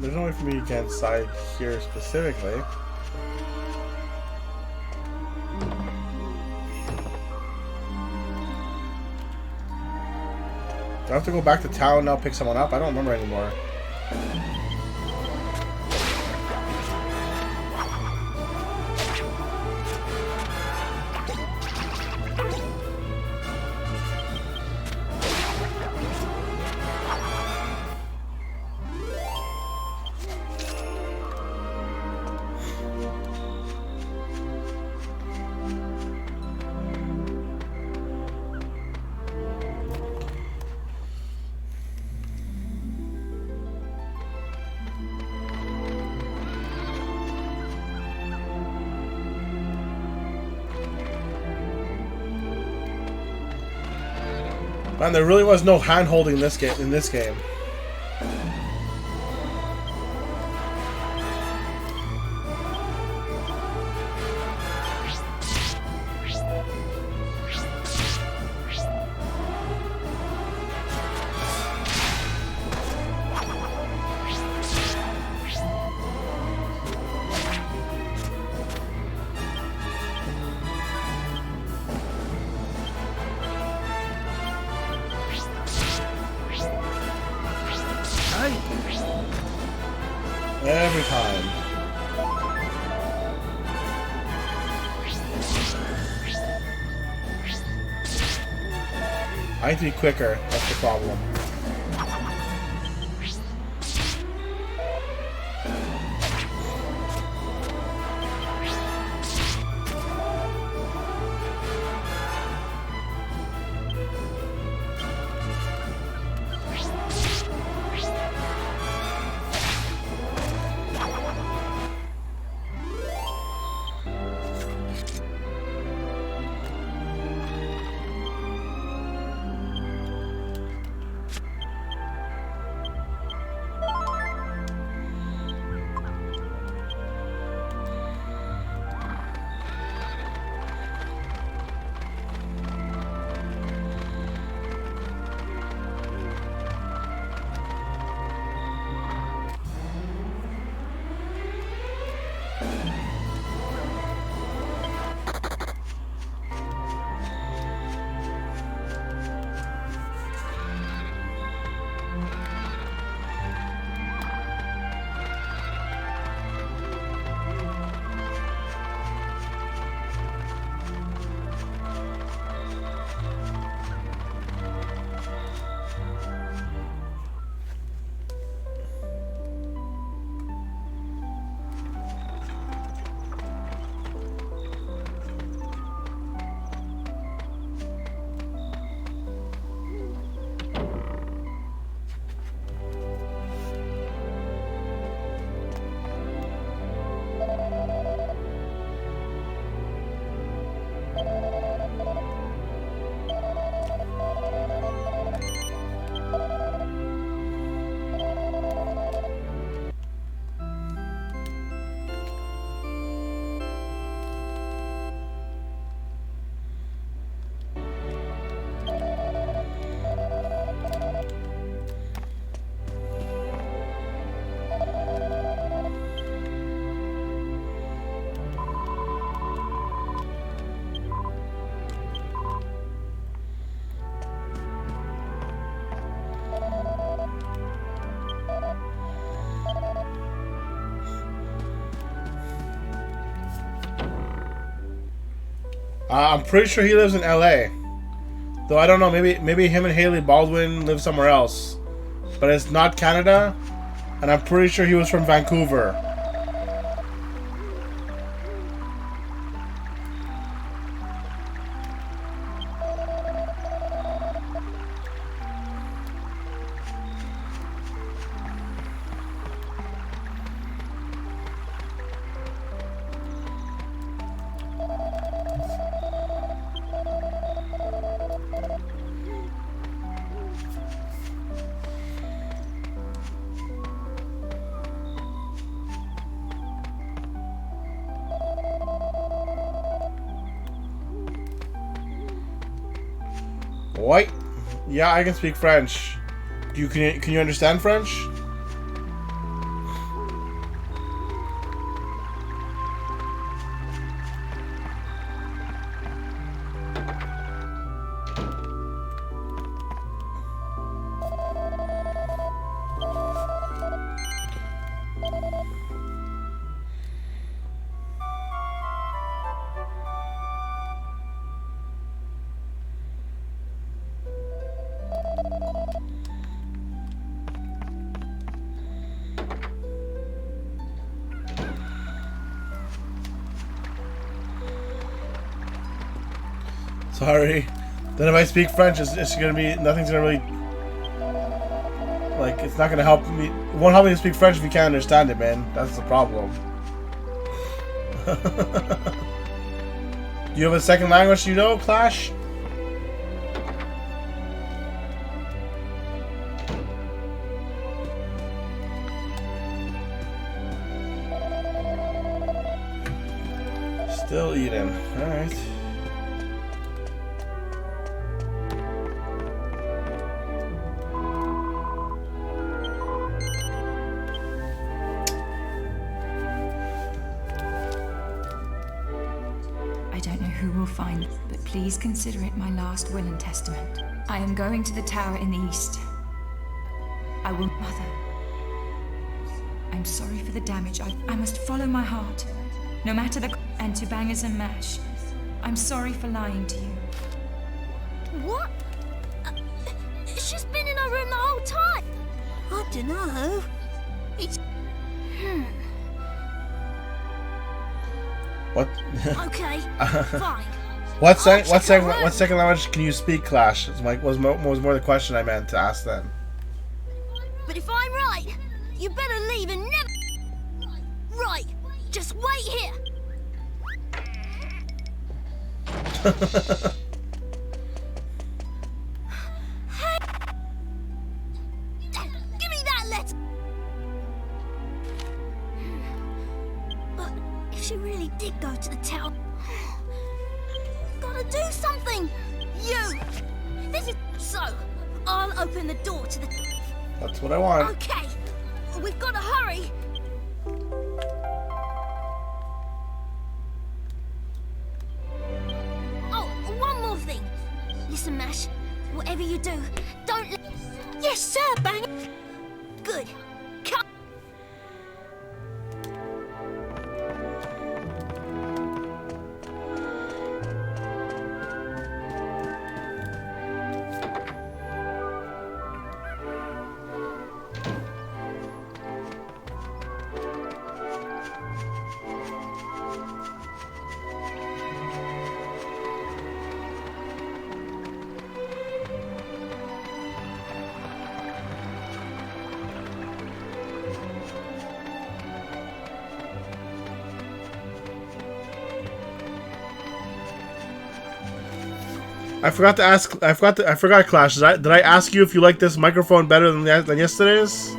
There's no way for me to get inside here specifically. Do I have to go back to town now, pick someone up? I don't remember anymore. Man, there really was no hand-holding in this game. Every time. I need to be quicker, that's the problem. I'm pretty sure he lives in LA. Though I don't know, maybe him and Haley Baldwin live somewhere else. But it's not Canada, and I'm pretty sure he was from Vancouver. What? Yeah, I can speak French. Can you understand French? Sorry. Then if I speak French, it's gonna be nothing's gonna really like. It's not gonna help me. It won't help me to speak French if you can't understand it, man. That's the problem. Do you have a second language you know, Clash? Still eating. Alright. I don't know who will find, but please consider it my last will and testament. I am going to the tower in the east. I will... Mother. I'm sorry for the damage. I must follow my heart. No matter the... And to bangers and mash. I'm sorry for lying to you. What? She's been in her room the whole time. I don't know. It's... What? Okay, fine. What second language can you speak, Clash? Was more the question I meant to ask then. But if I'm right, you better leave and never... Right, just wait here. Hey! Give me that letter! But if she really did go to the tower... Gotta do something! You! This is... So, I'll open the door to the... That's what I want. Okay, we've got to hurry. Oh, one more thing. Listen, Mash. Whatever you do, don't let... Yes, sir, Bang. Good. Come. I forgot to ask. I forgot, Clash. Did I ask you if you like this microphone better than yesterday's?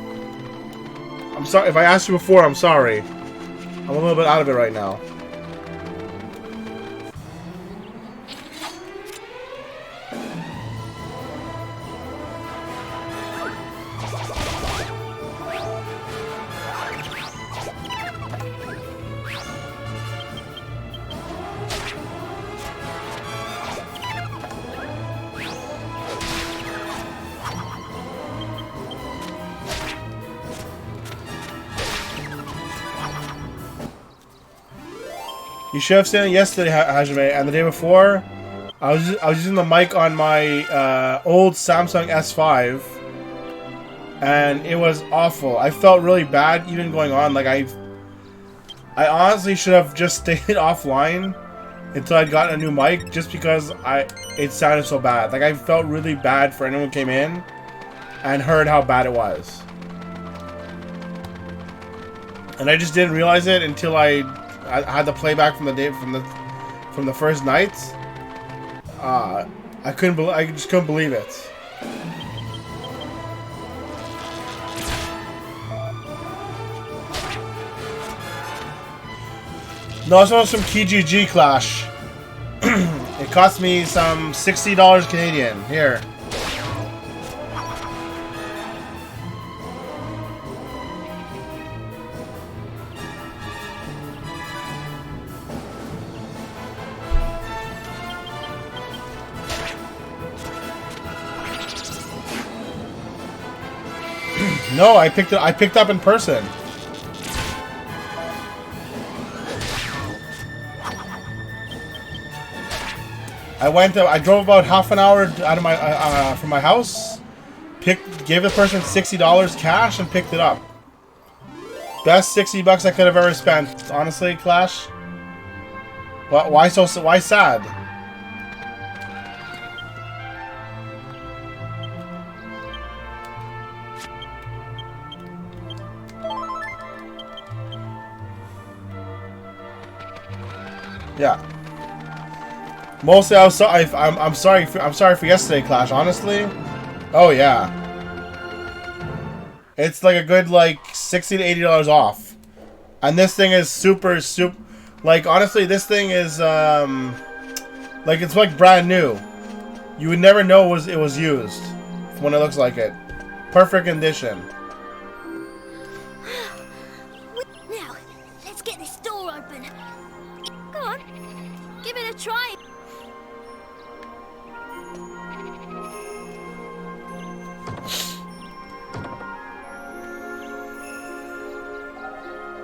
I'm sorry if I asked you before. I'm sorry. I'm a little bit out of it right now. You should have seen it yesterday, Hajime, and the day before. I was using the mic on my old Samsung S5, and it was awful. I felt really bad even going on. Like I honestly should have just stayed offline until I'd gotten a new mic, just because it sounded so bad. Like I felt really bad for anyone who came in and heard how bad it was, and I just didn't realize it until I had the playback from the day from the first night. I just couldn't believe it. No, this one's from KGG, Clash. It cost me some $60 Canadian. Here. No, I picked up in person. I drove about half an hour out of my from my house, gave the person $60 cash and picked it up. Best $60 I could have ever spent, honestly, Clash. Why sad? Yeah. Mostly, I'm sorry. I'm sorry. I'm sorry for yesterday, Clash. Honestly. Oh yeah. It's like a good like $60 to $80 off, and this thing is super. Like honestly, this thing is like it's like brand new. You would never know it was used when it looks like it. Perfect condition. Now, let's get this door open. Go on, give it a try.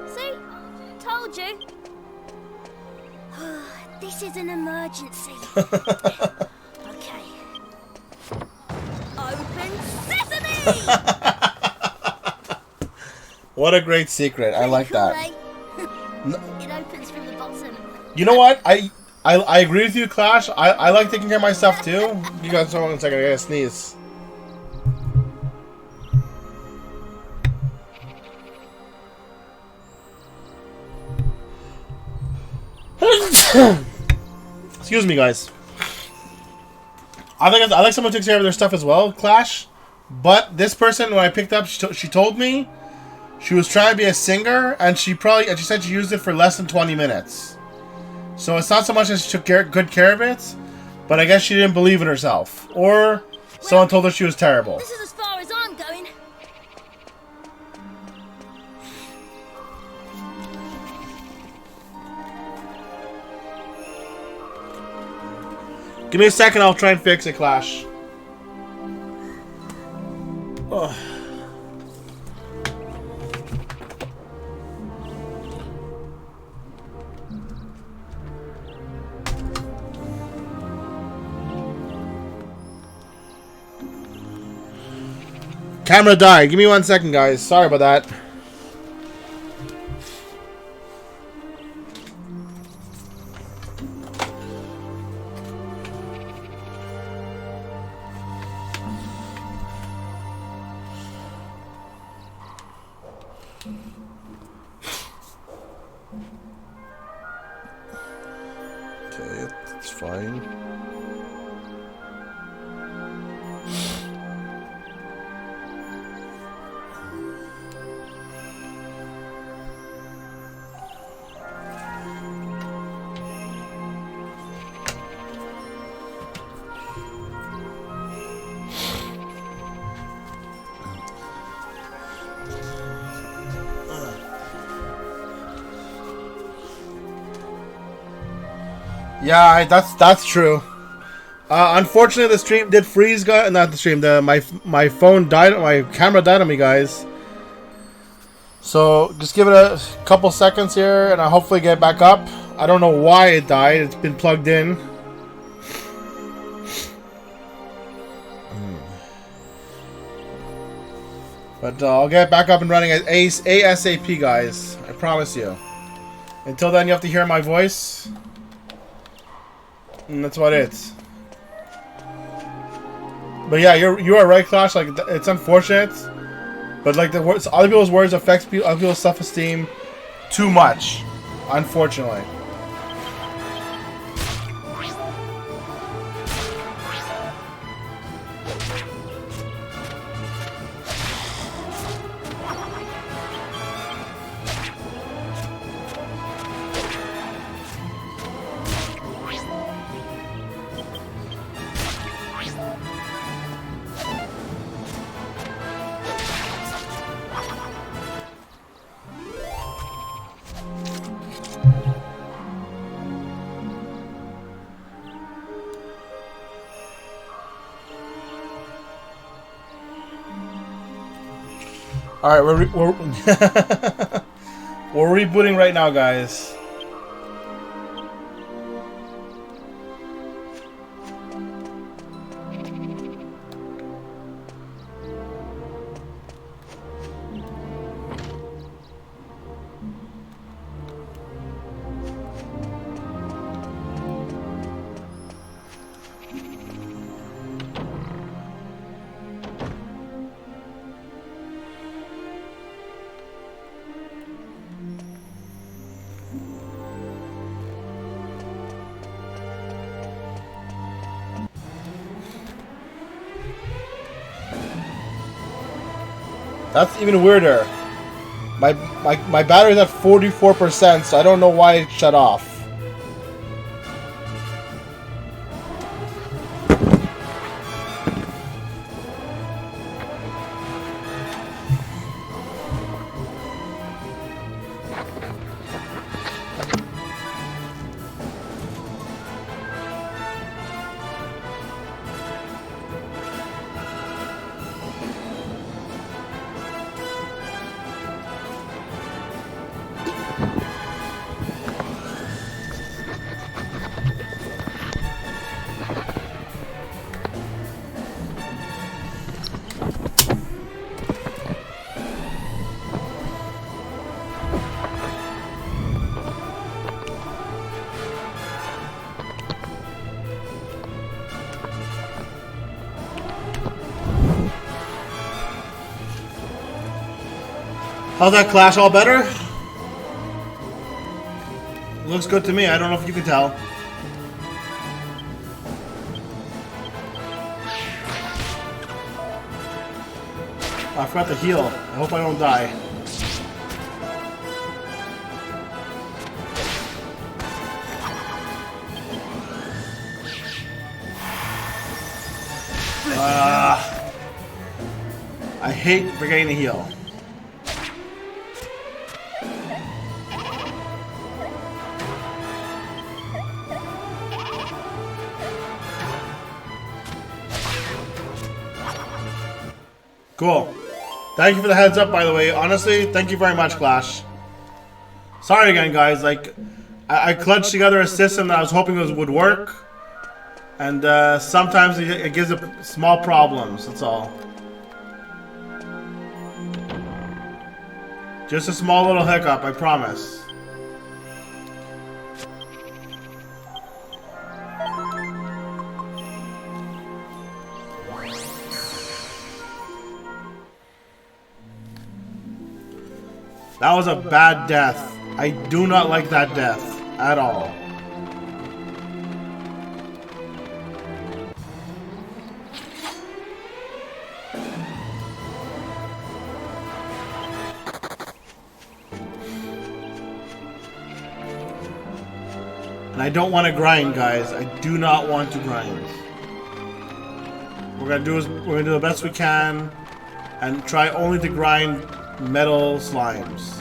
See? Told you. This is an emergency. Okay. Open sesame! What a great secret. I like Cool, that. eh? It opens from the bottom. You know what? I agree with you, Clash. I like taking care of myself too. You guys hold on a second. I gotta sneeze. Excuse me, guys. I like someone who takes care of their stuff as well, Clash. But this person, when I picked up, she told me she was trying to be a singer, and she said she used it for less than 20 minutes. So it's not so much as she took good care of it, but I guess she didn't believe in herself, or someone told her she was terrible. This is as far as I'm going. Give me a second, I'll try and fix it, Clash. Ugh. Camera died. Give me 1 second, guys. Sorry about that. Okay, it's fine. Yeah, that's true. Unfortunately, the stream did freeze, guys. Not the stream. My phone died. My camera died on me, guys. So just give it a couple seconds here, and I'll hopefully get back up. I don't know why it died. It's been plugged in. But I'll get back up and running at ASAP, guys. I promise you. Until then, you have to hear my voice. And that's about it. But yeah, you are right, Clash. Like, it's unfortunate, but like the words, other people's words affects other people's self-esteem too much, unfortunately. All right, we're rebooting right now, guys. That's even weirder. My battery's at 44%, so I don't know why it shut off. How's that Clash? All better? Looks good to me. I don't know if you can tell. Oh, I forgot to heal. I hope I don't die. I hate forgetting to heal. Cool. Thank you for the heads up, by the way. Honestly, thank you very much, Clash. Sorry again, guys. Like, I clutched together a system that I was hoping would work. And sometimes it gives up small problems, that's all. Just a small little hiccup, I promise. That was a bad death. I do not like that death at all. And I don't want to grind, guys. I do not want to grind. We're gonna do the best we can and try only to grind metal slimes.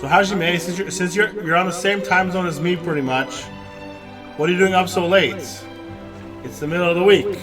So Hajime, since you're on the same time zone as me pretty much, what are you doing up so late? It's the middle of the week.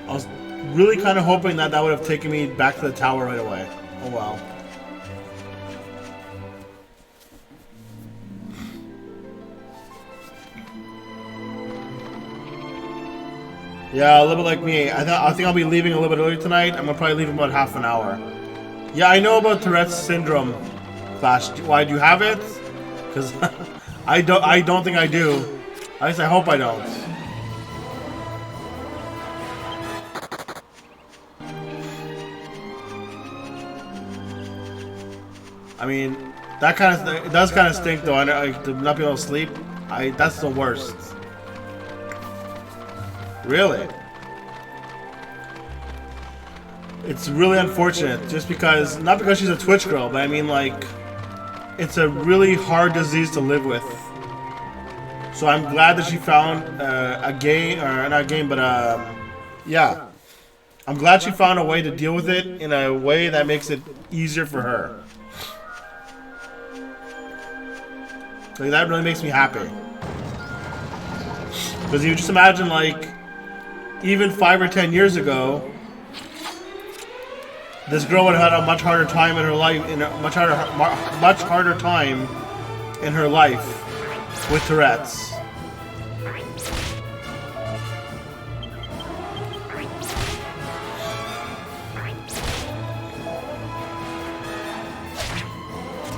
I was really kind of hoping that would have taken me back to the tower right away. Oh well. Yeah, a little bit like me. I think I'll be leaving a little bit early tonight. I'm gonna probably leave in about half an hour. Yeah, I know about Tourette's syndrome, Flash. Why do you have it? Because I don't think I do. At least I hope I don't. I mean, that kind of it does kind of stink though. To not be able to sleep, that's the worst. Really, it's really unfortunate. Just because, not because she's a Twitch girl, but I mean like, it's a really hard disease to live with. So I'm glad that she found a game, or not a game, but yeah. I'm glad she found a way to deal with it in a way that makes it easier for her. Like, that really makes me happy. Because you just imagine, like, even 5 or 10 years ago, this girl would have had a much harder time in her life, much harder time in her life with Tourette's.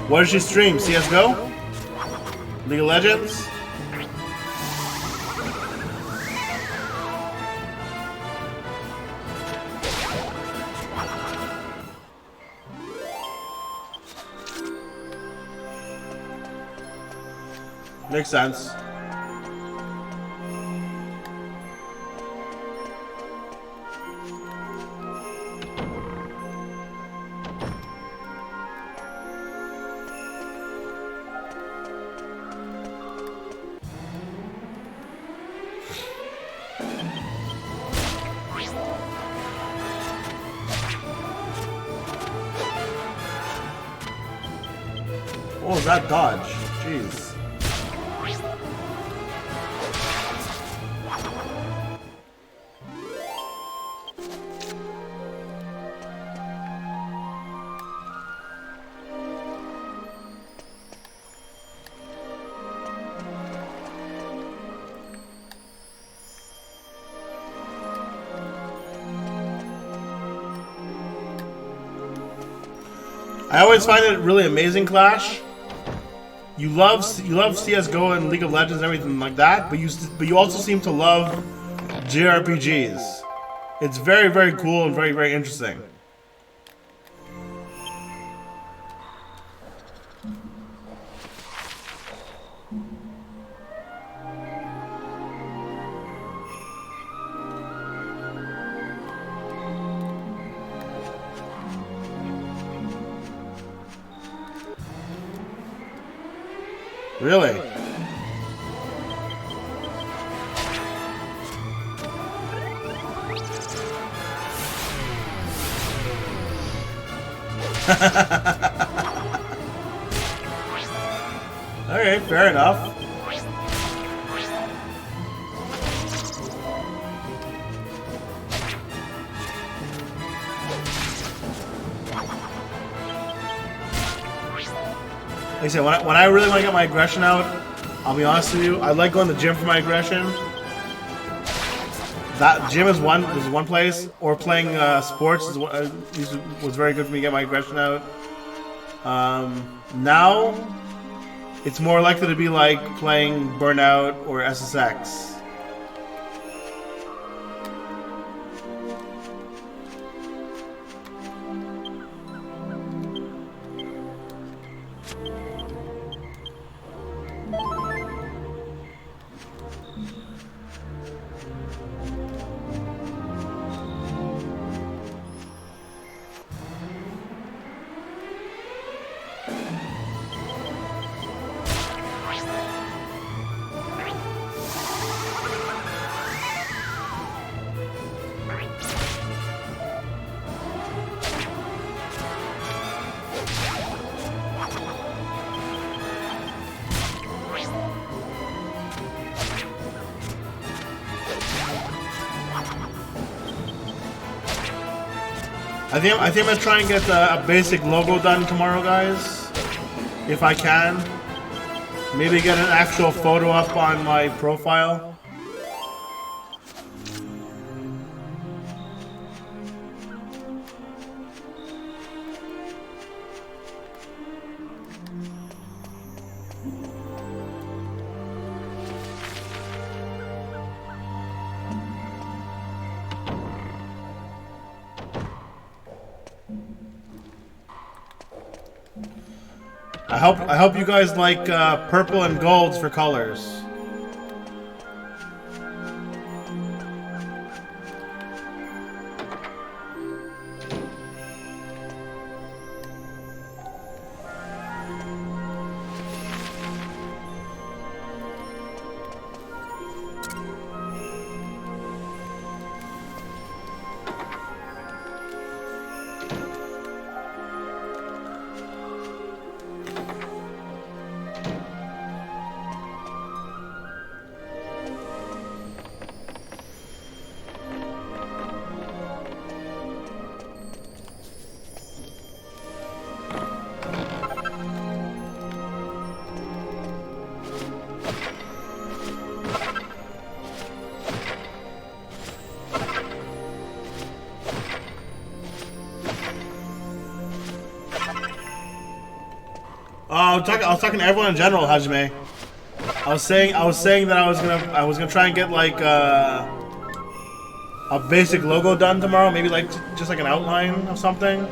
What does she stream? CS:GO? League of Legends? Makes sense. What was that dodge? Jeez. I always find it really amazing, Clash. You love CS:GO and League of Legends and everything like that, but you also seem to love JRPGs. It's very, very cool and very, very interesting. Really? Alright, fair enough. Like I said, when I really want to get my aggression out, I'll be honest with you, I like going to the gym for my aggression. That gym is one place, or playing sports was very good for me to get my aggression out. Now, it's more likely to be like playing Burnout or SSX. I think I'm gonna try and get a basic logo done tomorrow, guys. If I can. Maybe get an actual photo up on my profile. I hope you guys like purple and golds for colors. I was talking to everyone in general, Hajime. I was saying that I was gonna try and get like a basic logo done tomorrow, maybe like just like an outline of something,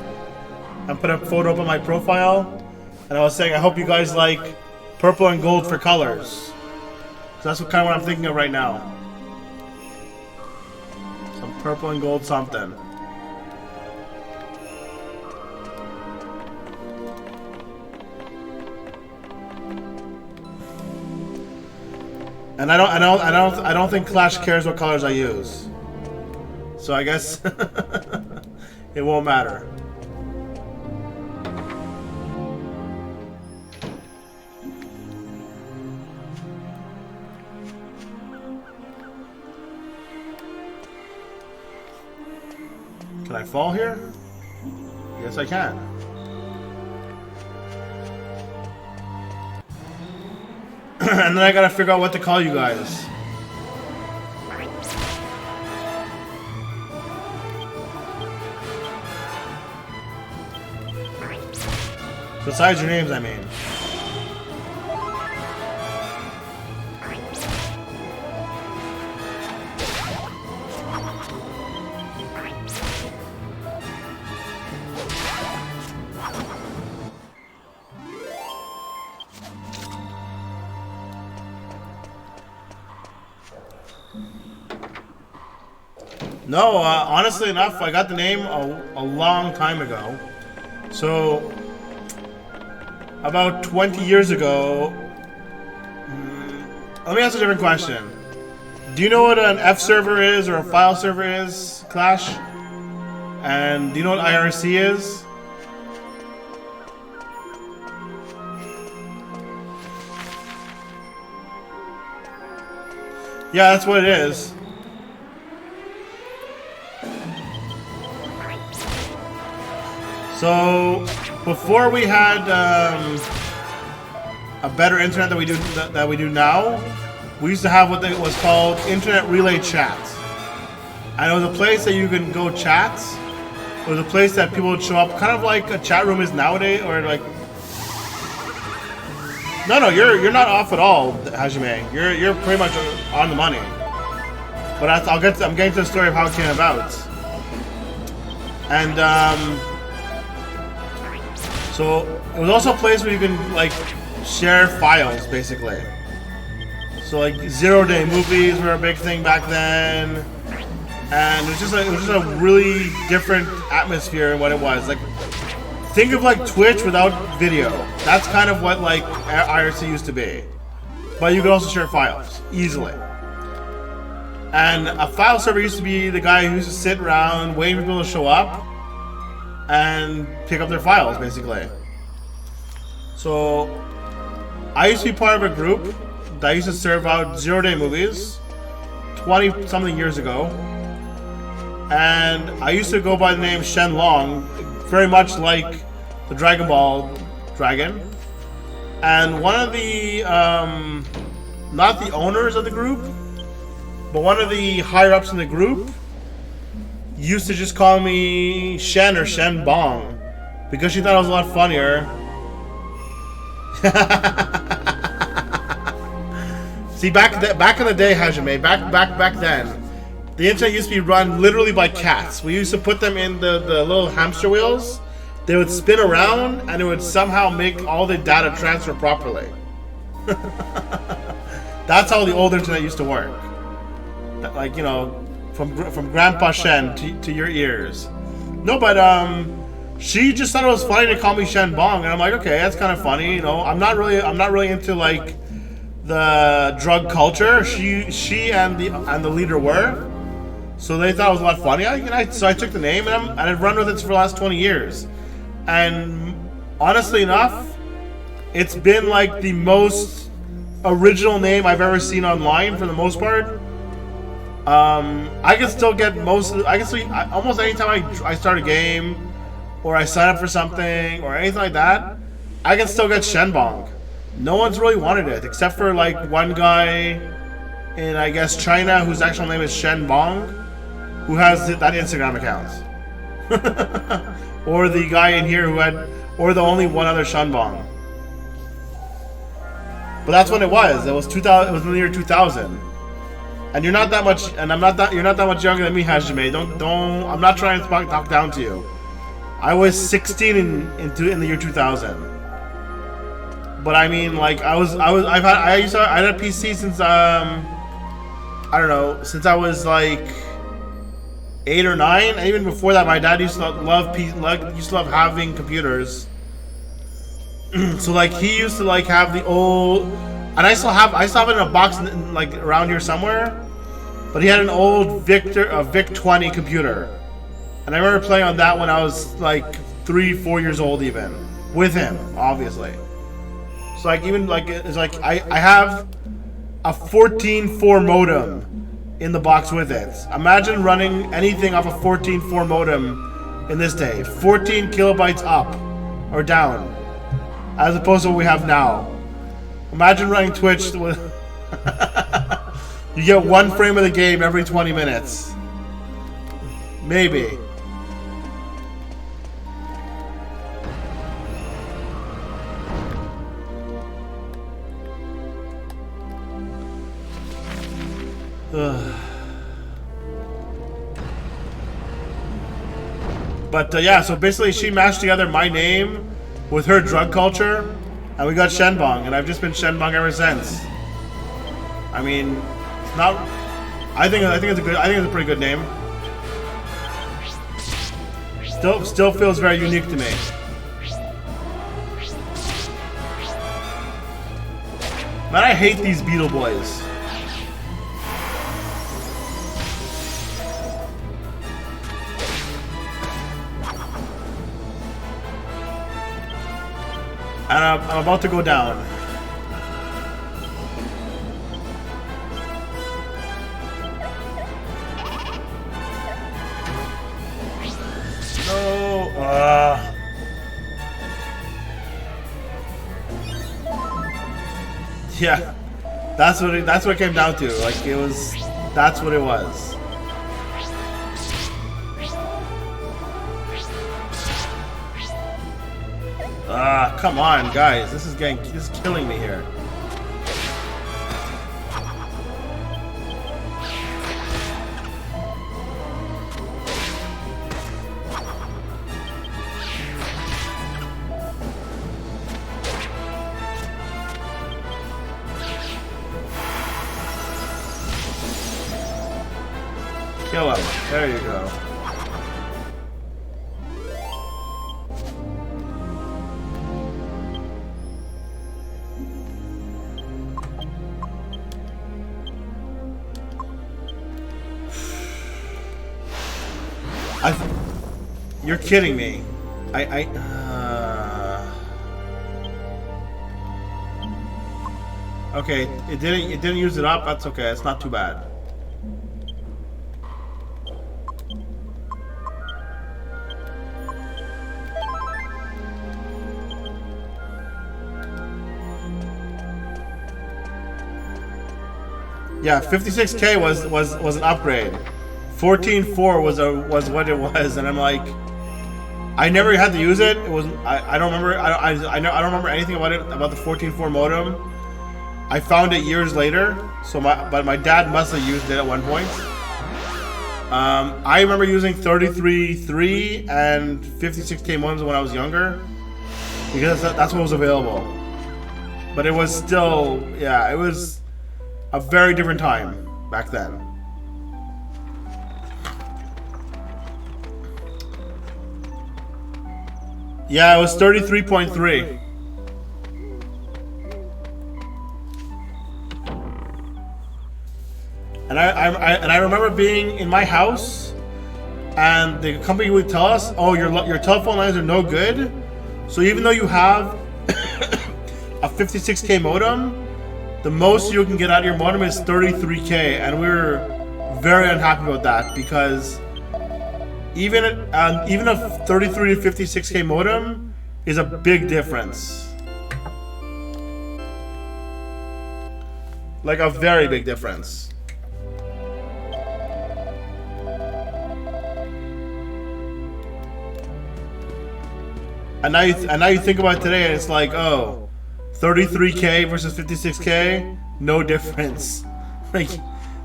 and put a photo up on my profile. And I was saying I hope you guys like purple and gold for colors. So that's what I'm thinking of right now. Some purple and gold something. And I don't think Clash cares what colors I use. So I guess it won't matter. Can I fall here? Yes, I can. And then I gotta figure out what to call you guys. Besides your names, I mean. No, honestly enough, I got the name a long time ago. So, about 20 years ago... let me ask a different question. Do you know what an F server is or a file server is, Clash? And do you know what IRC is? Yeah, that's what it is. So, before we had a better internet that we do now, we used to have what was called Internet Relay Chat. And it was a place that you can go chat, It was a place that people would show up, kind of like a chat room is nowadays, or like. No, you're not off at all, Hajime. You're pretty much on the money. But I'm getting to the story of how it came about. And so it was also a place where you can like share files, basically. So like 0-day movies were a big thing back then, and it was just a really different atmosphere in what it was. Like, think of like Twitch without video. That's kind of what like IRC used to be. But you could also share files easily. And a file server used to be the guy who used to sit around waiting for people to show up and pick up their files, basically. So I used to be part of a group that used to serve out 0-day movies 20-something years ago. And I used to go by the name Shenlong, very much like the Dragon Ball dragon. And one of the, not the owners of the group, but one of the higher-ups in the group used to just call me Shen or Shen Bong because she thought it was a lot funnier. See, back in the day, Hajime, back then, the internet used to be run literally by cats. We used to put them in the little hamster wheels. They would spin around, and it would somehow make all the data transfer properly. That's how the old internet used to work. Like, you know, from Grandpa Shen to your ears. No, but she just thought it was funny to call me Shen Bong, and I'm like, okay, that's kind of funny. You know, I'm not really into like the drug culture. She and the leader were, so they thought it was a lot funny. So I took the name and I've run with it for the last 20 years. And honestly enough, it's been like the most original name I've ever seen online for the most part. I can still get almost anytime I start a game or I sign up for something or anything like that, I can still get Shenbong. No one's really wanted it except for like one guy in, I guess, China whose actual name is Shenbong, who has that Instagram account. Or the guy in here who had, or the only one other Shenbong. But that's when it was. It was 2000. It was in the year 2000. And you're not that much, and you're not that much younger than me, Hajime. Don't. I'm not trying to talk down to you. I was 16 in the year 2000. But I mean, like, I had a PC since I don't know, since I was like 8 or 9. And even before that, my dad used to love having computers. So like he used to like have the old, and I still have it in a box like around here somewhere. But he had an old VIC-20 computer, and I remember playing on that when I was like 3-4 years old, even with him, obviously. So like even like it's like I have a 14.4 modem in the box with it. Imagine running anything off a 14.4 modem in this day, 14 kilobytes up or down, as opposed to what we have now. Imagine running Twitch with you get one frame of the game every 20 minutes. Maybe. But yeah, so basically she mashed together my name with her drug culture, and we got Shenbong, and I've just been Shenbong ever since. I mean, it's not. I think it's a pretty good name. Still feels very unique to me. Man, I hate these Beetle Boys. And I'm about to go down. No. Yeah, that's what it came down to. Like that's what it was. come on, guys. This is killing me here. Kill him. There you go. You're kidding me. Okay, it didn't use it up. That's okay. It's not too bad. Yeah, 56K was an upgrade. 14.4 was what it was, and I'm like, I never had to use it. It was I don't remember. I don't remember anything about it, about the 14.4 modem. I found it years later. So my dad must have used it at one point. I remember using 33.3 and 56K modems when I was younger, because that's what was available. But it was still, yeah, it was a very different time back then. Yeah, it was 33.3. And I remember being in my house, and the company would tell us, "Oh, your telephone lines are no good. So even though you have a 56K modem, the most you can get out of your modem is 33K," and we were very unhappy about that, because even a 33 to 56K modem is a big difference, like a very big difference. And now you think about it today, and it's like, oh, 33K versus 56K, no difference. Like,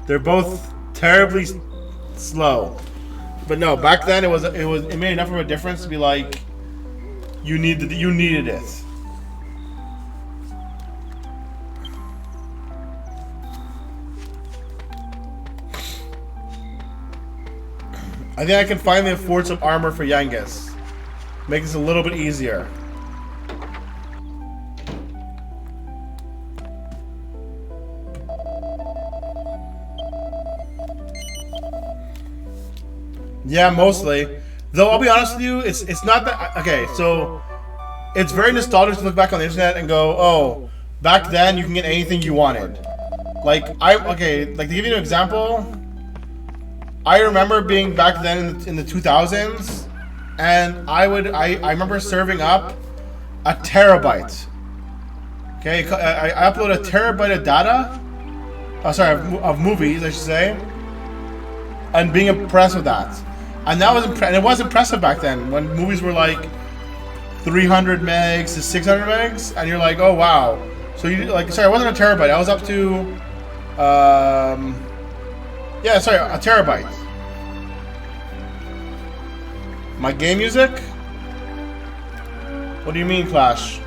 they're both terribly slow. But no, back then it made enough of a difference to be like, you needed it. I think I can finally afford some armor for Yangus. Make this a little bit easier. Yeah, mostly. Though I'll be honest with you, it's not that okay. So it's very nostalgic to look back on the internet and go, oh, back then you can get anything you wanted. Like like to give you an example, I remember being back then in the 2000s, and I remember serving up a terabyte. Okay, I uploaded a terabyte of data. Of movies, I should say, and being impressed with that. And that was and it was impressive back then, when movies were like 300 megs to 600 megs, and you're like, oh wow. So you like, sorry, it wasn't a terabyte. I was up to, yeah, sorry, a terabyte. My game music? What do you mean, Clash?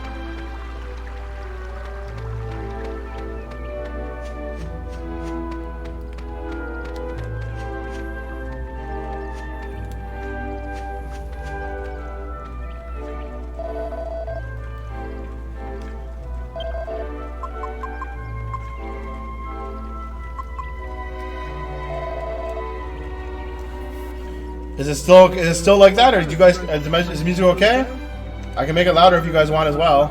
Is it still like that, or do you guys, is the music okay? I can make it louder if you guys want as well.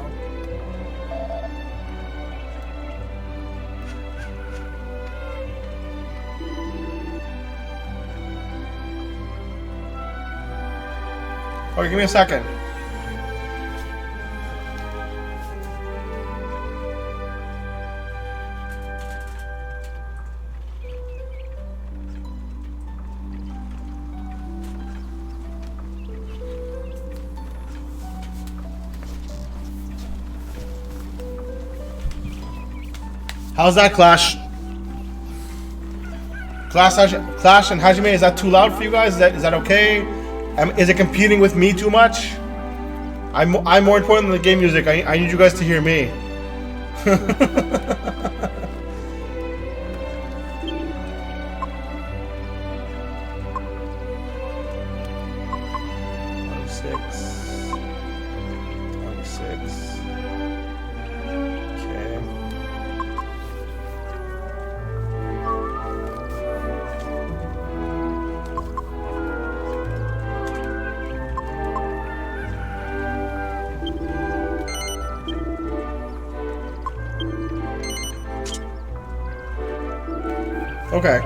Okay, give me a second. How's that, Clash? Clash and Hajime, is that too loud for you guys? Is that okay? Is it competing with me too much? I'm more important than the game music. I need you guys to hear me. Okay.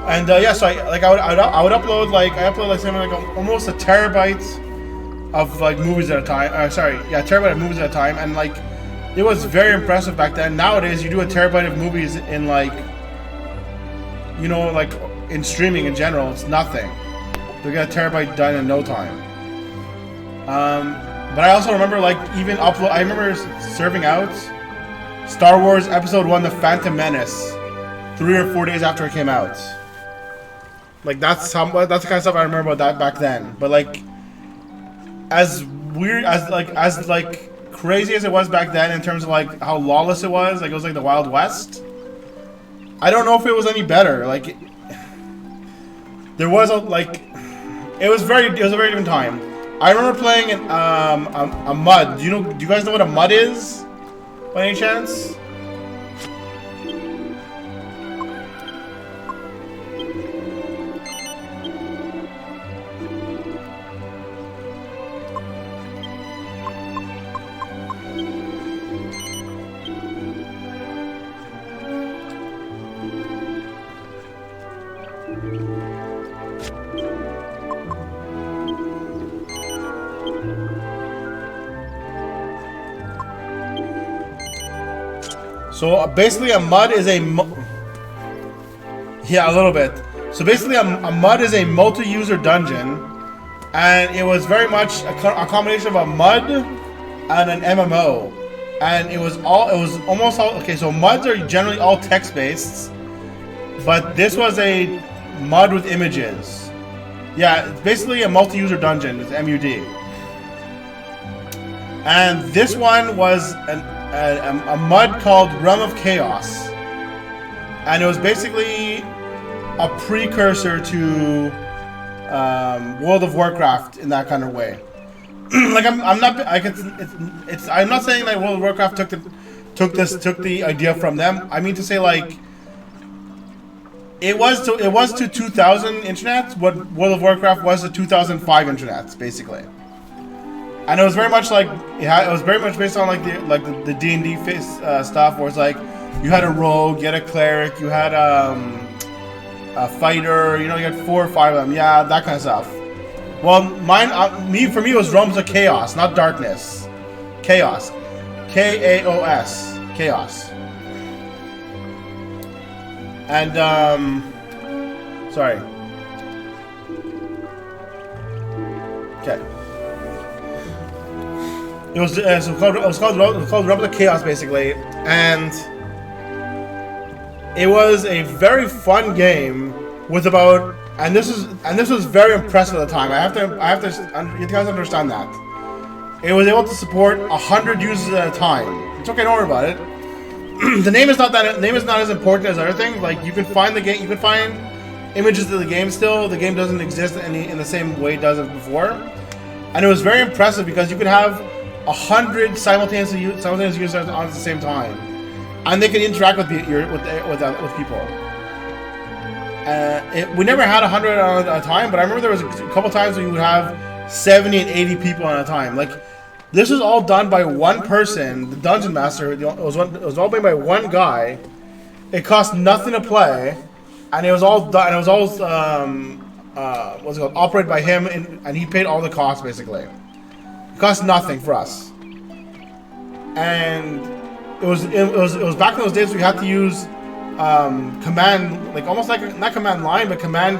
And yeah, so I would upload like something like almost a terabyte of like movies at a time. Terabyte of movies at a time, and like it was very impressive back then. Nowadays, you do a terabyte of movies in like, you know, like in streaming in general, it's nothing. You get a terabyte done in no time. But I also remember like even upload. I remember serving out Star Wars Episode 1: The Phantom Menace 3 or 4 days after it came out. Like that's the kind of stuff I remember about that back then. But like, as weird as crazy as it was back then in terms of like how lawless it was like the Wild West. I don't know if it was any better. Like, there was it was a very different time. I remember playing a MUD. Do you guys know what a MUD is, by any chance? So basically, a MUD is a little bit. So basically, a MUD is a multi-user dungeon, and it was very much a combination of a MUD and an MMO, and it was almost all okay. So MUDs are generally all text-based, but this was a MUD with images. Yeah, it's basically a multi-user dungeon. It's MUD, and this one was a MUD called Realm of Chaos, and it was basically a precursor to World of Warcraft in that kind of way. Like I'm not saying that World of Warcraft took the idea from them. I mean to say like it was to 2000 internet what World of Warcraft was to 2005 internet, basically. And it was very much like it was very much based on the D&D stuff, where it's like you had a rogue, you had a cleric, you had a fighter, you had 4 or 5 of them, yeah, that kind of stuff. Well, for me it was Realms of Chaos, not Darkness. Chaos, K-A-O-S, Chaos. And sorry. Okay. It was called Realms of Chaos, basically, and it was a very fun game with about, and this was very impressive at the time. You guys understand that. It was able to support 100 users at a time. It's okay, don't worry about it. The name is not as important as other things. Like, you can find the game, you can find images of the game still. The game doesn't exist in the same way it does as before, and it was very impressive because you could have 100 simultaneous users on at the same time, and they can interact with people. We never had 100 at a time, but I remember there was a couple times where you would have 70 and 80 people at a time. Like, this was all done by one person, the dungeon master. It was all made by one guy. It cost nothing to play, and it was all done. It was all what's it called? Operated by him, and he paid all the costs basically. Cost nothing for us, and it was back in those days we had to use command, like almost like not command line, but command.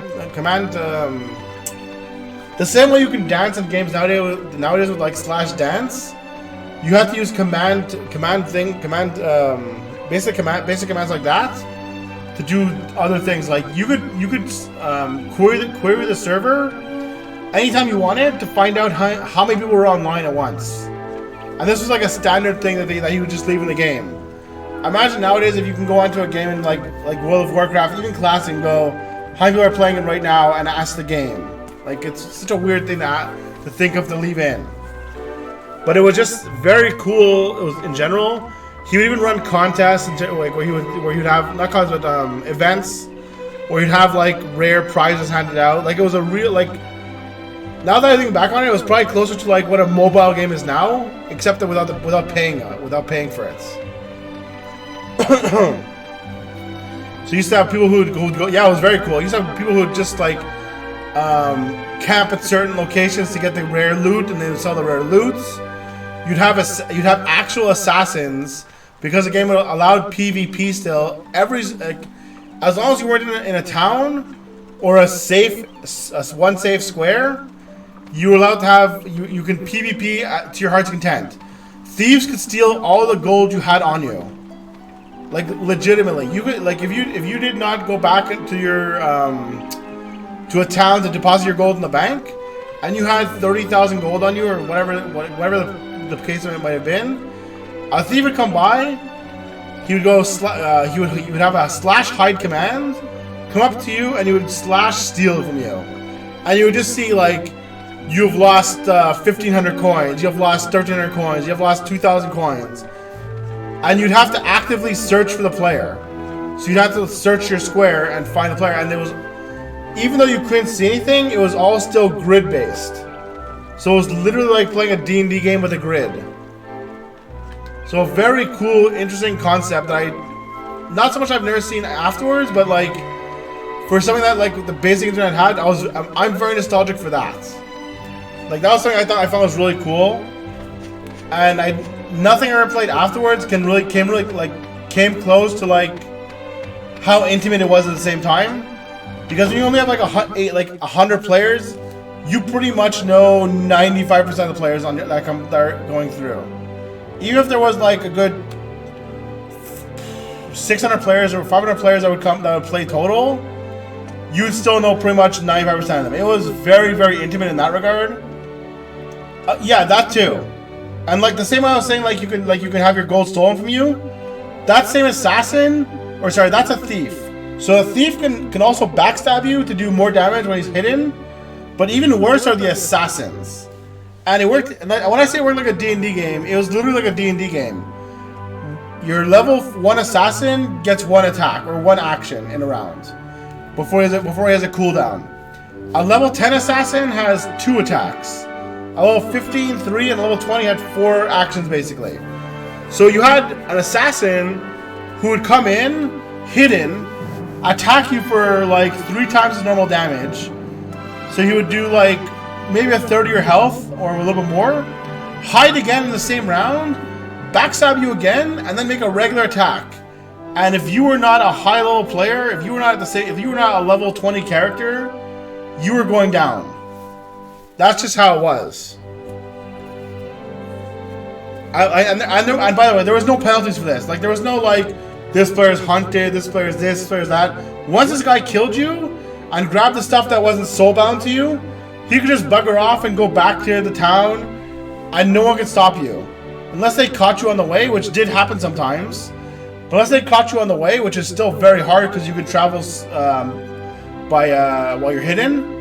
The same way you can dance in games nowadays with like /dance, you have to use command basic commands like that to do other things. Like you could query the server anytime you wanted to find out how many people were online at once. And this was like a standard thing that he would just leave in the game. Imagine nowadays if you can go onto a game in like World of Warcraft, even Classic, and go, how many people are playing it right now, and ask the game. Like, it's such a weird thing to think of to leave in. But it was just very cool. It was in general. He would even run contests like where he'd have not contests but events where he'd have like rare prizes handed out. Like it was a real like. Now that I think back on it, it was probably closer to like what a mobile game is now, except that without paying for it. So you used to have people who would go. Yeah, it was very cool. You used to have people who would just like camp at certain locations to get the rare loot, and they would sell the rare loots. You'd have actual assassins because the game allowed PvP still. As long as you weren't in a town or one safe square, you were allowed to have you can PvP to your heart's content. Thieves could steal all the gold you had on you. Like legitimately, you could like if you did not go back to your to a town to deposit your gold in the bank, and you had 30,000 gold on you or whatever the case of it might have been, a thief would come by. He would go. He would have a /hide command, come up to you, and he would /steal from you, and you would just see like you've lost 1,500 coins, you've lost 1,300 coins, you've lost 2,000 coins. And you'd have to actively search for the player. So you'd have to search your square and find the player. And there was, even though you couldn't see anything, it was all still grid-based. So it was literally like playing a D&D game with a grid. So a very cool, interesting concept that not so much I've never seen afterwards, but like, for something that like the basic internet had, I'm very nostalgic for that. Like that was something I found was really cool. And nothing I ever played afterwards came close to like how intimate it was at the same time. Because when you only have like 100 players, you pretty much know 95% of the players that are going through. Even if there was like a good 600 players or 500 players that would play total, you would still know pretty much 95% of them. It was very, very intimate in that regard. Yeah, that too. And like the same way I was saying, like you can have your gold stolen from you. That same assassin, that's a thief. So a thief can also backstab you to do more damage when he's hidden. But even worse are the assassins. And it worked. And when I say it worked like a D&D game, it was literally like a D&D game. Your level 1 assassin gets 1 attack or 1 action in a round before he has a cooldown. A level 10 assassin has 2 attacks. A level 15, 3, and level 20 had 4 actions, basically. So you had an assassin who would come in, hidden, attack you for like 3 times his normal damage. So he would do like maybe a third of your health or a little bit more, hide again in the same round, backstab you again, and then make a regular attack. And if you were not a high-level player, if you were not a level 20 character, you were going down. That's just how it was. And by the way, there was no penalties for this. Like, there was no, like, this player's hunted, this player's this, this player's that. Once this guy killed you and grabbed the stuff that wasn't soulbound to you, he could just bugger off and go back to the town, and no one could stop you. Unless they caught you on the way, which did happen sometimes. But unless they caught you on the way, which is still very hard because you can travel while you're hidden,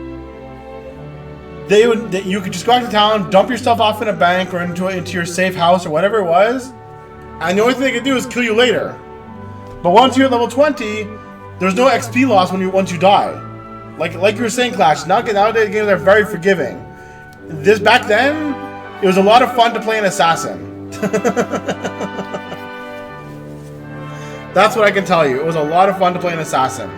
you could just go back to town, dump your stuff off in a bank or into your safe house or whatever it was, and the only thing they could do is kill you later. But once you're at level 20, there's no XP loss once you die. Like you were saying, Clash, nowadays games are very forgiving. Back then, it was a lot of fun to play an assassin. That's what I can tell you. It was a lot of fun to play an assassin.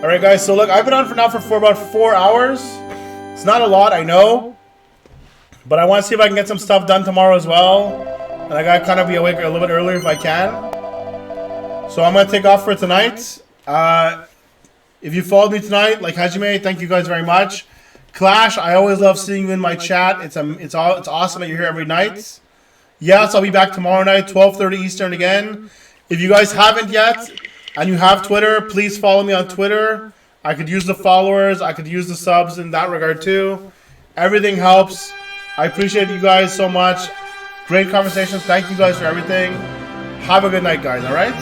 Alright guys, so look, I've been on for about 4 hours. It's not a lot, I know. But I want to see if I can get some stuff done tomorrow as well. and I gotta kind of be awake a little bit earlier if I can. So I'm gonna take off for tonight. If you followed me tonight, like Hajime, thank you guys very much. Clash, I always love seeing you in my chat. It's awesome that you're here every night. Yes, I'll be back tomorrow night, 12:30 Eastern again. If you guys haven't yet, and you have Twitter, please follow me on Twitter. I could use the followers. I could use the subs in that regard too. Everything helps. I appreciate you guys so much. Great conversation. Thank you guys for everything. Have a good night, guys. All right?